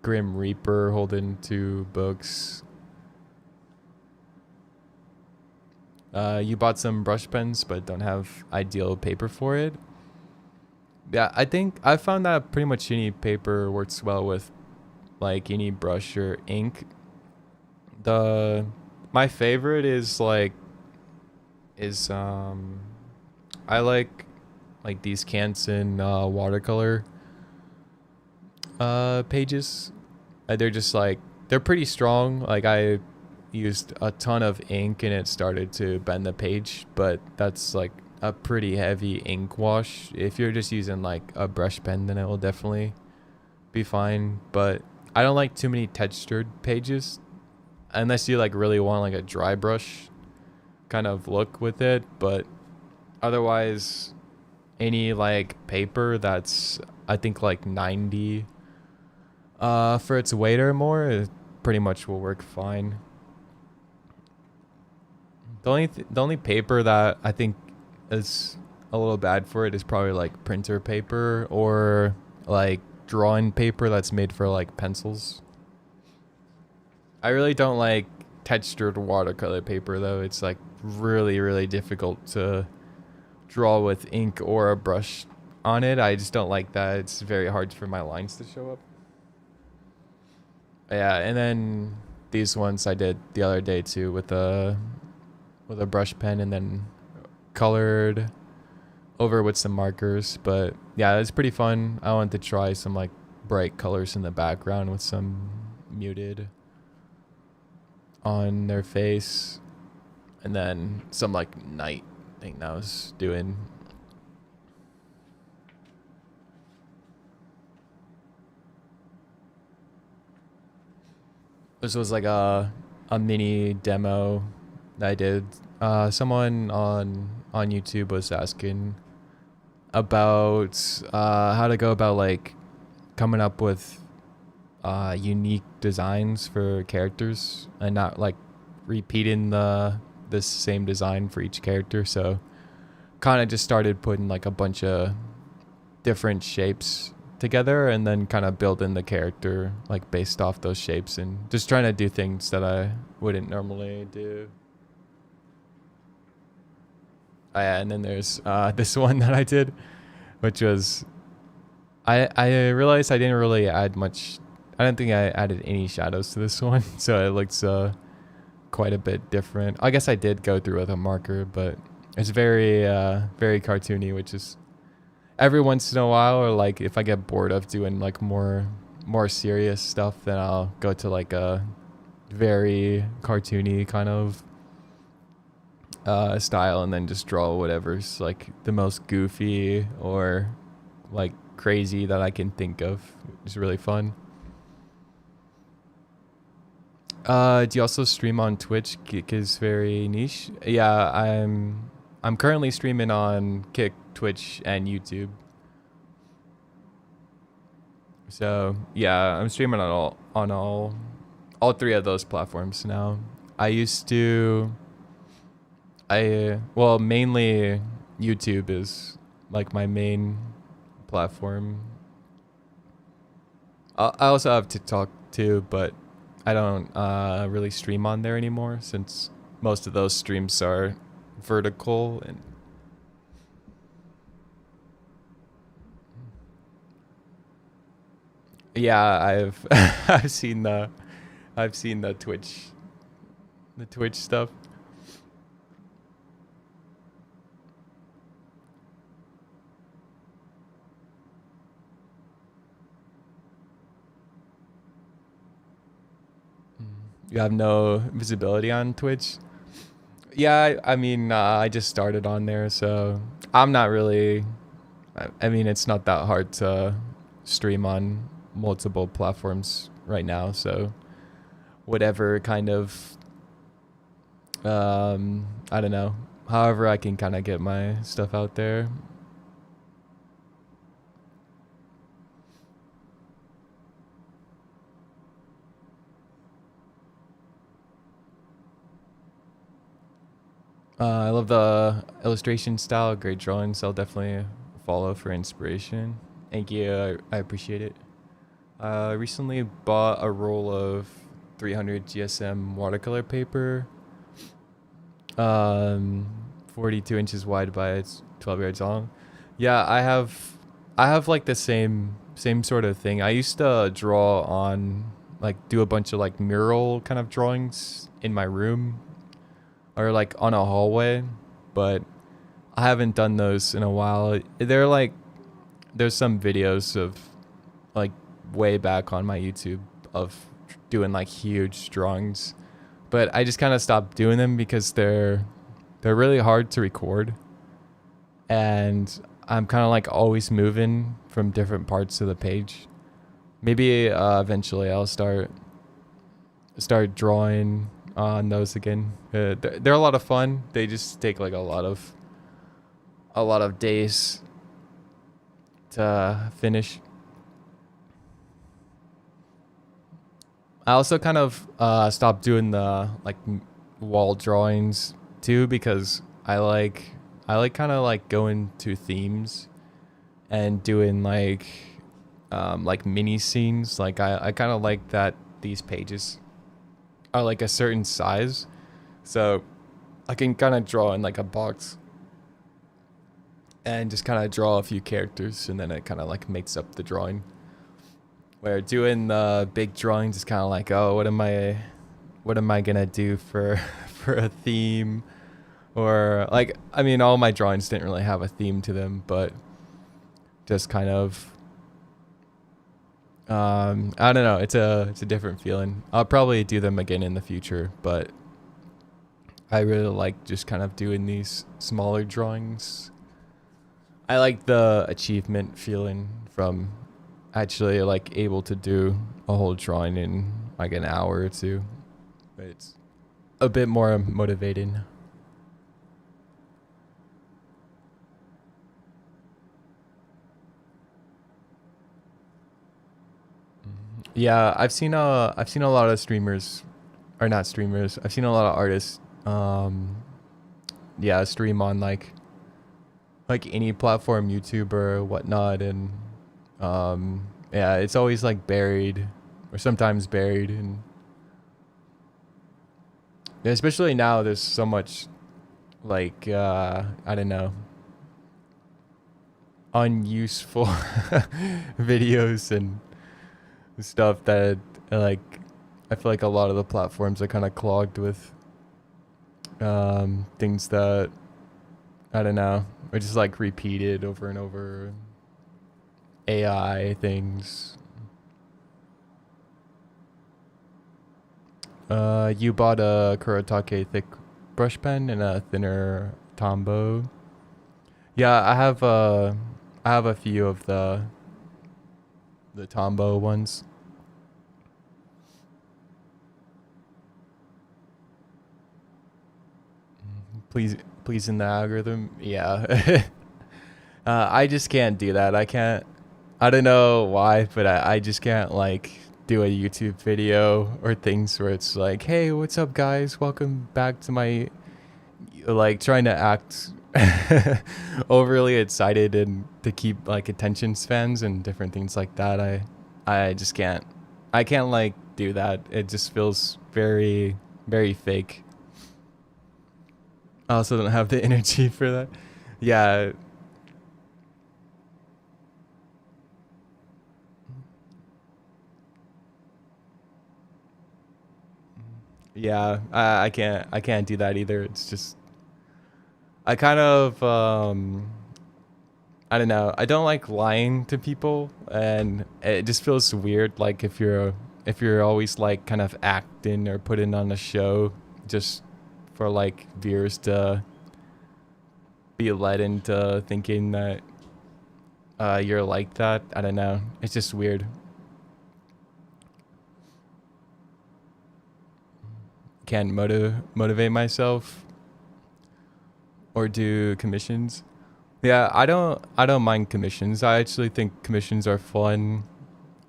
Grim Reaper holding 2 books. You bought some brush pens but don't have ideal paper for it. Yeah, I think I found that pretty much any paper works well with like any brush or ink. My favorite is I like these Canson watercolor pages. They're just like, they're pretty strong. Like I used a ton of ink and it started to bend the page, but that's like a pretty heavy ink wash. If you're just using like a brush pen, then it will definitely be fine. But I don't like too many textured pages unless you like really want like a dry brush kind of look with it. But otherwise, any like paper that's I think like 90 for its weight or more, it pretty much will work fine. The only paper that I think is a little bad for it is probably like printer paper or like drawing paper that's made for like pencils. I really don't like textured watercolor paper though. It's like really difficult to draw with ink or a brush on it. I just don't like that. It's very hard for my lines to show up. Yeah, and then these ones I did the other day too with a brush pen, and then colored over with some markers. But yeah, it's pretty fun. I wanted to try some like bright colors in the background with some muted on their face. and then some like night thing that I was doing. This was like a mini demo that I did. Someone on YouTube was asking about how to go about like coming up with unique designs for characters and not like repeating the same design for each character. So kind of just started putting like a bunch of different shapes together and then kind of building the character like based off those shapes and just trying to do things that I wouldn't normally do. Oh, yeah, and then there's this one that I did, which was I realized I didn't really add much. I don't think I added any shadows to this one, so it looks quite a bit different. I guess I did go through with a marker, but it's very very cartoony, which is every once in a while, or like if I get bored of doing like more serious stuff, then I'll go to like a very cartoony kind of style and then just draw whatever's like the most goofy or like crazy that I can think of. It's really fun. Do you also stream on Twitch? Kick is very niche. Yeah, I'm currently streaming on Kick, Twitch, and YouTube. So yeah, I'm streaming on all three of those platforms now. I used to. Well, mainly YouTube is like my main platform. I also have TikTok too, but I don't really stream on there anymore since most of those streams are vertical and yeah, I've I've seen the Twitch stuff. You have no visibility on Twitch? Yeah, I mean, I just started on there, so I'm not really. I mean, it's not that hard to stream on multiple platforms right now, so whatever kind of, I don't know, however I can kind of get my stuff out there. I love the illustration style, great drawings. I'll definitely follow for inspiration. Thank you, I appreciate it. Recently bought a roll of 300 GSM watercolor paper, 42 inches wide by 12 yards long. Yeah, I have like the same sort of thing. I used to draw on like do a bunch of like mural kind of drawings in my room or like on a hallway, but I haven't done those in a while. They're like, there's some videos of like way back on my YouTube of doing like huge drawings, but I just kind of stopped doing them because they're really hard to record, and I'm kind of like always moving from different parts of the page. Maybe eventually I'll start drawing on those again. They're a lot of fun. They just take like a lot of days to finish. I also kind of stopped doing the like wall drawings too because I like kind of like going to themes and doing like mini scenes. Like I kind of like that these pages are like a certain size, so I can kind of draw in like a box and just kind of draw a few characters, and then it kind of like makes up the drawing. Where doing the big drawings is kind of like, oh, what am I gonna do for a theme, or like, I mean, all my drawings didn't really have a theme to them, but just kind of, I don't know. It's a different feeling. I'll probably do them again in the future, but I really like just kind of doing these smaller drawings. I like the achievement feeling from actually like able to do a whole drawing in like an hour or two. It's a bit more motivating. Yeah, I've seen a lot of streamers, or not streamers. I've seen a lot of artists yeah, stream on like any platform, YouTube or whatnot, and yeah, it's always like buried or sometimes buried, and especially now there's so much like I don't know, unuseful videos and stuff that like I feel like a lot of the platforms are kind of clogged with things that I don't know are just like repeated over and over. AI things. You bought a Kurotake thick brush pen and a thinner Tombow. Yeah, I have a few of the Tombow ones. Please in the algorithm. Yeah. I just can't do that. I don't know why, but I just can't like do a YouTube video or things where it's like, hey, what's up guys? Welcome back to my, like trying to act overly excited and to keep like attention spans and different things like that. I just can't. I can't like do that. It just feels very, very fake. I also don't have the energy for that. Yeah. Yeah, I can't do that either. It's just I kind of I don't know. I don't like lying to people, and it just feels weird like if you're always like kind of acting or putting on a show just for like viewers to be led into thinking that you're like that. I don't know. It's just weird. Can't motivate myself or do commissions. Yeah, I don't mind commissions. I actually think commissions are fun.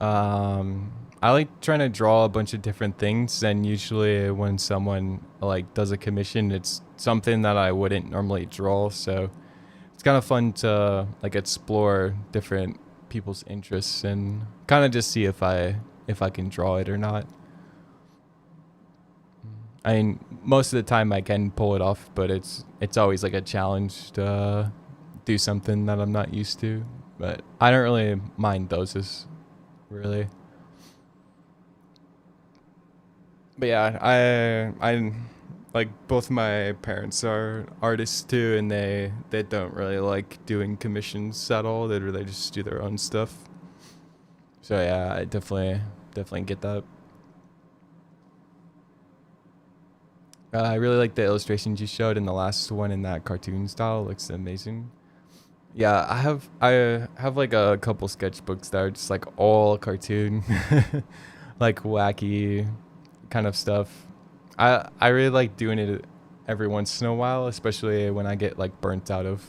I like trying to draw a bunch of different things, and usually when someone like does a commission, it's something that I wouldn't normally draw, so it's kind of fun to like explore different people's interests and kind of just see if I can draw it or not. I mean, most of the time I can pull it off, but it's always like a challenge to do something that I'm not used to. But I don't really mind those as really. But yeah, I like both my parents are artists too, and they don't really like doing commissions at all. They really just do their own stuff. So yeah, I definitely get that. I really like the illustrations you showed in the last one in that cartoon style. It looks amazing. Yeah, I have like a couple sketchbooks that are just like all cartoon, like wacky kind of stuff. I really like doing it every once in a while, especially when I get like burnt out of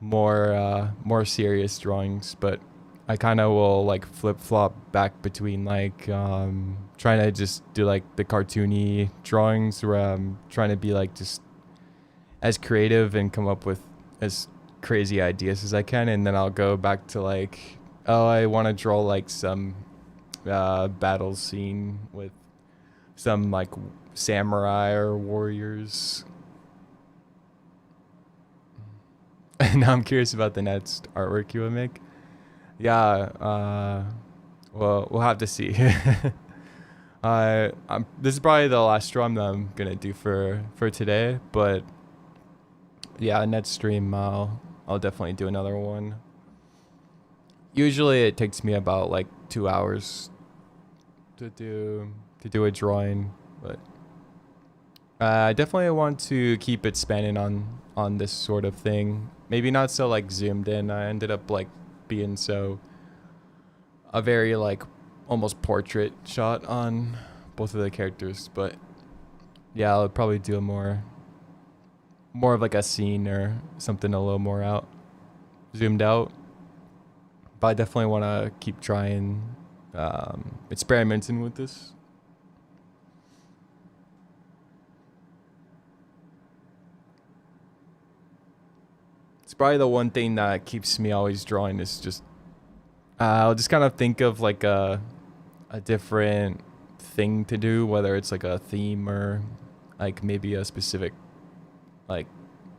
more serious drawings. But I kind of will like flip flop back between like trying to just do like the cartoony drawings where I'm trying to be like just as creative and come up with as crazy ideas as I can, and then I'll go back to like, oh, I want to draw like some battle scene with some like samurai or warriors. Now I'm curious about the next artwork you would make. Yeah, well, we'll have to see. This is probably the last drum that I'm gonna do for today, but yeah, next stream I'll definitely do another one. Usually it takes me about like 2 hours to do a drawing, but I definitely want to keep expanding on this sort of thing. Maybe not so like zoomed in. I ended up like being so a very like almost portrait shot on both of the characters, but yeah, I'll probably do a more of like a scene or something a little more out zoomed out. But I definitely want to keep trying experimenting with this. It's probably the one thing that keeps me always drawing is just I'll just kind of think of like a different thing to do, whether it's like a theme or like maybe a specific like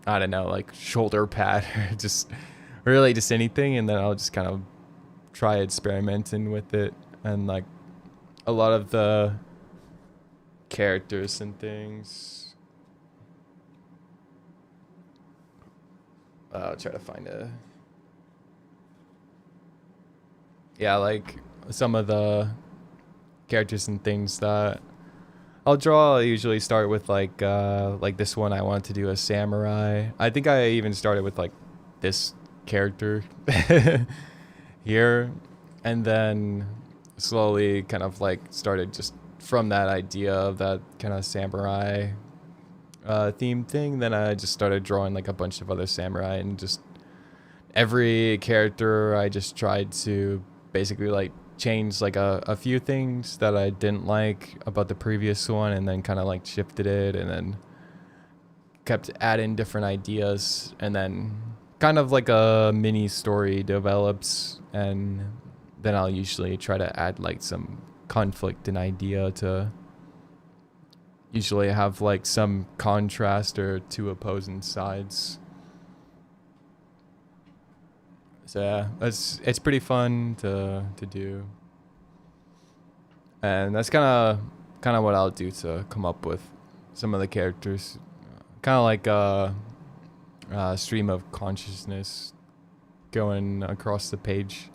I don't know, like shoulder pad or just really just anything, and then I'll just kind of try experimenting with it. And like a lot of the characters and things, I'll try to find a yeah, like some of the characters and things that I'll draw. I usually start with like this one I wanted to do a samurai. I think I even started with like this character here, and then slowly kind of like started just from that idea of that kind of samurai theme thing. Then I just started drawing like a bunch of other samurai, and just every character I just tried to basically like change like a few things that I didn't like about the previous one, and then kind of like shifted it, and then kept adding different ideas, and then kind of like a mini story develops, and then I'll usually try to add like some conflict and idea to usually have like some contrast or two opposing sides. So yeah, it's pretty fun to do, and that's kind of what I'll do to come up with some of the characters, kind of like a stream of consciousness going across the page.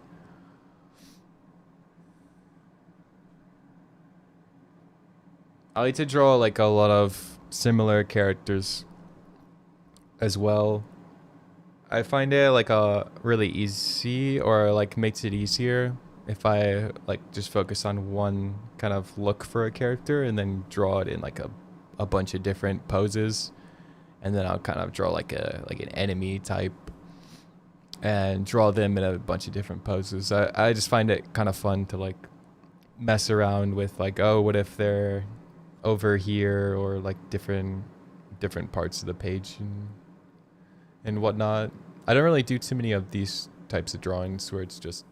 I like to draw like a lot of similar characters as well. I find it like a really easy, or like makes it easier if I like just focus on one kind of look for a character and then draw it in like a bunch of different poses, and then I'll kind of draw like an enemy type and draw them in a bunch of different poses. I just find it kind of fun to like mess around with like, oh, what if they're over here, or like different parts of the page and whatnot. I don't really do too many of these types of drawings where it's just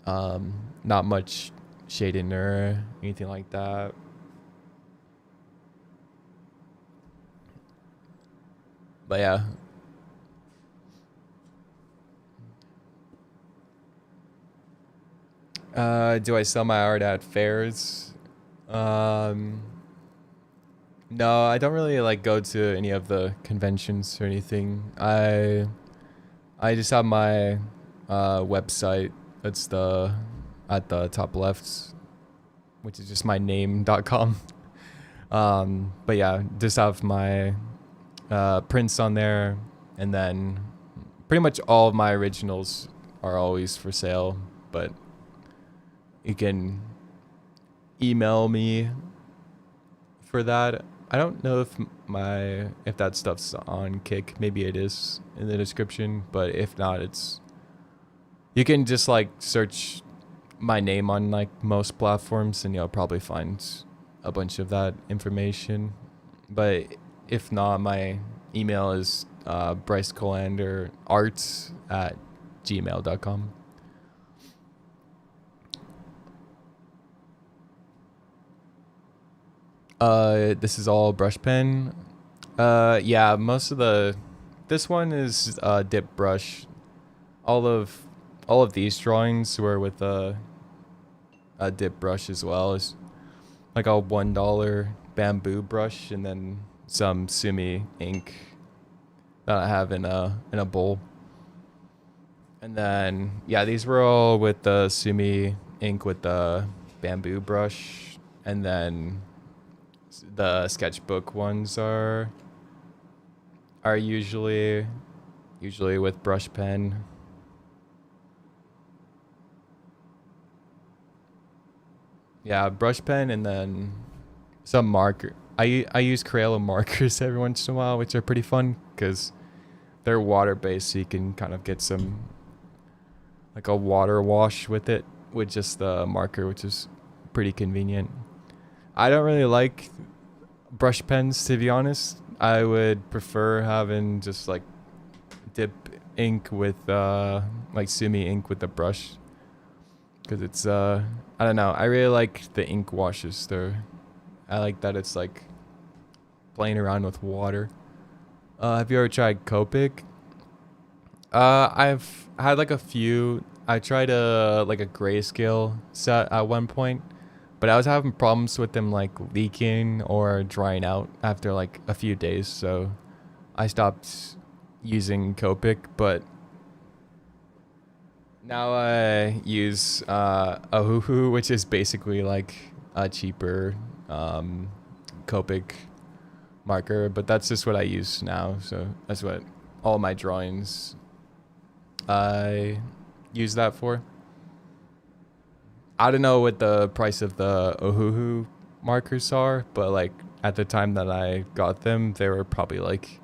not much shading or anything like that. But yeah. Do I sell my art at fairs? Um, no, I don't really like go to any of the conventions or anything. I just have my website. It's the at the top left, which is just my name.com. But yeah, just have my prints on there, and then pretty much all of my originals are always for sale. But you can email me for that. I don't know if that stuff's on Kick. Maybe it is in the description, but if not, it's you can just like search my name on like most platforms, and you'll probably find a bunch of that information. But if not, my email is Bryce Kolander art at gmail.com. This is all brush pen. Yeah, most of this one is dip brush. All of these drawings were with a dip brush as well. It's like a $1 bamboo brush, and then some Sumi ink that I have in a bowl. And then yeah, these were all with the Sumi ink with the bamboo brush, and then The sketchbook ones are usually with brush pen. Yeah, brush pen and then some marker. I use Crayola markers every once in a while, which are pretty fun because they're water based, so you can kind of get some like a water wash with it with just the marker, which is pretty convenient. I don't really like brush pens, to be honest. I would prefer having just like dip ink with like Sumi ink with the brush, because it's I don't know, I really like the ink washes there. I like that it's like playing around with water. Have you ever tried Copic? I've had like a few. I tried a like a grayscale set at one point, but I was having problems with them like leaking or drying out after like a few days, so I stopped using Copic. But now I use Ohuhu, which is basically like a cheaper Copic marker, but that's just what I use now, so that's what all my drawings I use that for. I don't know what the price of the Ohuhu markers are, but like at the time that I got them, they were probably like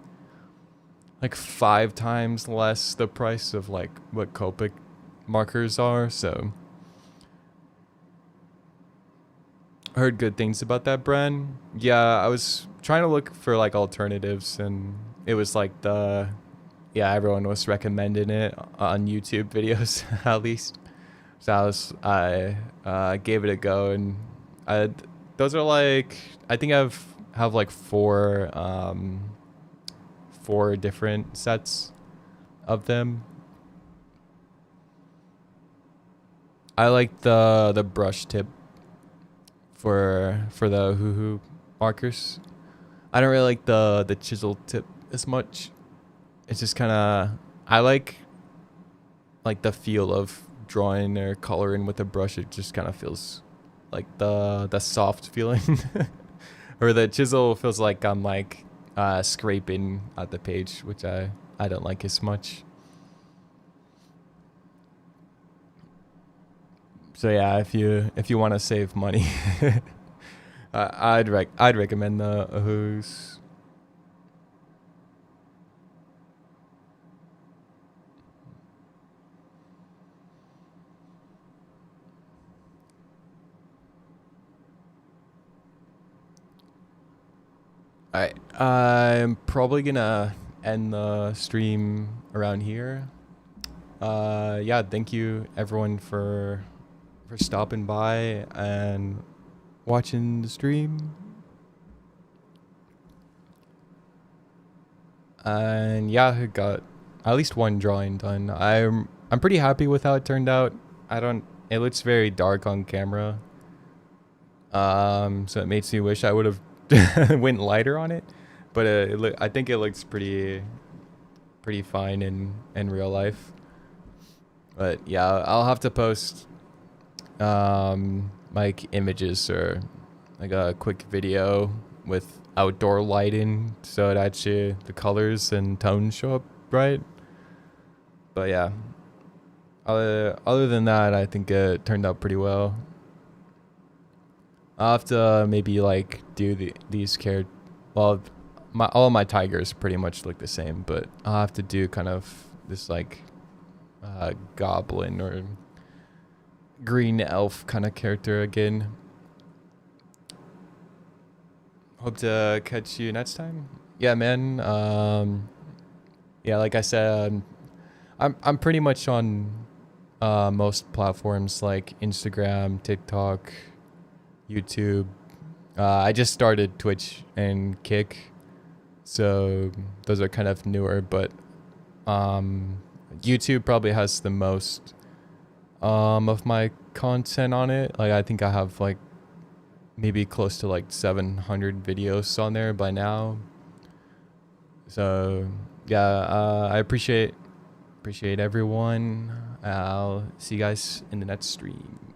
5 times less the price of like what Copic markers are. So I heard good things about that brand. Yeah, I was trying to look for like alternatives, and it was like everyone was recommending it on YouTube videos at least. So I gave it a go, and those are like, I think have like four different sets of them. I like the brush tip for the Hoo markers. I don't really like the chisel tip as much. It's just kind of, I like the feel of drawing or coloring with a brush. It just kind of feels like the soft feeling, or the chisel feels like I'm like scraping at the page, which I don't like as much. So yeah, if you want to save money, I'd recommend the Who's. Alright, I'm probably gonna end the stream around here. Yeah, thank you everyone for stopping by and watching the stream. And yeah, I got at least one drawing done. I'm pretty happy with how it turned out. It looks very dark on camera. So it makes me wish I would have went lighter on it, but I think it looks pretty fine in real life. But yeah, I'll have to post like images or like a quick video with outdoor lighting, so it actually the colors and tones show up right. But yeah, other than that, I think it turned out pretty well. I'll have to maybe like do these characters. Well, all of my tigers pretty much look the same, but I'll have to do kind of this like goblin or green elf kind of character again. Hope to catch you next time. Yeah, man. Yeah, like I said, I'm pretty much on most platforms like Instagram, TikTok, YouTube. I just started Twitch and Kick, so those are kind of newer, but YouTube probably has the most of my content on it. Like I think I have like maybe close to like 700 videos on there by now. So yeah, I appreciate everyone. I'll see you guys in the next stream.